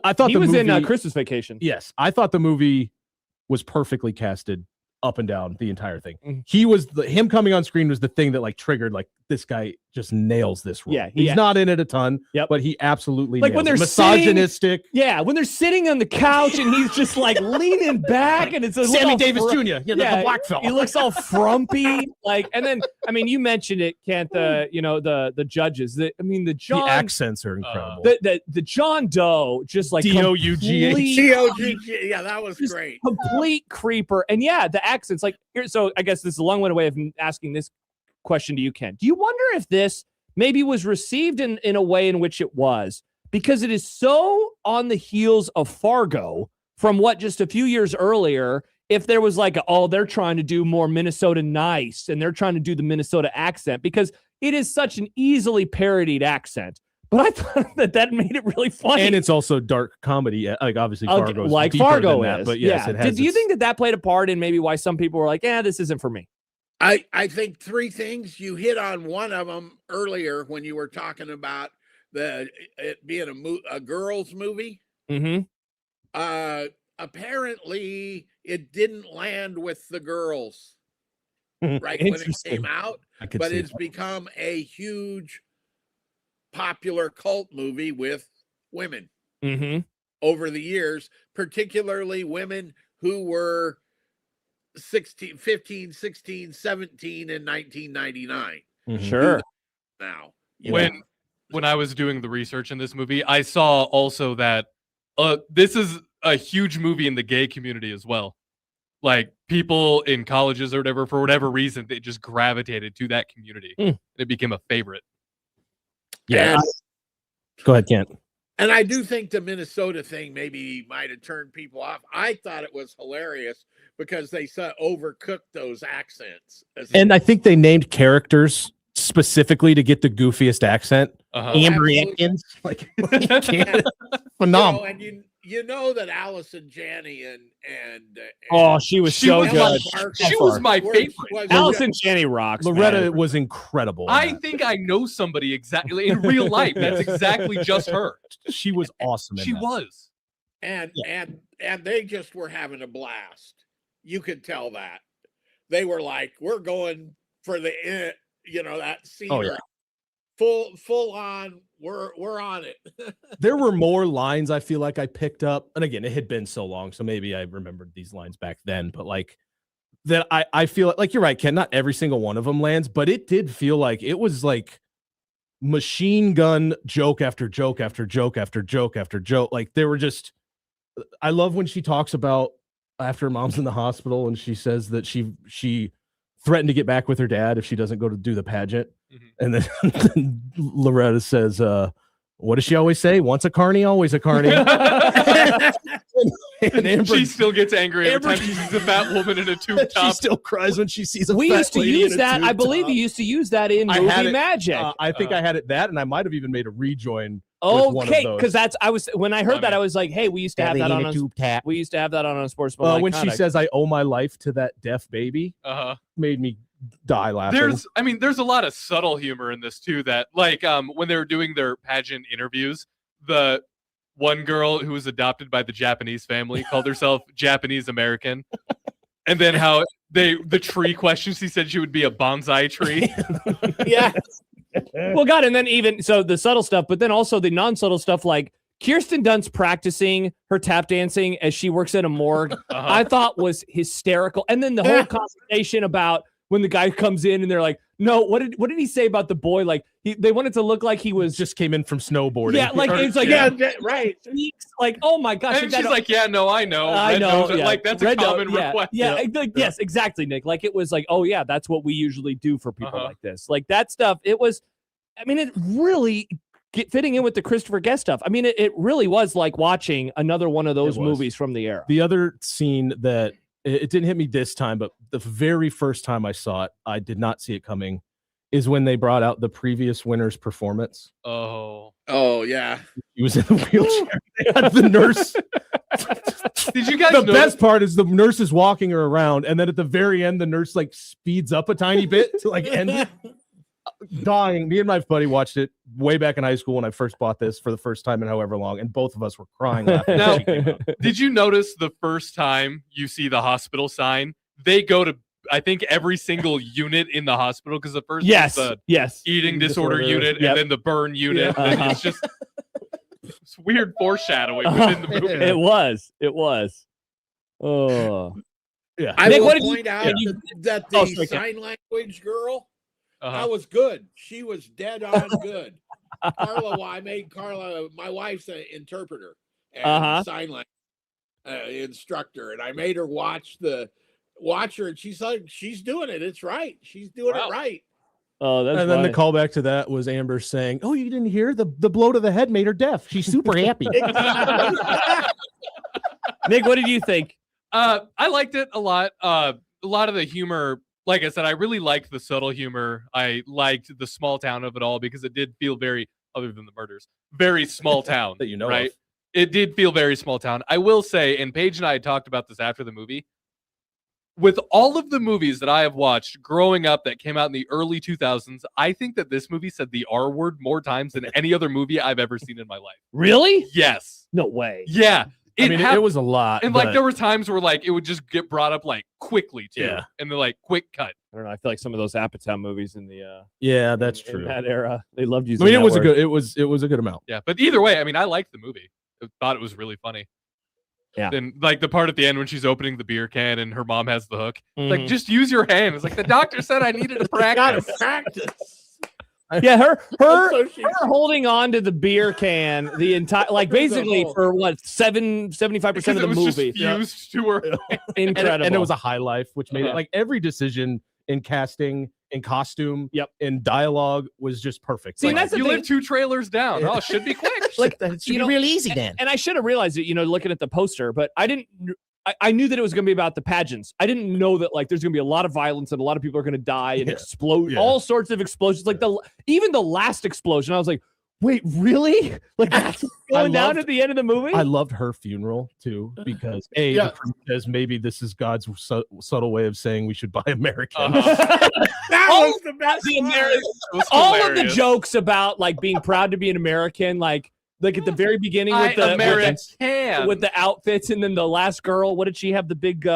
I thought he was in Christmas Vacation. Yes, I thought the movie was perfectly casted up and down the entire thing. He was him coming on screen was the thing that triggered this guy just nails this role. Yeah, he's not in it a ton, but he absolutely like nails when they're it. Misogynistic. When they're sitting on the couch and he's just like leaning back, and it's a Sammy Davis Jr. The black fella. He looks all frumpy, like. And then, I mean, you mentioned it, Kent. The judges. The accents are incredible. The John Doe, just like D-O-U-G-H. D-O-G-G. Yeah, that was great. Complete creeper. And the accents. Like, so I guess this is a long-winded way of asking this question to you, Ken. Do you wonder if this maybe was received in a way in which it was, because it is so on the heels of Fargo from what just a few years earlier, if there was like, they're trying to do more Minnesota nice and they're trying to do the Minnesota accent, because it is such an easily parodied accent. But I thought that made it really funny. And it's also dark comedy. Like, obviously, Fargo is like deeper Fargo than that, is. but yes, it has. Do you think that played a part in maybe why some people were like, this isn't for me? I think three things. You hit on one of them earlier when you were talking about it being a girls movie. Mm-hmm. Apparently, it didn't land with the girls right when it came out, but it's become a huge popular cult movie with women over the years, particularly women who were 15, 16, 17 in 1999. Sure. Now, when I was doing the research in this movie, I saw also that this is a huge movie in the gay community as well. Like, people in colleges or whatever, for whatever reason, they just gravitated to that community. It became a favorite. Yeah. Go ahead, Kent. And I do think the Minnesota thing maybe might have turned people off. I thought it was hilarious because they overcooked those accents. And I think they named characters specifically to get the goofiest accent. Amber Atkins. Like, phenomenal. And you know that Allison Janney and she was so good. She was my favorite. Allison Janney rocks. Loretta was incredible. I think I know somebody exactly in real life. That's exactly just her. She was awesome. She was. And they just were having a blast. You could tell that. They were like, we're going for that scene. Oh, yeah. Full on, we're on it. There were more lines I feel like I picked up. And again, it had been so long, so maybe I remembered these lines back then. But like that, I feel like you're right, Ken. Not every single one of them lands, but it did feel like it was like machine gun joke after joke after joke after joke after joke. Like, they were just. I love when she talks about after mom's in the hospital and she says that she threatened to get back with her dad if she doesn't go to do the pageant. And then Loretta says, what does she always say? Once a carny, always a carny. and Amber, she still gets angry every time she sees a fat woman in a tube top. She still cries when she sees a We fat used to lady use in a that. tube I believe top. you used to use that in movie magic. I think I had it and I might have even made a rejoin. Okay, because when I heard that, I was like, "Hey, we used to have that on tube tap. We used to have that on Unsportsmanlike. When she says, "I owe my life to that deaf baby," made me die laughing. There's a lot of subtle humor in this too. That like when they were doing their pageant interviews, the one girl who was adopted by the Japanese family called herself Japanese American, and then how the tree questions, she said she would be a bonsai tree. Yeah. Well, God, and then even so the subtle stuff, but then also the non-subtle stuff, like Kirsten Dunst practicing her tap dancing as she works at a morgue, I thought was hysterical. And then the whole conversation about when the guy comes in and they're like, no, what did he say about the boy? Like they wanted to look like he was just came in from snowboarding. Yeah, like it's like right. Like, oh my gosh. And she's like, yeah, no, I know. I know. Yeah. Like that's a common request. Yeah. Yes, exactly, Nick. Like it was like, oh yeah, that's what we usually do for people like this. Like that stuff. It was, I mean, it really fitting in with the Christopher Guest stuff. I mean, it really was like watching another one of those movies from the era. The other scene that it didn't hit me this time, but the very first time I saw it, I did not see it coming, is when they brought out the previous winner's performance. Oh yeah. He was in the wheelchair. They had the nurse. Did you guys The best part is the nurse is walking her around, and then at the very end, the nurse like speeds up a tiny bit to like end it. Dying. Me and my buddy watched it way back in high school when I first bought this for the first time in however long, and both of us were crying laughing. Now, did you notice the first time you see the hospital sign, they go to I think every single unit in the hospital, because the first Yes, was the yes. eating disorder unit Yep. and then the burn unit. Yeah. And it's just it's weird foreshadowing within the movie. It was. Oh. Yeah. I Nick, will what did you- point out yeah. that Oh, the sorry, Ken. sign language girl, Uh-huh. that was good. She was dead on good. I made Carla, my wife's an interpreter and sign language instructor, and I made her watch her, and she's like, she's doing it. It's right. She's doing it right. Oh, that's and then the funny. callback to that was Amber saying, "Oh, you didn't hear the blow to the head made her deaf. She's super happy." Nick, what did you think? I liked it a lot. A lot of the humor, like I said, I really liked the subtle humor. I liked the small town of it all because it did feel very, other than the murders, very small town. That you know right? of. It did feel very small town. I will say, and Paige and I had talked about this after the movie, with all of the movies that I have watched growing up that came out in the early 2000s, I think that this movie said the R word more times than any other movie I've ever seen in my life. Really? Yes. No way. Yeah. It was a lot. And like there were times where like it would just get brought up like quickly too. Yeah. And they're like quick cut. I don't know. I feel like some of those Apatow movies in the yeah, that's in true. that era, they loved using. I mean, that it was word. a good. It was a good amount. Yeah. But either way, I mean, I liked the movie. I thought it was really funny. Yeah. And like the part at the end when she's opening the beer can and her mom has the hook. Like, Mhm. just use your hand. It's like the doctor said I needed to practice. Yeah, her So she- holding on to the beer can the entire, like basically whole- for what 75% Because of it the was movie. just fused to her. Incredible. And it was a high life, which made it Uh-huh. like every decision in casting, in costume, in dialogue was just perfect. See, Like, and that's the You thing. live 2 trailers down. Yeah. Oh, it should be quick. Like, That should you be know, real easy then. And I should have realized it, looking at the poster, but I didn't. I knew that it was going to be about the pageants. I didn't know that like there's going to be a lot of violence and a lot of people are going to die and explode, all sorts of explosions. Like even the last explosion, I was like, wait, really? Like that's going down at the end of the movie? I loved her funeral too because the priest says maybe this is God's subtle way of saying we should buy American. That was the best part. All of the jokes about like being proud to be an American, like at the very beginning with the outfits, and then the last girl, what did she have? The big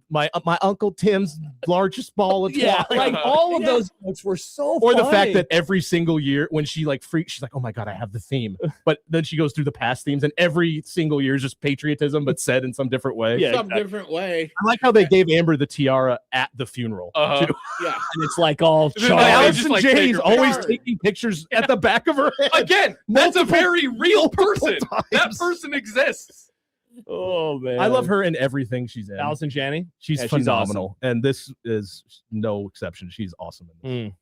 my Uncle Tim's largest ball of twine. like all of those jokes were so Or the funny. fact that every single year when she like freaks, she's like, "Oh my god, I have the theme." But then she goes through the past themes, and every single year is just patriotism, but said in some different way. Some different way. I like how they gave Amber the tiara at the funeral. Uh-huh. too. Yeah. And it's like all then Charles. they Allison just, like, Jay's take her always picture. taking pictures at the back of her head. Again, that's a Multiple- very real person. That times. person exists. Oh man, I love her in everything she's in. Allison Janney. She's Yeah, she's phenomenal, and this is no exception. She's awesome in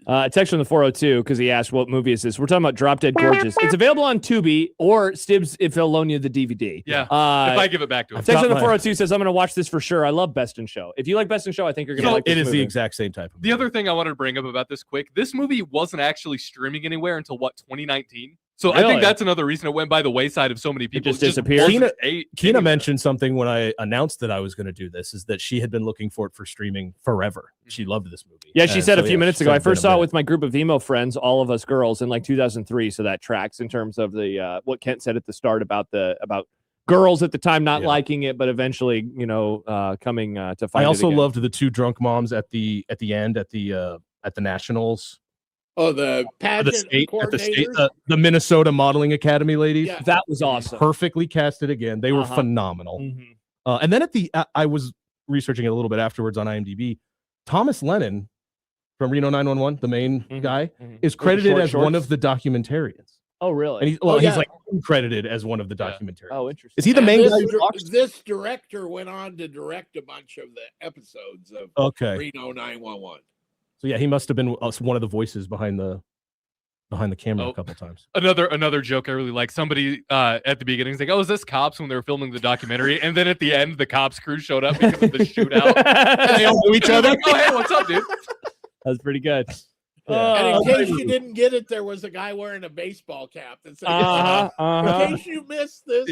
this. Text from the 402 because he asked what movie is this. We're talking about Drop Dead Gorgeous. It's available on Tubi or Stibbs if he'll loan you the DVD. Yeah. If Uh, I give it back to him. Text from the my- 402 says I'm going to watch this for sure. I love Best in Show. If you like Best in Show, I think you're going to like this It is the movie. exact same type of The other thing I wanted to bring up about this quick, this movie wasn't actually streaming anywhere until 2019. So I Really? think that's another reason it went by the wayside of so many people. just disappeared? wasn't Keena mentioned something when I announced that I was going to do this, is that she had been looking for it for streaming forever. She loved this movie. Yeah, she And said so, a few minutes she ago. said I it's been first a saw it minute. with my group of emo friends, all of us girls, in like 2003. So that tracks in terms of the what Kent said at the start about girls at the time not liking it, but eventually, coming to find. I also it again. loved the two drunk moms at the end at the Nationals. Oh, the pageant At the state, coordinators? the Minnesota Modeling Academy ladies. Yeah. That was awesome. Perfectly casted again. They were Uh-huh. phenomenal. Mhm. And then I was researching it a little bit afterwards on IMDb. Thomas Lennon from Reno 911, the main guy, is credited as one of the documentarians. Oh, really? And he's like uncredited as one of the documentarians. Oh, interesting. Is he the And main this, guy? who talks? this director went on to direct a bunch of the episodes of Okay. Reno 911. So yeah, he must have been one of the voices behind the camera a couple times. Another joke I really like. Somebody at the beginning is like, "Oh, is this cops?" when they were filming the documentary, and then at the end, the cops crew showed up because of the shootout. And they all knew each And they're other. like, "Oh, hey, what's up, dude?" That's pretty good. And in case you didn't get it, there was a guy wearing a baseball cap that said, in case you missed this.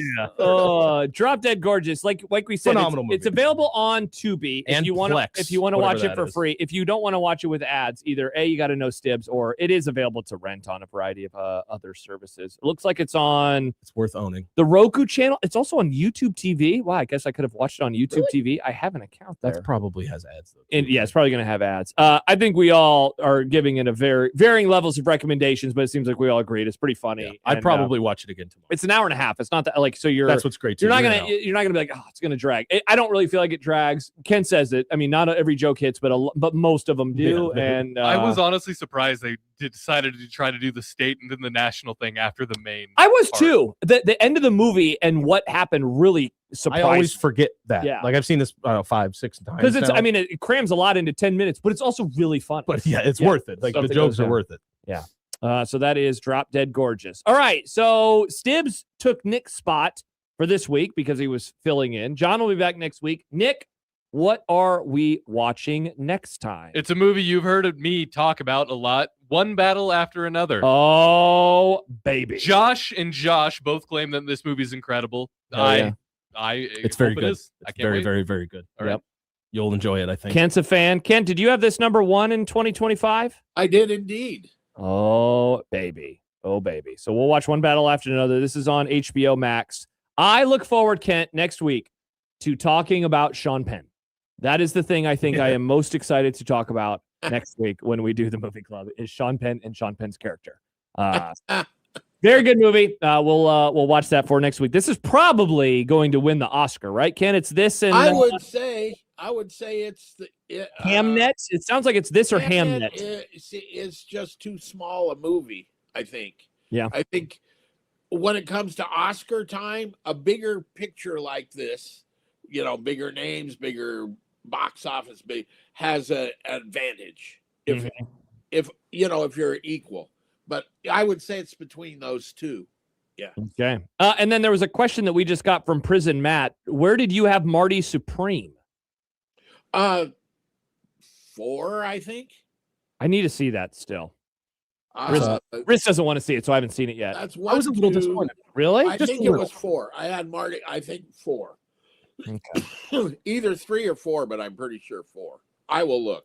Drop Dead Gorgeous. Like we said, Phenomenal it's movie. available on Tubi And if you want Plex, to watch it whatever for that is. free. If you don't want to watch it with ads, either A, you got to know Stibs, or it is available to rent on a variety of other services. It looks like it's on It's worth owning. the Roku channel. It's also on YouTube TV. Wow, I guess I could have watched it on YouTube TV. I have an account there. That probably has ads though. And yeah, it's probably going to have ads. I think we all are giving it a varying levels of recommendations, but it seems like we all agreed it's pretty funny. Yeah, I'd probably watch it again tomorrow. It's an hour and a half. It's not that like so. That's what's great. You're not gonna be like, oh, it's gonna drag. I don't really feel like it drags. Ken says it. I mean, not every joke hits, but most of them do. Yeah. And I was honestly surprised they decided to try to do the state and then the national thing after the main. I was part. too. The end of the movie and what happened really surprised. I always forget that. Yeah. Like I've seen this 5-6 times. Because it's. now. I mean, it crams a lot into 10 minutes, but it's also really fun. But yeah, it's worth it. Like the Something jokes goes are down. worth it. Yeah. So that is Drop Dead Gorgeous. All right. So Stibs took Nick's spot for this week because he was filling in. John will be back next week. Nick, what are we watching next time? It's a movie you've heard of me talk about a lot. One Battle After Another. Oh, baby. Josh and Josh both claim that this movie is incredible. yeah. It's very hope good. It is. It's I can't very, wait. very, very good. All right. Yep. You'll enjoy it, I think. Kent's a fan. Kent, did you have this number 1 in 2025? I did indeed. Oh, baby. Oh, baby. So we'll watch One Battle After Another. This is on HBO Max. I look forward, Kent, next week to talking about Sean Penn. That is the thing I think I am most excited to talk about next week when we do the movie club is Sean Penn and Sean Penn's character. Very good movie. We'll watch that for next week. This is probably going to win the Oscar, right, Ken? It's this and I would say it's the Hamnet. It sounds like it's this or Hamnet. It's just too small a movie, I think. Yeah. I think when it comes to Oscar time, a bigger picture like this, bigger names, bigger box office, has an advantage if you're equal. But I would say it's between those two. Yeah. Okay. And then there was a question that we just got from Prison Matt. Where did you have Marty Supreme? 4, I think. I need to see that still. Riz doesn't want to see it, so I haven't seen it yet. That's I was a little disappointed. Really? I think it was 4. I had Marty. I think 4. Okay. Either 3 or 4, but I'm pretty sure 4. I will look.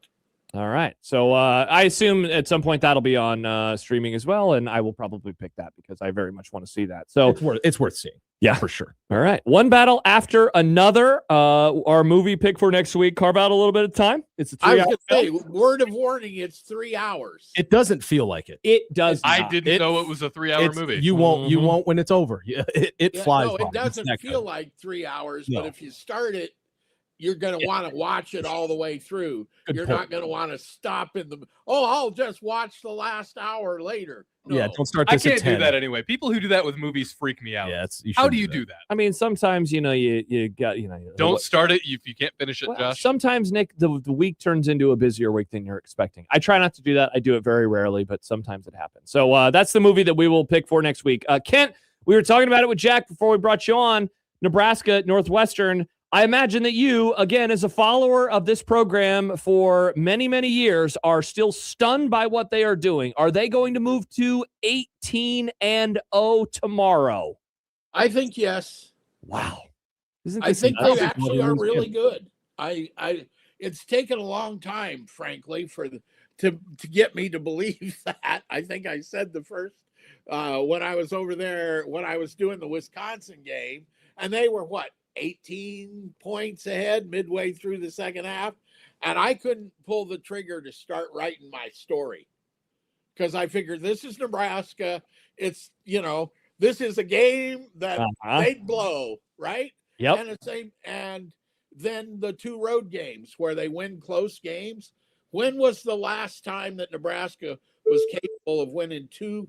All right. So I assume at some point that'll be on streaming as well, and I will probably pick that because I very much want to see that. So It's worth seeing. Yeah, for sure. All right. One Battle After Another. Our movie pick for next week. Carve out a little bit of time. It's a 3 I was hour going to say, word of warning, it's 3 hours. It doesn't feel like it. It does. I not. didn't know it was a 3-hour movie. You won't when it's over. It flies. No, by. it doesn't It's that feel good. like 3 hours, No. but if you start it, you're going to want to watch it all the way through. Good You're point. not going to want to stop in the, I'll just watch the last hour later. No. Yeah, don't start I this at can't 10. do that anyway. People who do that with movies freak me out. Yeah, How do you do that? I mean, sometimes you got Don't start it if you can't finish it, Well, Josh. sometimes, Nick, the week turns into a busier week than you're expecting. I try not to do that. I do it very rarely, but sometimes it happens. So that's the movie that we will pick for next week. Kent, we were talking about it with Jack before we brought you on. Nebraska, Northwestern. I imagine that you, again, as a follower of this program for many, many years, are still stunned by what they are doing. Are they going to move to 18-0 tomorrow? I think yes. Wow. Isn't I this think nuts? they actually are really good. It's taken a long time, frankly, to get me to believe that. I think I said the first when I was over there, when I was doing the Wisconsin game, and they were 18 points ahead midway through the second half, and I couldn't pull the trigger to start writing my story because I figured this is Nebraska. It's this is a game that they'd blow, right? Yep. And then the 2 road games where they win close games. When was the last time that Nebraska was capable of winning 2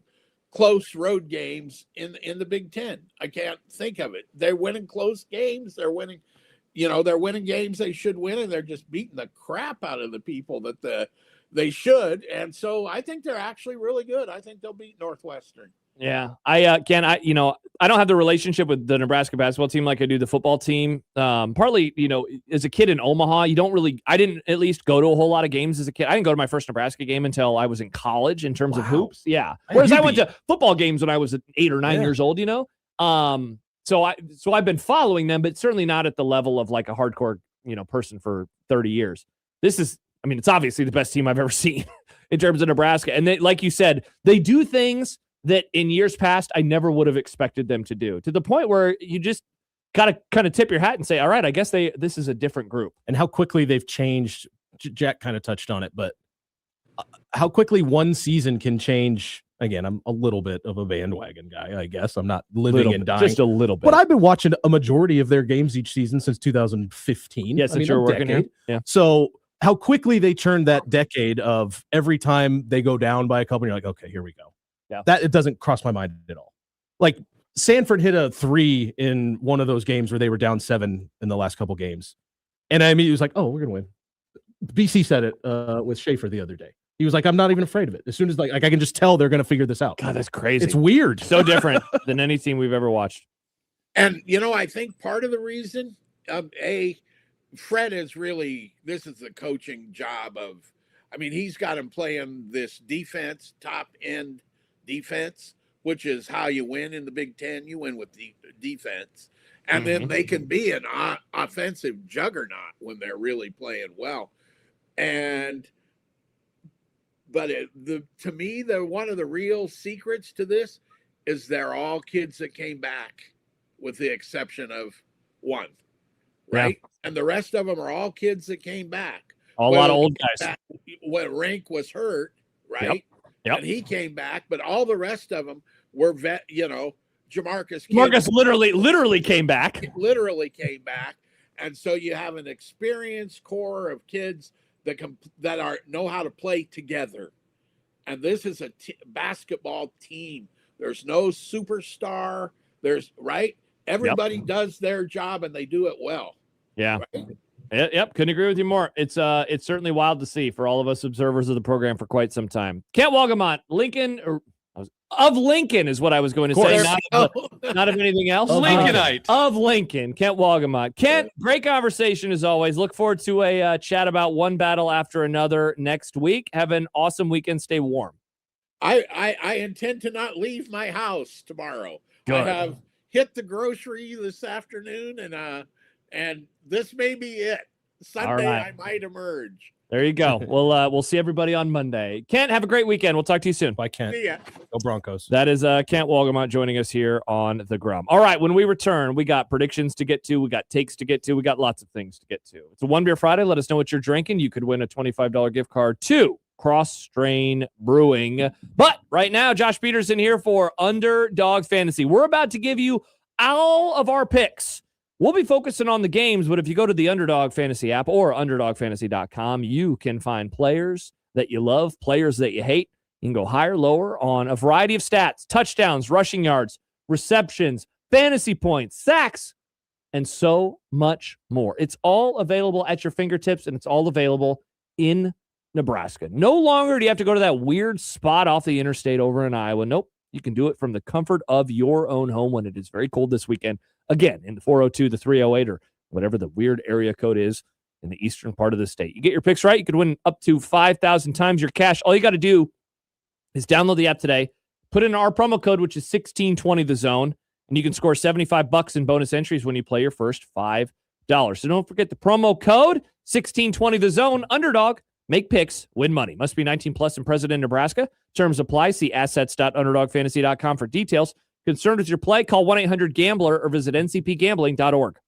close road games in the Big Ten? I can't think of it. They're winning close games. They're winning, they're winning games they should win, and they're just beating the crap out of the people that they should. And so I think they're actually really good. I think they'll beat Northwestern. Yeah, I don't have the relationship with the Nebraska basketball team like I do the football team. Partly, as a kid in Omaha, I didn't at least go to a whole lot of games as a kid. I didn't go to my first Nebraska game until I was in college in terms of hoops. Yeah. Whereas I went to football games when I was 8 or 9 years old, So I've been following them, but certainly not at the level of like a hardcore, person for 30 years. It's obviously the best team I've ever seen in terms of Nebraska. And they, like you said, they do things that in years past, I never would have expected them to do, to the point where you just got to kind of tip your hat and say, all right, I guess this is a different group. And how quickly they've changed. Jack kind of touched on it, but how quickly one season can change. Again, I'm a little bit of a bandwagon guy, I guess. I'm not living and dying. Just a little bit. But I've been watching a majority of their games each season since 2015. Yes, since you're working here. Yeah. So how quickly they turned that decade of every time they go down by a couple, you're like, okay, here we go. Yeah. That it doesn't cross my mind at all. Like Sanford hit a 3 in one of those games where they were down 7 in the last couple games. And I mean, it was like, oh, we're going to win. BC said it with Schaefer the other day. He was like, I'm not even afraid of it. As soon as like I can just tell they're going to figure this out. God, that's crazy. It's weird. So different than any team we've ever watched. And, I think part of the reason, Fred is really, this is the coaching job of, he's got him playing this defense, top end defense, which is how you win in the Big Ten. You win with the defense. And then they can be an offensive juggernaut when they're really playing well. But to me, one of the real secrets to this is they're all kids that came back, with the exception of one, right? Yeah. And the rest of them are all kids that came back. A lot of old guys. When Rink was hurt, right? Yep. And he came back, but all the rest of them were Jamarcus. Marcus literally came back. Literally came back, and so you have an experienced core of kids that know how to play together. And this is a basketball team. There's no superstar. Everybody does their job and they do it well. Yeah. Right? Yep. Couldn't agree with you more. It's certainly wild to see for all of us observers of the program for quite some time. Kent Walgamont, Lincoln is what I was going to say. Not of anything else. Lincolnite. Of Lincoln, Kent Walgamont. Kent, great conversation as always. Look forward to a chat about one battle after another next week. Have an awesome weekend. Stay warm. I intend to not leave my house tomorrow. Good. I have hit the grocery this afternoon, and this may be it. Sunday, right. I might emerge. There you go. We'll see everybody on Monday. Kent, have a great weekend. We'll talk to you soon. Bye, Kent. See ya. Go Broncos. That is Kent Walgamont joining us here on the Grum. All right, when we return, we got predictions to get to, we got takes to get to, we got lots of things to get to. It's a One Beer Friday. Let us know what you're drinking. You could win a $25 gift card to Cross Strain Brewing. But right now, Josh Peterson here for Underdog Fantasy. We're about to give you all of our picks. We'll be focusing on the games, but if you go to the Underdog Fantasy app or UnderdogFantasy.com, you can find players that you love, players that you hate. You can go higher, lower on a variety of stats, touchdowns, rushing yards, receptions, fantasy points, sacks, and so much more. It's all available at your fingertips, and it's all available in Nebraska. No longer do you have to go to that weird spot off the interstate over in Iowa. Nope. You can do it from the comfort of your own home when it is very cold this weekend. Again, in the 402, the 308, or whatever the weird area code is in the eastern part of the state. You get your picks right, you could win up to 5,000 times your cash. All you got to do is download the app today, put in our promo code, which is 1620 the zone, and you can score $75 in bonus entries when you play your first $5. So don't forget the promo code, 1620 the zone, Underdog. Make picks, win money. Must be 19 plus and present in Nebraska. Terms apply. See assets.underdogfantasy.com for details. Concerned with your play? Call 1-800-GAMBLER or visit ncpgambling.org.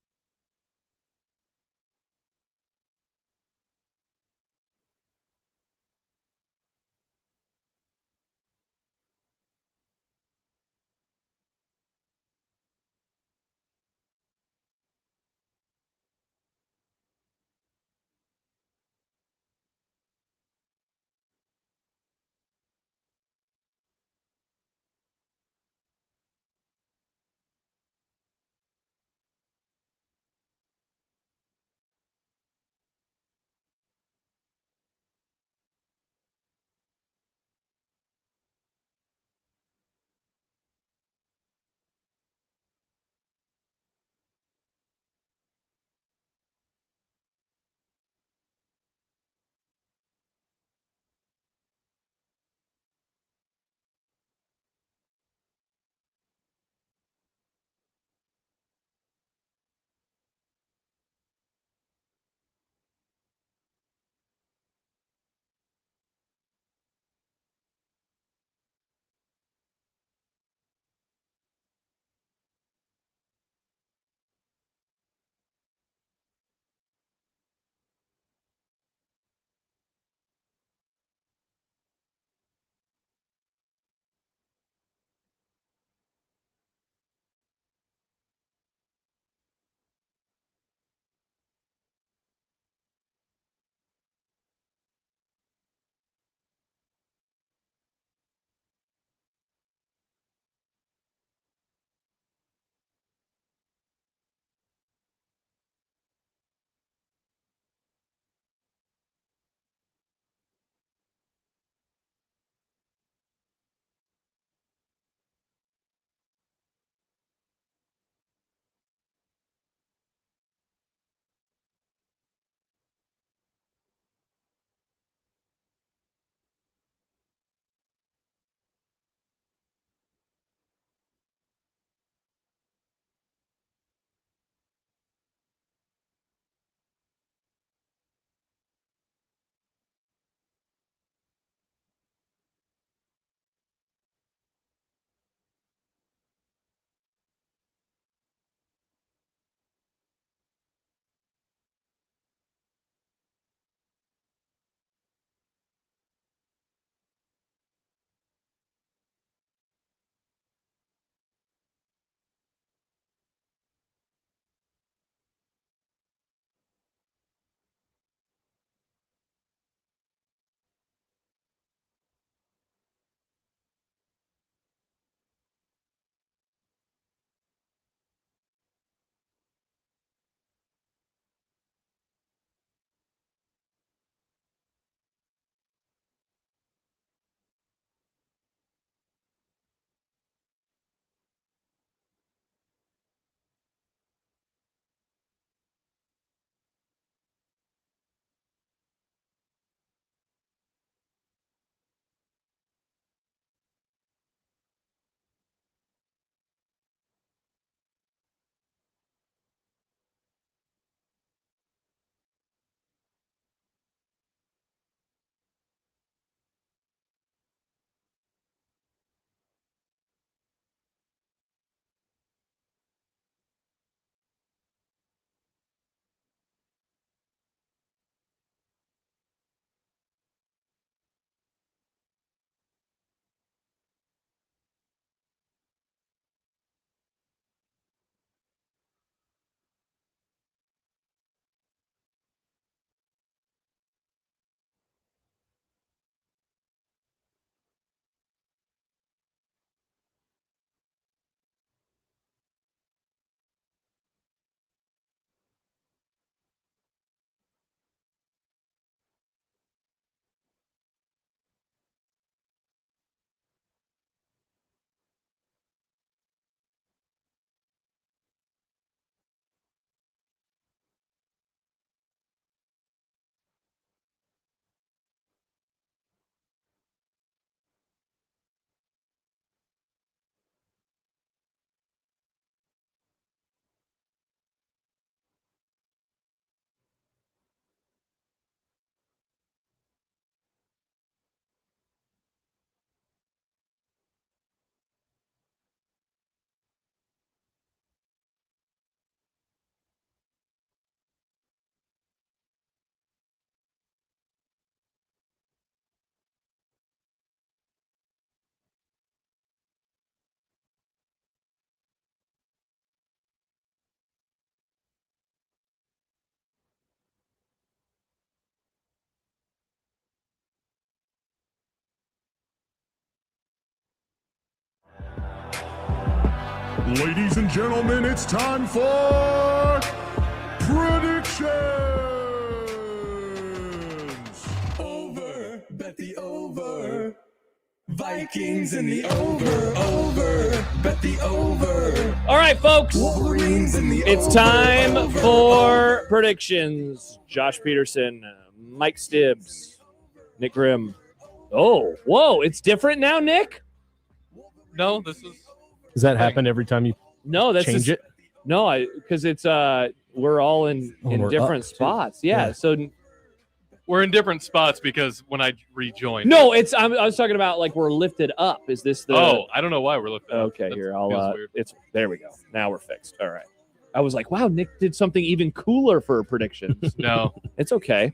Ladies and gentlemen, it's time for predictions. Over, bet the over. Vikings in the over, bet the over. All right, folks. Wolverines in the It's time for predictions. Josh Peterson, Mike Stibbs, Nick Grimm. Oh, whoa, it's different now, Nick? No, this is. Does that happen every time you change it? No, because it's we're all in different spots. Yeah, so we're in different spots because when I rejoined. no, I was talking about like we're lifted up. Is this the? Oh, I don't know why we're lifted up. Okay, here I'll. feels weird. It's there we go. Now we're fixed. All right. I was like, wow, Nick did something even cooler for predictions. No, it's okay.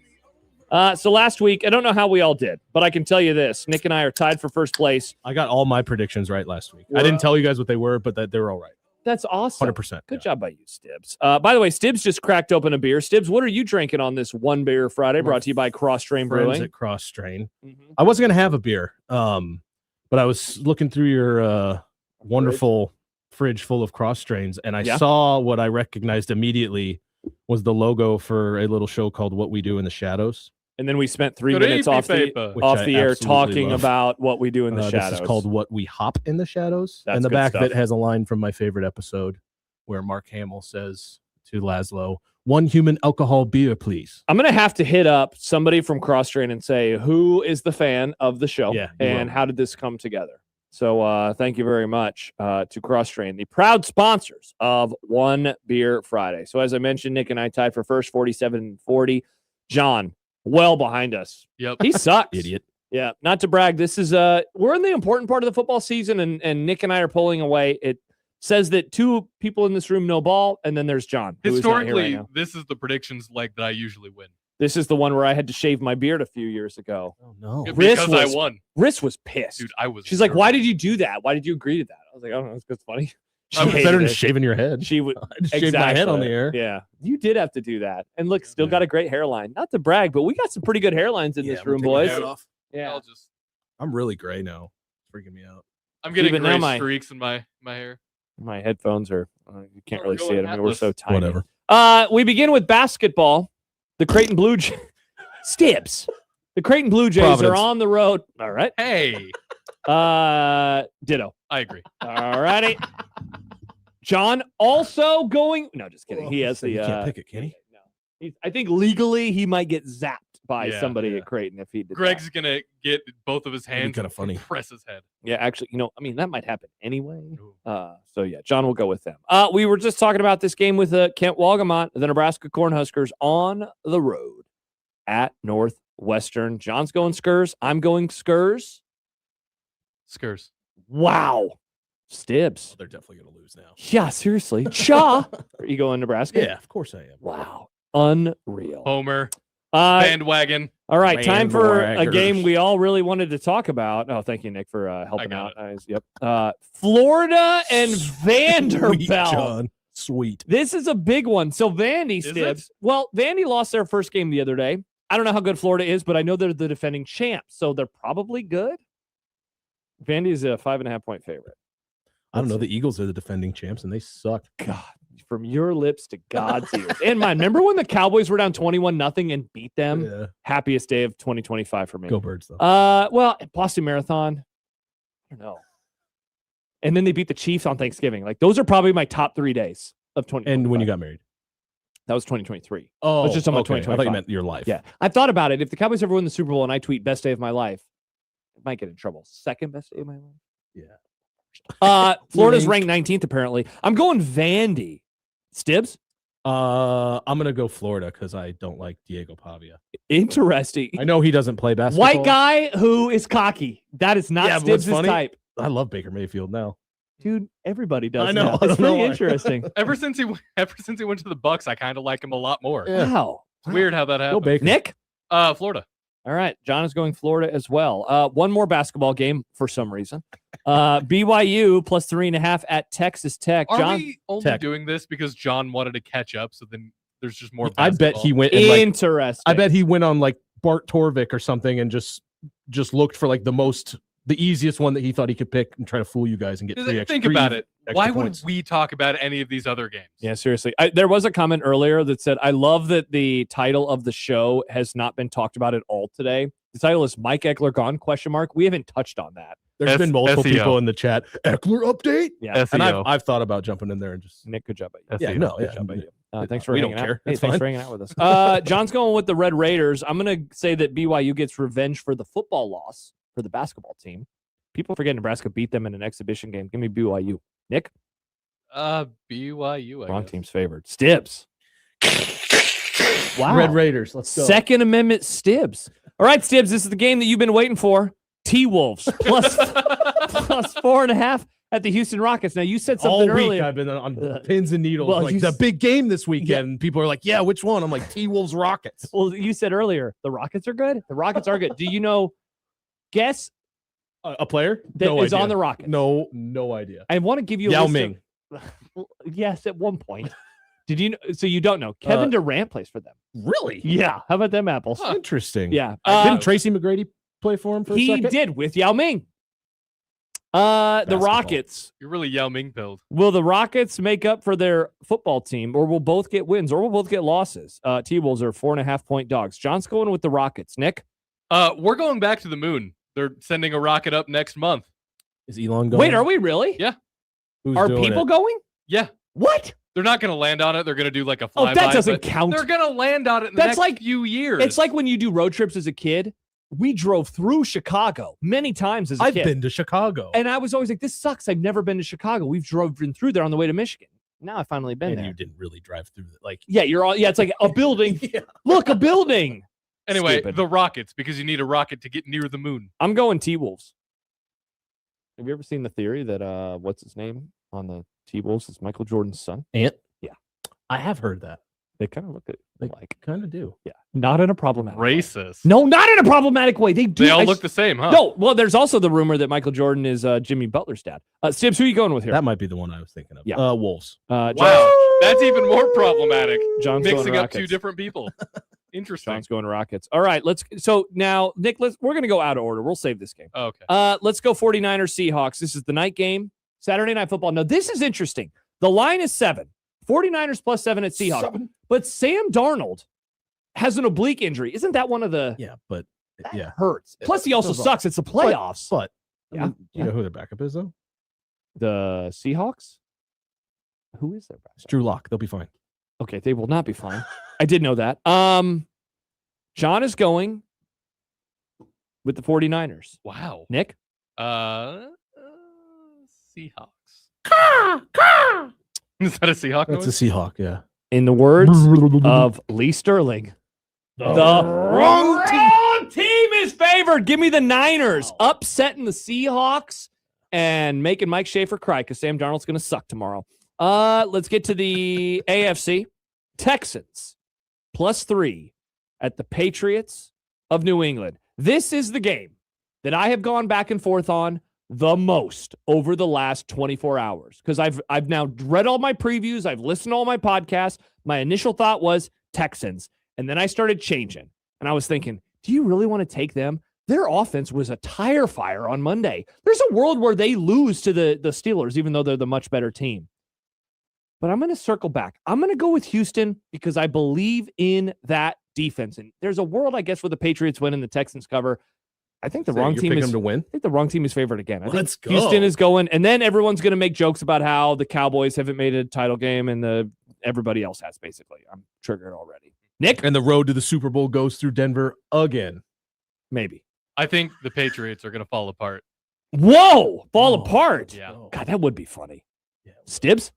So last week, I don't know how we all did, but I can tell you this: Nick and I are tied for first place. I got all my predictions right last week. I didn't tell you guys what they were, but that they were all right. That's awesome. 100%. Good job by you, Stibbs. By the way, Stibbs just cracked open a beer. Stibbs, what are you drinking on this One Beer Friday? Brought to you by Cross Strain Brewing. At Cross Strain. I wasn't gonna have a beer, but I was looking through your wonderful fridge full of Cross Strains, and I saw what I recognized immediately was the logo for a little show called What We Do in the Shadows. And then we spent 3 minutes off the air talking about what we do in the shadows. This is called What We Hop in the Shadows. That's and the good back stuff. of it has a line from my favorite episode where Mark Hamill says to Laszlo, "One human alcohol beer, please." I'm going to have to hit up somebody from Cross Strain and say, who is the fan of the show and how did this come together? So thank you very much to Cross Strain, the proud sponsors of One Beer Friday. So as I mentioned, Nick and I tied for first, 47-40. John, well behind us. Yep. He sucks. Idiot. Yeah, not to brag. This is we're in the important part of the football season, and Nick and I are pulling away. It says that 2 people in this room know ball, and then there's John. Who is not here right Historically, now. this is the predictions like that I usually win. This is the one where I had to shave my beard a few years ago. Oh no. Because I won. Riss was pissed. Dude, I was. She's like, "Why did you do that? Why did you agree to that?" I was like, "I don't know. It's funny." It's better than shaving your head. She would I just shaved my head on the air. Yeah, you did have to do that. And look, still got a great hairline. Not to brag, but we got some pretty good hairlines in this room, boys. Yeah, I'm really gray now. It's freaking me out. I'm getting Even now gray streaks in my hair. My headphones are. You can't really see it. I mean, we're so tiny. Whatever. We begin with basketball. The Creighton Blue Jays. Stibbs. The Creighton Blue Jays Providence. are on the road. All right. Hey. Ditto. I agree. All righty. John also going. No, just kidding. He has the. You can't pick it, can he? No. I think legally he might get zapped by somebody at Creighton if he did. Greg's gonna get both of his hands kind of funny. and press his head. Yeah, actually, that might happen anyway. So yeah, John will go with them. We were just talking about this game with Kent Walgamont, the Nebraska Cornhuskers on the road at Northwestern. John's going Skurs. I'm going Skurs. Skurs. Wow. Stibbs. They're definitely going to lose now. Yeah, seriously. Cha. Are you going Nebraska? Yeah, of course I am. Wow. Unreal. Homer. Bandwagon. All right, time for a Bandwaggers. game we all really wanted to talk about. Oh, thank you, Nick, for helping out. Yep. Florida and Vanderbilt. Sweet, John. Sweet. This is a big one. So Vandy, Is Stibbs. Well, Vandy lost their first game the other day. I don't know how good Florida is, but I know they're the defending champs, so they're probably good. Vandy is a 5.5-point favorite. I don't know. The Eagles are the defending champs, and they suck. God, from your lips to God's ears. And mine. Remember when the Cowboys were down 21-0 and beat them? Yeah. Happiest day of 2025 for me. Go Birds, though. Well, Boston Marathon. I don't know. And then they beat the Chiefs on Thanksgiving. Like, those are probably my top 3 days of 2025. And when you got married? That was 2023. Oh, I was just talking about okay. I 2025. thought you meant your life. Yeah. I thought about it. If the Cowboys ever win the Super Bowl and I tweet best day of my life, I might get in trouble. Second best day of my life? Yeah. Florida's ranked 19th, apparently. I'm going Vandy. Stibbs? I'm going to go Florida because I don't like Diego Pavia. Interesting. I know he doesn't play basketball. White guy who is cocky. That is not Stibbs' type. I love Baker Mayfield now. Dude, everybody does. I know. Now. I It's don't know pretty why. interesting. Ever since he went to the Bucks, I kind of like him a lot more. Yeah. Wow. It's weird how that Go happened. Baker. Nick? Florida. All right. John is going Florida as well. One more basketball game for some reason. BYU plus 3.5 at Texas Tech. Are John, we only Tech. doing this because John wanted to catch up? So then there's just more. I bet basketball? he went and interesting. I bet he went on like Bart Torvik or something and just looked for like the most the easiest one that he thought he could pick and try to fool you guys and get three extra. Think about it. Why points. wouldn't we talk about any of these other games? Yeah, seriously. There was a comment earlier that said, I love that the title of the show has not been talked about at all today. The title is Mike Ekeler gone, ? We haven't touched on that. There's been multiple SEO. people in the chat. Ekeler update? Yeah. And I've thought about jumping in there and just. Good job at you. you. Good job at you. Thanks for we hanging don't out. care. Hey, It's thanks fine. for hanging out with us. John's going with the Red Raiders. I'm going to say that BYU gets revenge for the football loss for the basketball team. People forget Nebraska beat them in an exhibition game. Give me BYU. Nick? BYU. Wrong team's favored. Stibbs. Wow. Red Raiders. Let's go. Second Amendment Stibbs. All right, Stibbs, this is the game that you've been waiting for. T-Wolves plus 4.5 at the Houston Rockets. Now, you said something All week earlier. I've been on pins and needles. well, like the big game this weekend. And people are like, yeah, which one? I'm like, T-Wolves Rockets. Well, you said earlier, the Rockets are good. The Rockets are good. Do you know, guess A player that no is idea. on the Rockets? No idea. I want to give you a Yao list Ming. Well, yes, at one point. Did you know? So you don't know. Kevin Durant plays for them. Really? Yeah. How about them apples? Interesting. Yeah. Didn't Tracy McGrady play for him for a He second? did with Yao Ming. The Rockets. You're really Yao Ming build. Will the Rockets make up for their football team, or will both get wins, or will both get losses? T-Wolves are 4.5-point dogs. John's going with the Rockets. Nick? We're going back to the moon. They're sending a rocket up next month. Is Elon going? Wait, are we really? Yeah. Who's Are doing people it? going? Yeah. What? They're not going to land on it. They're going to do like a flyby. Oh, that doesn't but count. They're going to land on it in the That's next like few years. It's like when you do road trips as a kid. We drove through Chicago many times as a I've kid. been to Chicago. And I was always like, this sucks. I've never been to Chicago. We've driven through there on the way to Michigan. Now I've finally been And there. you didn't really drive through it. Like, Yeah, you're all. Yeah, it's like a building. Look, a building. Anyway, Stupid. the Rockets, because you need a rocket to get near the moon. I'm going T-Wolves. Have you ever seen the theory that what's his name on the T-Wolves is Michael Jordan's son? Ant? Yeah. I have heard that. They kind of look at They like. kind of do. Yeah. Not in a problematic way. Racist. No, not in a problematic way. They do. They all look the same, huh? No, well, there's also the rumor that Michael Jordan is Jimmy Butler's dad. Stibbs, who are you going with here? That might be the one I was thinking of. Yeah. Wolves. Wow. That's even more problematic. John's going Mixing up Rockets. two different people. Interesting. John's going Rockets. All right, so now, Nick, we're going to go out of order. We'll save this game. Okay. Let's go 49ers Seahawks. This is the night game, Saturday Night Football. Now, this is interesting. The line is 7. 49ers plus 7 at Seahawks. 7. But Sam Darnold has an oblique injury. Isn't that one of the Yeah, but yeah. hurts? Plus, he also sucks. It's the playoffs. But Yeah. you know who their backup is though? The Seahawks? Who is their backup? It's Drew Lock. They'll be fine. Okay, they will not be fine. I did know that. John is going with the 49ers. Wow. Nick? Seahawks. Is that a Seahawk That's noise? a Seahawk, yeah. In the words of Lee Sterling, the wrong team is favored. Give me the Niners upsetting the Seahawks and making Mike Schaefer cry because Sam Darnold's going to suck tomorrow. Let's get to the AFC. Texans plus 3 at the Patriots of New England. This is the game that I have gone back and forth on the most over the last 24 hours because I've now read all my previews. I've listened to all my podcasts. My initial thought was Texans. And then I started changing. And I was thinking, do you really want to take them? Their offense was a tire fire on Monday. There's a world where they lose to the Steelers, even though they're the much better team. But I'm going to circle back. I'm going to go with Houston because I believe in that defense. And there's a world, I guess, where the Patriots win and the Texans cover. I think the wrong team is to win. I think the wrong team is favored again. I think Let's go. Houston is going, and then everyone's going to make jokes about how the Cowboys haven't made a title game and everybody else has, basically. I'm triggered already. Nick? And the road to the Super Bowl goes through Denver again. Maybe. I think the Patriots are going to fall apart. Whoa! Fall apart. Yeah. God, that would be funny. Yeah. Stibbs?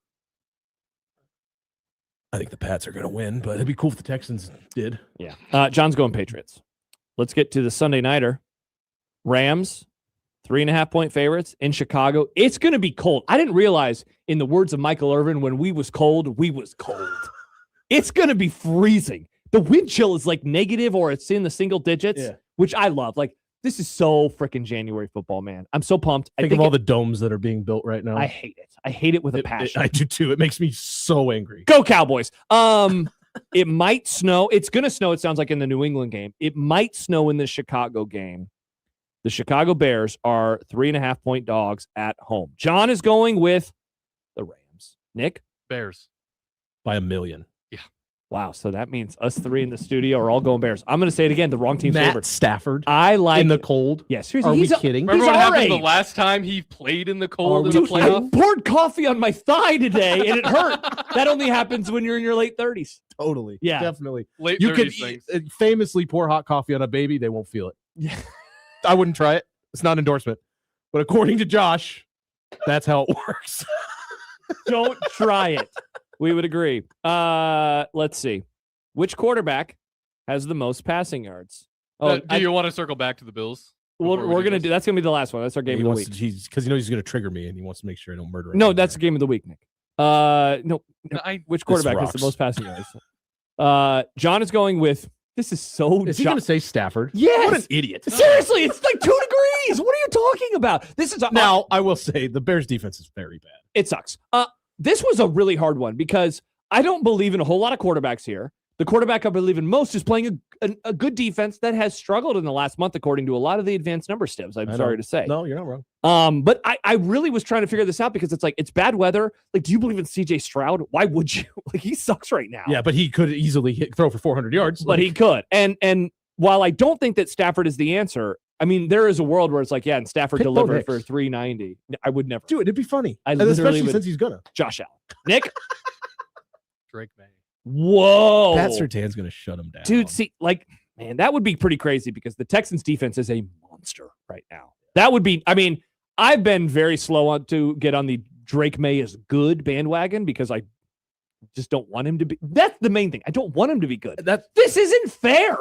I think the Pats are going to win, but it'd be cool if the Texans did. Yeah. John's going Patriots. Let's get to the Sunday Nighter. Rams, 3.5-point favorites in Chicago. It's going to be cold. I didn't realize, in the words of Michael Irvin, when we was cold, we was cold. It's going to be freezing. The wind chill is like negative or it's in the single digits, which I love. Like, this is so freaking January football, man. I'm so pumped. Think of all the domes that are being built right now. I hate it. I hate it with a passion. I do too. It makes me so angry. Go Cowboys. It might snow. It's going to snow, it sounds like, in the New England game. It might snow in the Chicago game. The Chicago Bears are 3.5-point dogs at home. John is going with the Rams. Nick? Bears. By 1 million. Yeah. Wow. So that means us three in the studio are all going Bears. I'm going to say it again. The wrong team's Matt favored. Stafford. I like in the cold. Yeah, seriously. Are we kidding? Remember what happened age. the last time he played in the cold in Dude, the I playoff? poured coffee on my thigh today, and it hurt. That only happens when you're in your late 30s. Totally. Yeah. Definitely. Late You 30s could things. famously pour hot coffee on a baby. They won't feel it. Yeah. I wouldn't try it. It's not an endorsement. But according to Josh, that's how it works. Don't try it. We would agree. Let's see. Which quarterback has the most passing yards? Do you want to circle back to the Bills? We're going to do that's going to be the last one. That's our game of the week. Because he knows he's going to trigger me and he wants to make sure I don't murder him. No, that's the game of the week, Nick. No. Which quarterback has the rocks. most passing yards? John is going with. This is so. Is he going to say Stafford? Yes. What an idiot. Seriously, it's like 2 degrees. What are you talking about? This is now. I will say the Bears' defense is very bad. It sucks. This was a really hard one because I don't believe in a whole lot of quarterbacks here. The quarterback I believe in most is playing a good defense that has struggled in the last month, according to a lot of the advanced number stivs. I'm sorry to say. No, you're not wrong. But I really was trying to figure this out because it's like it's bad weather. Like, do you believe in CJ Stroud? Why would you? Like, he sucks right now. Yeah, but he could easily throw for 400 yards. But he could. And while I don't think that Stafford is the answer, I mean, there is a world where it's like, yeah, and Stafford Pick Bo delivered Nix. for 390. I would never. Dude, it'd be funny. I And literally especially would. since he's gonna. Josh Allen. Nick? Drake May. Whoa. Pat Surtain's gonna shut him down. Dude, see, like, man, that would be pretty crazy because the Texans defense is a monster right now. That would be, I mean, I've been very slow on to get on the Drake May is good bandwagon because I just don't want him to be. That's the main thing. I don't want him to be good. This isn't fair.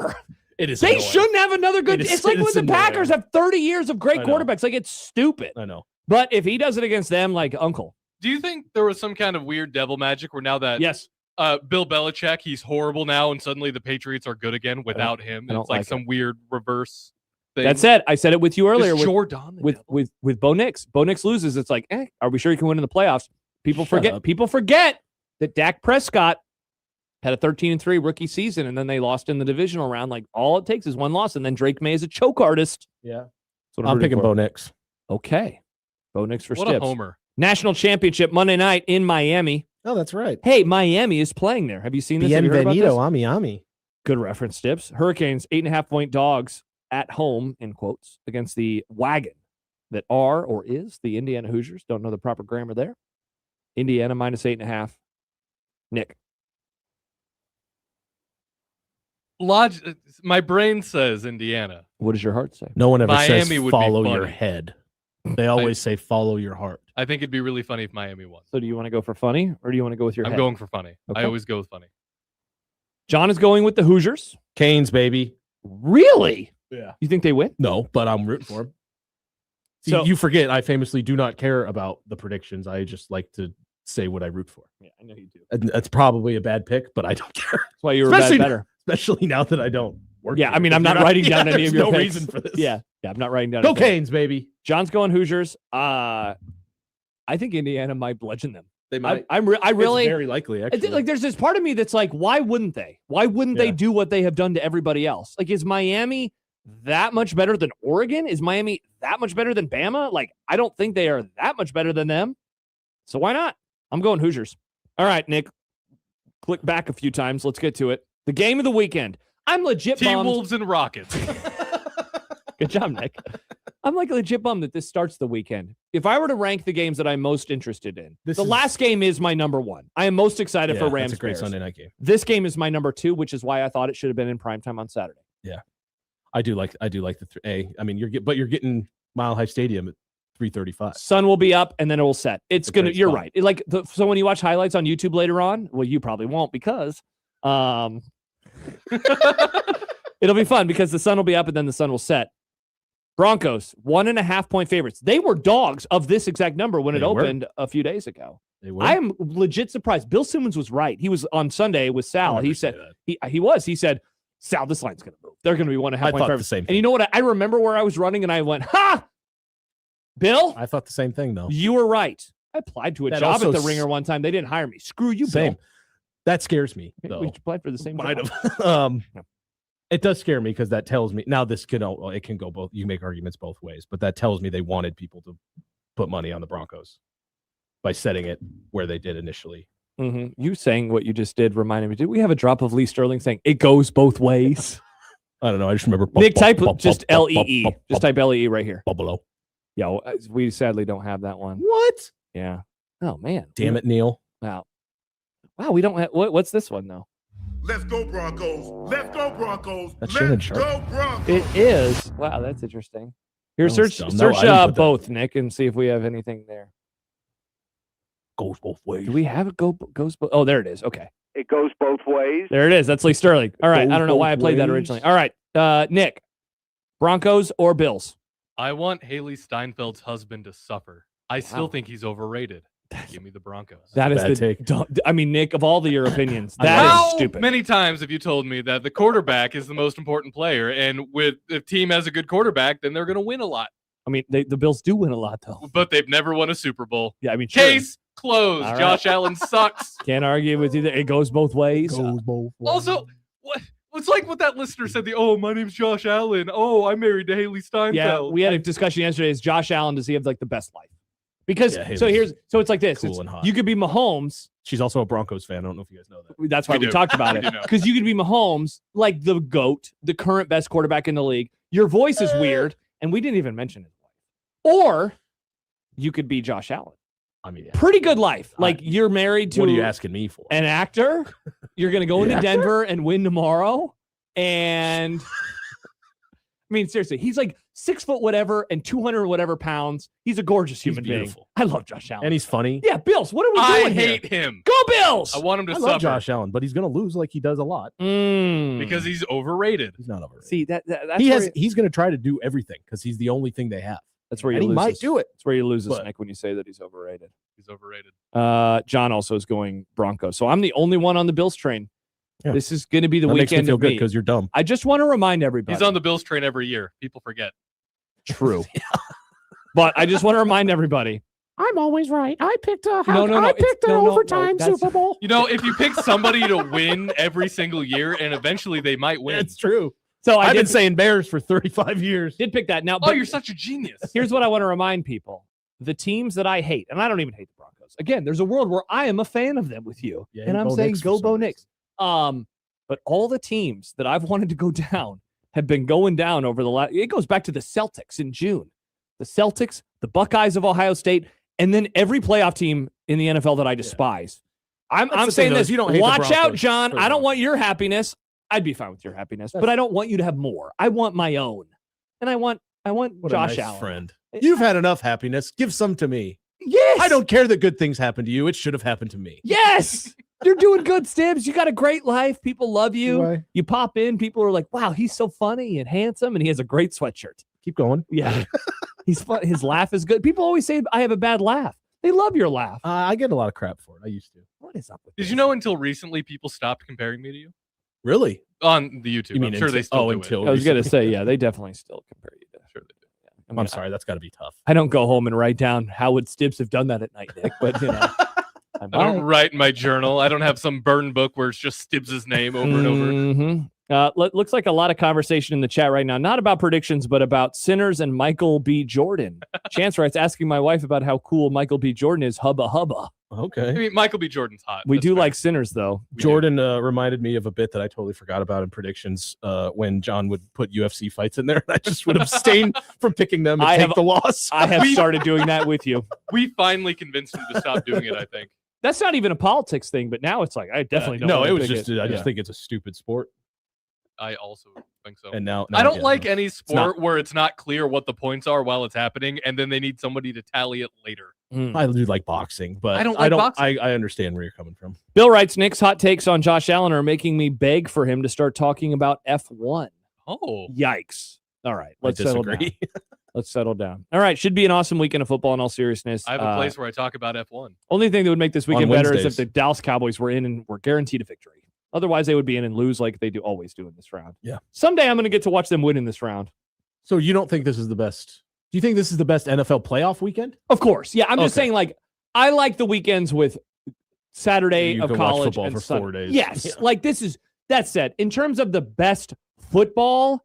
It is. They annoying. shouldn't have another good. It is- It's like it when is the annoying. Packers have 30 years of great I know. quarterbacks. Like, it's stupid. I know. But if he does it against them, like Uncle. Do you think there was some kind of weird devil magic where now that Yes. Bill Belichick, he's horrible now, and suddenly the Patriots are good again without him? I don't It's like like some weird reverse thing. That's it. I said it with you earlier. Is With, Jordan the devil? with Bo Nix. Bo Nix loses. It's like, are we sure he can win in the playoffs? People Shut forget. up. People forget that Dak Prescott had a 13-3 rookie season, and then they lost in the divisional round. Like, all it takes is one loss, and then Drake May is a choke artist. Yeah. That's what I'm rooting picking for. Bo Nix. Okay. Bo Nix for What Stibbs. a homer. National championship Monday night in Miami. Oh, that's right. Hey, Miami is playing there. Have you seen this? Have you heard about this? Bienvenido, Ami. Good reference, Stibbs. Hurricanes, 8.5-point dogs at home, in quotes, against the wagon that are or is the Indiana Hoosiers. Don't know the proper grammar there. Indiana minus 8.5. Nick. My brain says Indiana. What does your heart say? No one ever Miami says would be follow your funny. head. They always say follow your heart. I think it'd be really funny if Miami won. So do you want to go for funny or do you want to go with your I'm head? going for funny. Okay. I always go with funny. John is going with the Hoosiers. Canes, baby. Really? Yeah. You think they win? No, but I'm rooting for him. So- You forget, I famously do not care about the predictions. I just like to say what I root for. Yeah, I know you do. And that's probably a bad pick, but I don't care. That's why you were bad better. Especially now that I don't work. Yeah, here. I mean, I'm not writing down any there's of your no picks. reason for this. Yeah, I'm not writing down. Go anything. Canes, baby. John's going Hoosiers. I think Indiana might bludgeon them. They might. I really It's very likely, actually. like there's this part of me that's like, why wouldn't they? Why wouldn't they do what they have done to everybody else? Like, is Miami that much better than Oregon? Is Miami that much better than Bama? Like, I don't think they are that much better than them. So why not? I'm going Hoosiers. All right, Nick. Click back a few times. Let's get to it. The game of the weekend. I'm legit bummed. T-Wolves and Rockets. Good job, Nick. I'm like legit bummed that this starts the weekend. If I were to rank the games that I'm most interested in, last game is my number one. I am most excited for Rams. That's a great Bears. Sunday night game. This game is my number two, which is why I thought it should have been in primetime on Saturday. Yeah, I do like the I mean, you're getting Mile High Stadium at 3:35. Sun will be up and then it will set. It's gonna. great You're spot. right. So when you watch highlights on YouTube later on, well, you probably won't because it'll be fun because the sun will be up and then the sun will set. Broncos 1.5-point favorites. They were dogs of this exact number when it opened a few days ago. They were. I am legit surprised. Bill Simmons was right. He was on Sunday with Sal. He said he was. He said, Sal, this line's going to move. They're going to be 1.5 I point thought the favorites. same And you know what? I remember where I was running and I went, ha! Bill? I thought the same thing, though. You were right. I applied to a That job at also the Ringer one time. They didn't hire me. Screw you, Same. Bill. That scares me, though. We applied for the same Might job. have. It does scare me because that tells me now it can go both. You make arguments both ways, but that tells me they wanted people to put money on the Broncos by setting it where they did initially. Mm-hmm. You saying what you just did reminded me. Did we have a drop of Lee Sterling saying it goes both ways? I don't know. I just remember. Nick, type just LEE. Just type LEE right here. Below. Yeah, well, we sadly don't have that one. What? Yeah. Oh man. Damn it, Neil. Wow. We don't have. What's this one though? Let's go Broncos. Let's go Broncos. That's Let's Shannon Sharp. go Broncos. It is. Wow, that's interesting. Here, That was search dumb. No, I didn't put that. both, Nick, and see if we have anything there. Goes both ways. Do we have it goes both? Oh, there it is. Okay. It goes both ways. There it is. That's Lee Sterling. All right. Goes I don't know why I both played that ways. originally. All right. Nick, Broncos or Bills? I want Haley Steinfeld's husband to suffer. I still Wow. think he's overrated. Give me the Broncos. That is Bad the take. I mean, Nick, of all the your opinions, that How is stupid. many times have you told me that the quarterback is the most important player, and with the team has a good quarterback, then they're going to win a lot. I mean, the Bills do win a lot, though. But they've never won a Super Bowl. Yeah, I mean, sure. Case closed. All right. Josh Allen sucks. Can't argue with you. It goes both ways. Goes both ways. Also, it's like what that listener said. My name's Josh Allen. Oh, I'm married to Haley Steinfeld. Yeah, we had a discussion yesterday. Is Josh Allen, does he have like the best life? Because Yeah, so it's like this. cool and hot. You could be Mahomes. She's also a Broncos fan. I don't know if you guys know that. That's why we do. talked about We it. do know. Because you could be Mahomes, like the GOAT, the current best quarterback in the league. Your voice is weird, and we didn't even mention his wife. Or you could be Josh Allen. I mean, yeah. Pretty good life. Like you're married to What are you asking me for? an actor. You're going to go into Denver and win tomorrow. And I mean, seriously, he's like 6 foot whatever and 200 whatever pounds. He's a gorgeous human being. beautiful. I love Josh Allen. And he's funny. Yeah, Bills. What are we I doing here? hate him. Go Bills! I want him to I suffer love Josh Allen, but he's going to lose like he does a lot. because he's overrated. He's not overrated. See that's He's going to try to do everything because he's the only thing they have. that's where you And he lose might this. do it. That's where you lose this, but- Nick, when you say that he's overrated. He's overrated. John also is going Broncos. So I'm the only one on the Bills train. Yeah. This is going to be the That makes me weekend feel of good me. because you're dumb. I just want to remind everybody. He's on the Bills train every year. People forget. True. But I just want to remind everybody. I'm always right. I picked a No, I it's- picked an no, overtime that's- Super Bowl. You know, if you pick somebody to win every single year, and eventually they might win. It's true. So I've I been did, saying Bears for 35 years. did pick that. Now, Oh, but you're such a genius. here's what I want to remind people. The teams that I hate, and I don't even hate the Broncos. Again, there's a world where I am a fan of them with you. Yeah, and I'm Bo saying Nix for go some Bo reason. Nix. But all the teams that I've wanted to go down have been going down over the last. It goes back to the Celtics in June. The Celtics, the Buckeyes of Ohio State, and then every playoff team in the NFL that I despise. I'm the saying thing, though, this. is you don't hate the Watch out, Broncos John. for the I don't Broncos. want your happiness. I'd be fine with your happiness, but I don't want you to have more. I want my own, and I want What Josh a nice Allen. friend. You've had enough happiness. Give some to me. Yes, I don't care that good things happen to you. It should have happened to me. Yes, you're doing good, Stibbs. You got a great life. People love you. Do I? You pop in. People are like, "Wow, he's so funny and handsome, and he has a great sweatshirt." Keep going. Yeah, he's fun. His laugh is good. People always say I have a bad laugh. They love your laugh. I get a lot of crap for it. I used to. What is up with Did this? you know until recently people stopped comparing me to you Really? on the YouTube? You mean I'm sure they still do until it. I was gonna recently? say, yeah, they definitely still compare you to. Sure they do. I mean, I'm sorry. That's got to be tough. I don't go home and write down how would Stibbs have done that at night, Nick. But you know, I don't write in my journal. I don't have some burn book where it's just Stibbs' name over and over. Mhm. Looks like a lot of conversation in the chat right now, not about predictions, but about Sinners and Michael B. Jordan. Chance writes, asking my wife about how cool Michael B. Jordan is. Hubba hubba. I Okay. mean, Michael B. Jordan's hot. We That's do fair. like Sinners, though. We do. Jordan reminded me of a bit that I totally forgot about in predictions when John would put UFC fights in there. And I just would abstain from picking them and I take have- the loss. I have started doing that with you. We finally convinced him to stop doing it, I think. That's not even a politics thing, but now it's like I definitely don't. No, wanna it was pick just. I Yeah. just think it's a stupid sport. I also think so. And now I don't yeah, like no. any not. sport where it's not clear what the points are while it's happening, and then they need somebody to tally it later. I do like boxing, but I don't like boxing. I understand where you're coming from. Bill writes, Nick's hot takes on Josh Allen are making me beg for him to start talking about F1. Oh, Yikes. All right, let's I settle down. disagree. Let's settle down. All right, should be an awesome weekend of football in all seriousness. I have a place where I talk about F1. Only thing that would make this On weekend better is if Wednesdays. the Dallas Cowboys were in and were guaranteed a victory. Otherwise, they would be in and lose like they do always do in this round. Yeah. Someday I'm going to get to watch them win in this round. So you don't think this is the best? Do you think this is the best NFL playoff weekend? Of course. Yeah, I'm just Okay. saying, like, I like the weekends with Saturday You of can watch college football and for Sunday. 4 days. Yes. Yeah. Like, this is, that said, in terms of the best football,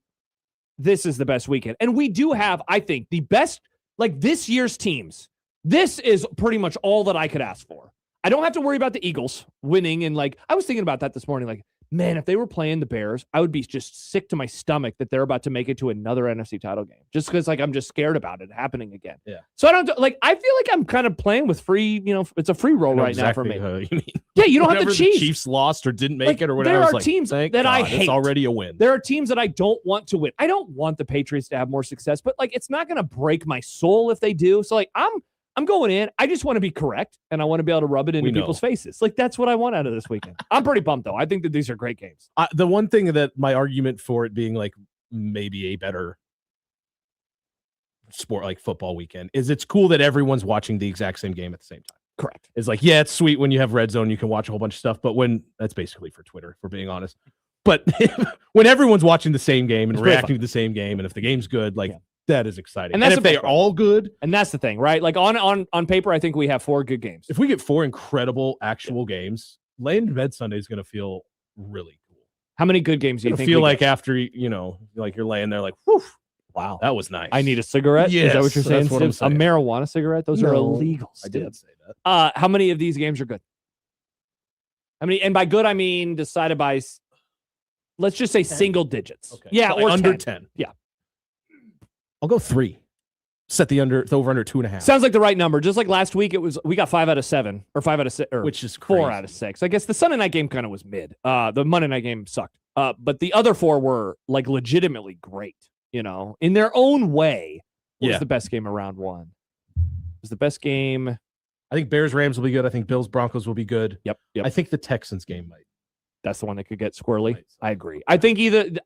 this is the best weekend. And we do have, I think, the best, like this year's teams. This is pretty much all that I could ask for. I don't have to worry about the Eagles winning. And like, I was thinking about that this morning. Like, man, if they were playing the Bears, I would be just sick to my stomach that they're about to make it to another NFC title game. Just because, like, I'm just scared about it happening again. Yeah. So I don't like. I feel like I'm kind of playing with free. You know, it's a free roll right now for me. You mean. Yeah, you don't have the Chiefs. The Chiefs lost or didn't make Like, it or whatever. there are teams that I hate. It's already a win. There are teams that I don't want to win. I don't want the Patriots to have more success, but like, it's not going to break my soul if they do. So like, I'm going in. I just want to be correct, and I want to be able to rub it into people's faces. Like, that's what I want out of this weekend. I'm pretty pumped, though. I think that these are great games. The one thing that my argument for it being like maybe a better sport like football weekend is it's cool that everyone's watching the exact same game at the same time. Correct. It's like, yeah, it's sweet when you have red zone, you can watch a whole bunch of stuff, but when that's basically for Twitter, if we're being honest. But when everyone's watching the same game and It's reacting to the same game, and if the game's good, like that is exciting. And that's if they're all good, and that's the thing, right? Like on paper, I think we have 4 good games. If we get 4 incredible actual games, laying in bed Sunday is going to feel really cool. How many good games do you It'll think feel we like get? after like you're laying there like, whew, wow, that was nice. I need a cigarette. Yes, is that what you're saying? that's what I'm Steve? A saying. marijuana cigarette? Those are No, illegal. I didn't say that. How many of these games are good? How many? And by good, I mean decided by, let's just say 10. single digits. Okay. Yeah, So, like, or under 10. 10. Yeah. I'll go 3. Set the over under 2.5. Sounds like the right number. Just like last week, we got 5 out of 7 or 5 out of 6, or which is 4 crazy. out of 6. I guess the Sunday night game kind of was mid. The Monday night game sucked. But the other 4 were like legitimately great. You know, in their own way. What was the best game of round 1? It was the best game. I think Bears Rams will be good. I think Bills Broncos will be good. Yep. I think the Texans game might. That's the one that could get squirrely. I agree. I think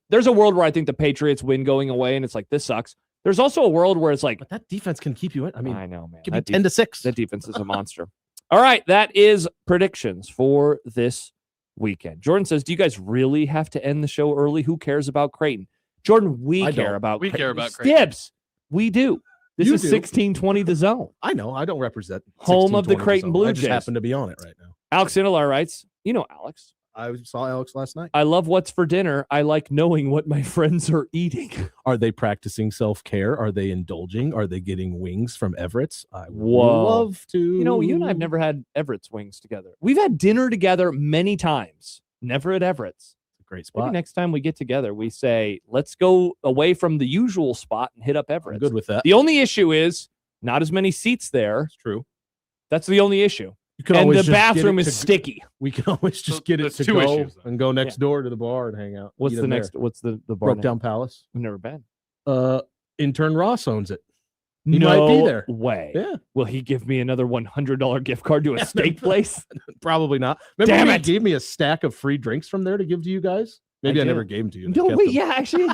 there's a world where I think the Patriots win going away, and it's like, this sucks. There's also a world where it's like, but that defense can keep you in. I mean, I know, man. Give me 10-6. That defense is a monster. All right, that is predictions for this weekend. Jordan says, "Do you guys really have to end the show early? Who cares about Creighton?" Jordan, we care about. We Creighton. care about Creighton. Stibbs. We do. This You is do. 1620 The Zone, I know. I don't represent home of the 16-20 Creighton zone. Blue I just Jays. happen to be on it right now. Alex Indelar writes, "You know Alex. I saw Alex last night. I love what's for dinner. I like knowing what my friends are eating." Are they practicing self-care? Are they indulging? Are they getting wings from Everett's? I would Whoa. love to. You know, you and I have never had Everett's wings together. We've had dinner together many times. Never at Everett's. Great Maybe spot. next time we get together, we say, let's go away from the usual spot and hit up I'm Everett's. good with that. The only issue is not as many seats there. That's true. That's the only issue. You can And always the just get bathroom it is to- sticky. We can always just So get it there's to 2 go issues, though. and go next door to the bar and hang out. What's Eat the them next? there. What's the bar? Broke name? Down Palace. I've never been. Intern Ross owns it. He no might be there. way. Yeah. Will he give me another $100 gift card to a steak place? Probably not. Remember Damn when it. he gave me a stack of free drinks from there to give to you guys? Maybe I did. never gave them to you. and I No, kept wait. them. Yeah, actually.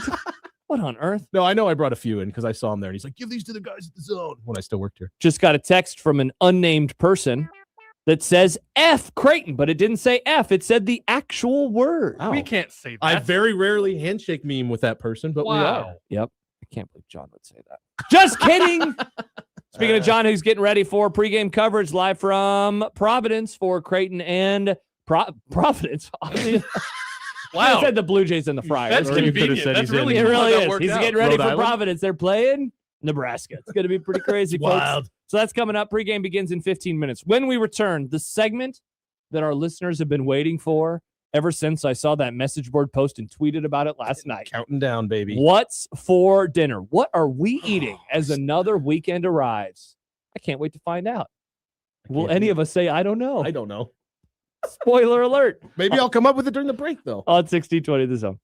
What on earth? No, I know I brought a few in because I saw him there. And he's like, give these to the guys at the zone when I still worked here. Just got a text from an unnamed person that says F Creighton, but it didn't say F. It said the actual word. Wow. We can't say that. I very rarely handshake meme with that person, but we Wow. are. Yep. I can't believe John would say that. Just kidding. Speaking of John, who's getting ready for pregame coverage live from Providence for Creighton and Providence. Wow. I said the Blue Jays and the Friars. That's Or you could've convenient. said That's he's in- really It how really that is. worked He's out. getting ready Rhode for Island? Providence. They're playing Nebraska. It's going to be pretty crazy, folks. Wild. So that's coming up. Pregame begins in 15 minutes. When we return, the segment that our listeners have been waiting for ever since I saw that message board post and tweeted about it last night. Counting down, baby. What's for dinner? What are we eating as another weekend arrives? I can't wait to find out. Will can't any either. of us say, I don't know? I don't know. Spoiler alert. Maybe I'll come up with it during the break, though. On 1620 The Zone.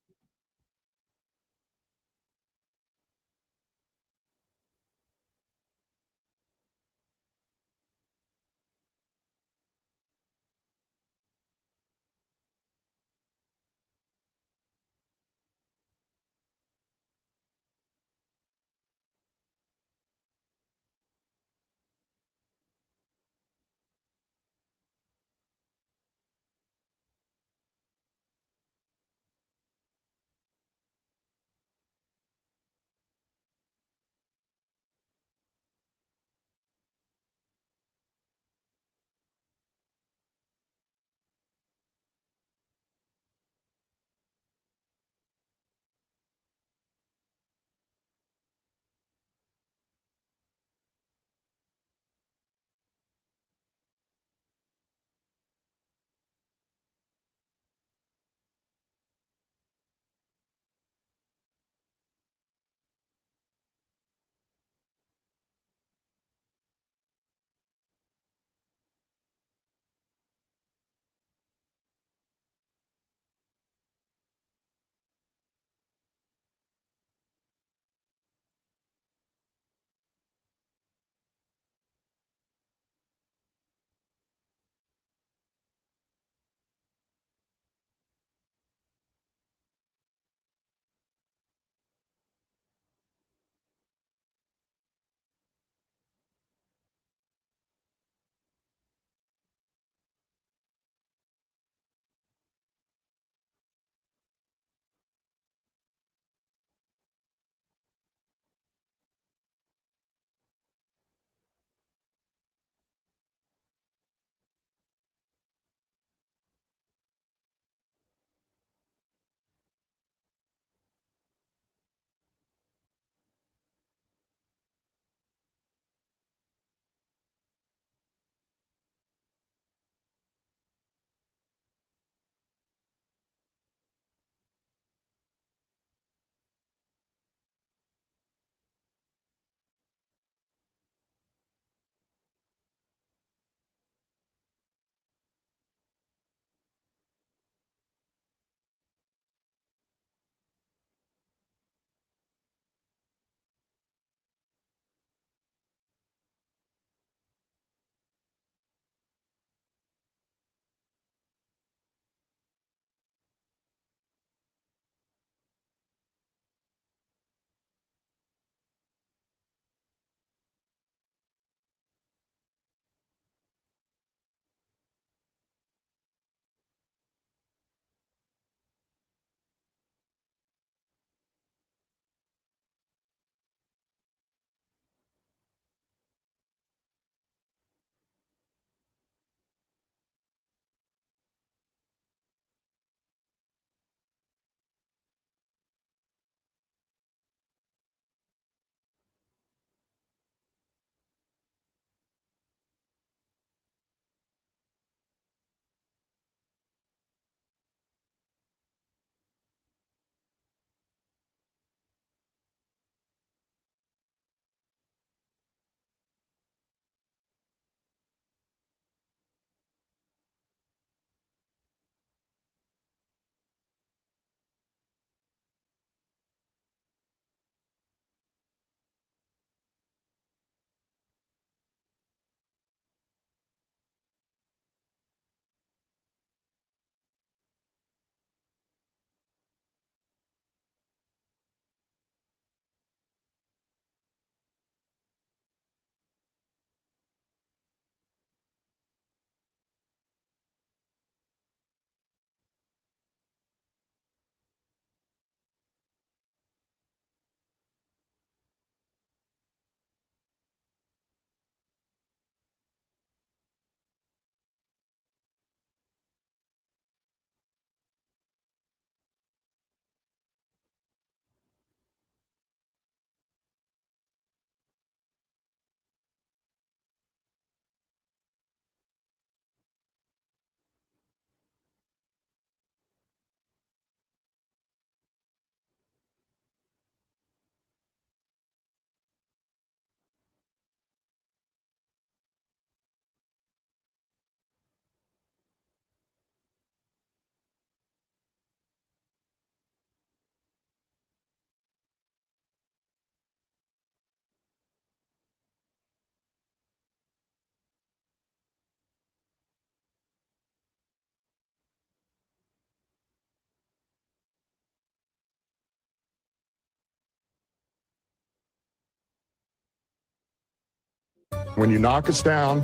When you knock us down,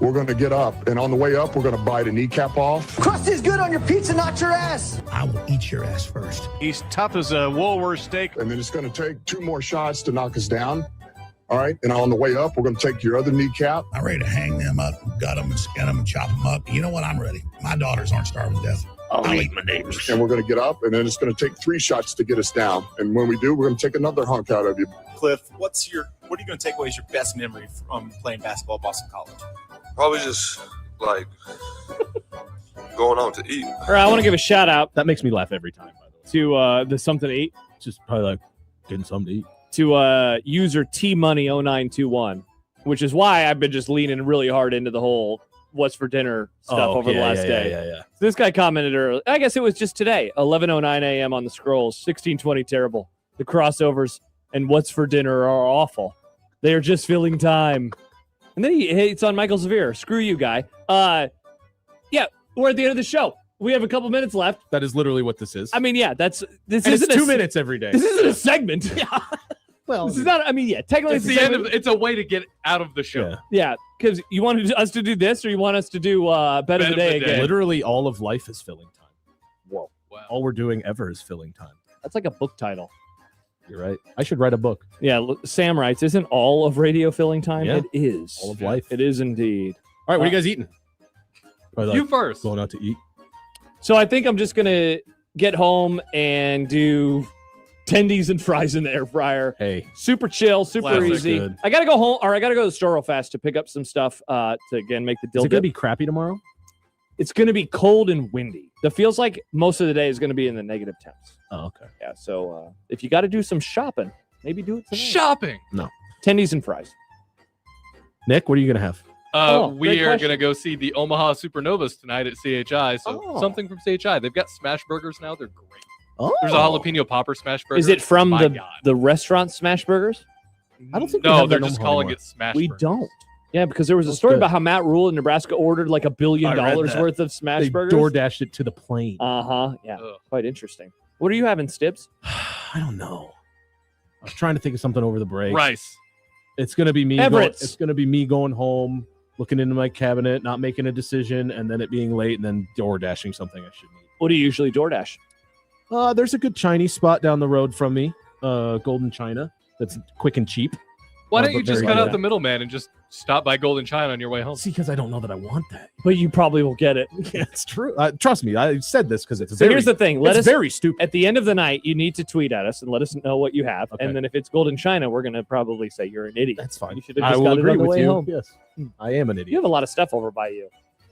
we're going to get up, and on the way up, we're going to bite a kneecap off. Crust is good on your pizza, not your ass. I will eat your ass first. He's tough as a Woolworth steak. And then it's going to take 2 more shots to knock us down. All right, and on the way up, we're going to take your other kneecap. I'm ready to hang them up, gut them, and skin them, and chop them up. You know what? I'm ready. My daughters aren't starving to death. I'll eat my neighbors. And we're going to get up, and then it's going to take 3 shots to get us down. And when we do, we're going to take another hunk out of you. Cliff, what are you going to take away as your best memory from playing basketball at Boston College? Probably just like going out to eat. All right, I want to give a shout out. That makes me laugh every time, by the way. To the something to eat. Just probably like getting something to eat. To user TMoney0921, which is why I've been just leaning really hard into the whole what's for dinner stuff over the last day. Yeah. So this guy commented earlier. I guess it was just today, 11:09 a.m. on the scrolls. 16:20 terrible. The crossovers and what's for dinner are awful. They are just filling time. And then he hates on Michael Severe. Screw you, guy. Yeah, we're at the end of the show. We have a couple minutes left. That is literally what this is. I mean, yeah, this and isn't it's 2 minutes every day. This isn't a segment. Yeah. Well, this is not. I mean, yeah, technically It's the end of. It's a way to get out of the show. Yeah, because you wanted us to do this, or you want us to do Bet of the Day again. Literally, all of life is filling time. Whoa! Wow. All we're doing ever is filling time. That's like a book title. You're right. I should write a book. Yeah, Sam writes, isn't all of radio filling time? Yeah. It is. All of life. It is indeed. All right, what are you guys eating? You first. Going out to eat. So I think I'm just going to get home and do tendies and fries in the air fryer. Hey. Super chill, super Classic. easy. Good. I got to go home, or I got to go to the store real fast to pick up some stuff to, again, make the dill Is it going to dip. be crappy tomorrow? It's going to be cold and windy. It feels like most of the day is going to be in the negative temps. Oh, okay. Yeah, so if you got to do some shopping, maybe do it tonight. Shopping. No. Tendies and fries. Nick, what are you going to have? We great are question. going to go see the Omaha Supernovas tonight at CHI. So something from CHI. They've got smash burgers now. They're great. Oh. There's a jalapeno popper smash burger. Is it from My the God. the restaurant Smash Burgers? I don't think we No, have that they're in just Omaha calling anymore. it smash We burgers. don't. Yeah, because there was a That's story good. about how Matt Rule in Nebraska ordered like $1 billion I read that. worth of smash They burgers. DoorDashed it to the plane. Yeah, Ugh. quite interesting. What are you having, Stibbs? I don't know. I was trying to think of something over the break. Rice. It's going to be me. Everett's. It's going to be me going home, looking into my cabinet, not making a decision, and then it being late, and then DoorDashing something I shouldn't eat. What do you usually DoorDash? There's a good Chinese spot down the road from me, Golden China. That's quick and cheap. Why but don't you just very cut good. out the middleman and just stop by Golden China on your way home? See, because I don't know that I want that. But you probably will get it. Yeah, it's true. Trust me, I said this because it's So very, here's the thing. it's very stupid. At the end of the night, you need to tweet at us and let us know what you have. Okay. And then if it's Golden China, we're going to probably say you're an idiot. That's fine. You should have I just will got it agree on the with way you. home. Yes, I am an idiot. You have a lot of stuff over by you.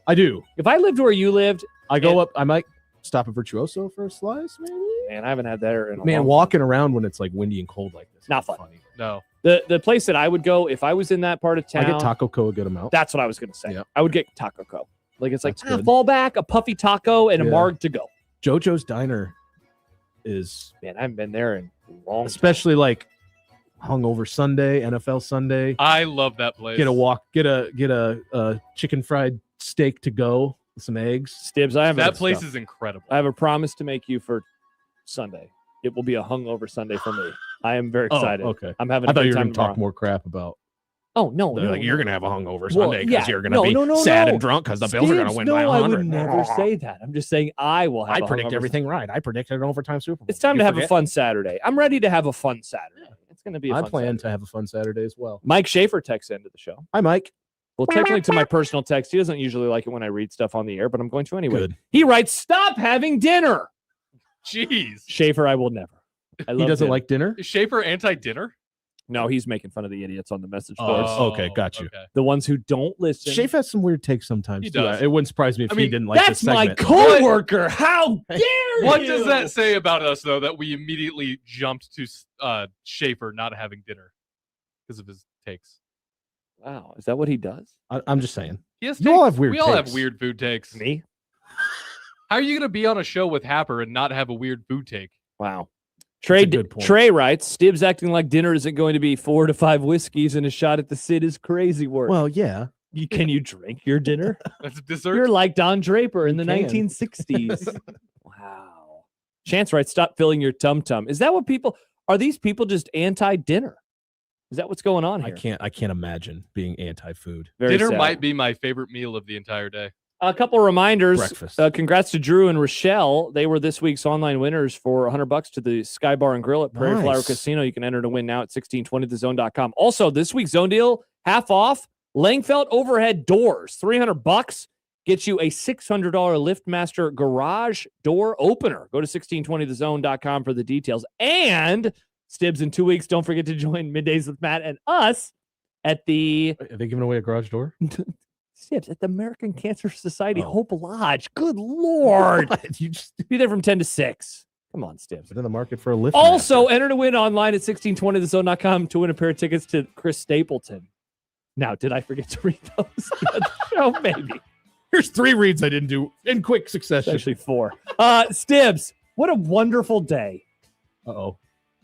I do. If I lived where you lived, I go and- up. I might stop at Virtuoso for a slice, maybe. man, I haven't had that in a Man, long walking around when it's like windy and cold like this. Not fun. Funny. No. The place that I would go if I was in that part of town. I get Taco Co. a good amount. That's what I was going to say. Yep. I would get Taco Co. Like it's like That's good. fall back, a puffy taco, and a Yeah. marg to go. JoJo's Diner is Man, I haven't been there in a long time. especially like hungover Sunday, NFL Sunday. I love that place. Get a chicken fried steak to go with some eggs. Stibbs, I have That place is incredible. I have a promise to make you for Sunday. It will be a hungover Sunday for me. I am very excited. Oh, okay. I'm having. I a thought good you were time going to talk tomorrow. more crap about. Oh no, They're no, like no. you're going to have a hungover Well, Sunday because yeah, you're going to be no. sad and drunk because the Bills are going to win by 100. I would never say that. I'm just saying I will have. I a predict hungover everything right. I predicted an overtime Super Bowl. It's time You to have forget? a fun Saturday. I'm ready to have a fun Saturday. It's going to be a I fun plan Saturday. to have a fun Saturday as well. Mike Schaefer texts into the show. Hi, Mike. Well, technically to my personal text. He doesn't usually like it when I read stuff on the air, but I'm going to anyway. Good. He writes, "Stop having dinner." Jeez. Schaefer, I will never. I He love doesn't dinner. like dinner. Is Schaefer anti-dinner? No, he's making fun of the idiots on the message boards. Okay, got you. Okay. The ones who don't listen. Schaefer has some weird takes sometimes. He too. does. It wouldn't surprise me if I he mean, didn't like this That's my segment. coworker. How dare you? What does that say about us, though, that we immediately jumped to Schaefer not having dinner because of his takes? Wow, is that what he does? I'm just saying. He has You all takes. have weird We all have takes. weird food takes. Me? How are you going to be on a show with Happer and not have a weird food take? Wow. Trey, good point. Trey writes, Stibbs acting like dinner isn't going to be 4 to 5 whiskeys and a shot at the Sid is crazy work. Well, yeah. Can you drink your dinner? That's dessert. You're like Don Draper in the can. 1960s. Wow. Chance writes, stop filling your tum-tum. Is that what people, are these people just anti-dinner? Is that what's going on here? I can't imagine being anti-food. Dinner might be my favorite meal of the entire day. A couple reminders. Breakfast. Congrats to Drew and Rochelle. They were this week's online winners for $100 to the Sky Bar and Grill at Prairie Flower Casino. You can enter to win now at 1620thezone.com. Also, this week's zone deal, half off, Langfeld overhead doors, $300. Gets you a $600 LiftMaster garage door opener. Go to 1620thezone.com for the details. And Stibbs in 2 weeks. Don't forget to join Middays with Matt and us at the... Are they giving away a garage door? Stibbs at the American Cancer Society Hope Lodge. Good Lord. You just be there from 10 to 6. Come on, Stibbs. Put in the market for a lift. Also, enter to win online at 1620thezone.com to win a pair of tickets to Chris Stapleton. Now, did I forget to read those? Oh, maybe. Here's 3 reads I didn't do in quick succession. Actually 4. Stibbs, what a wonderful day. Uh-oh.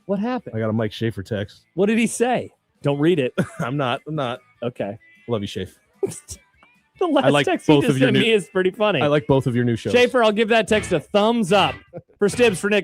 What happened? I got a Mike Schaefer text. What did he say? Don't read it. I'm not. Okay. Love you, Schaefer. The last text he just sent me is pretty funny. I like both of your new shows. Schaefer, I'll give that text a thumbs up. For Stibbs, for Nick.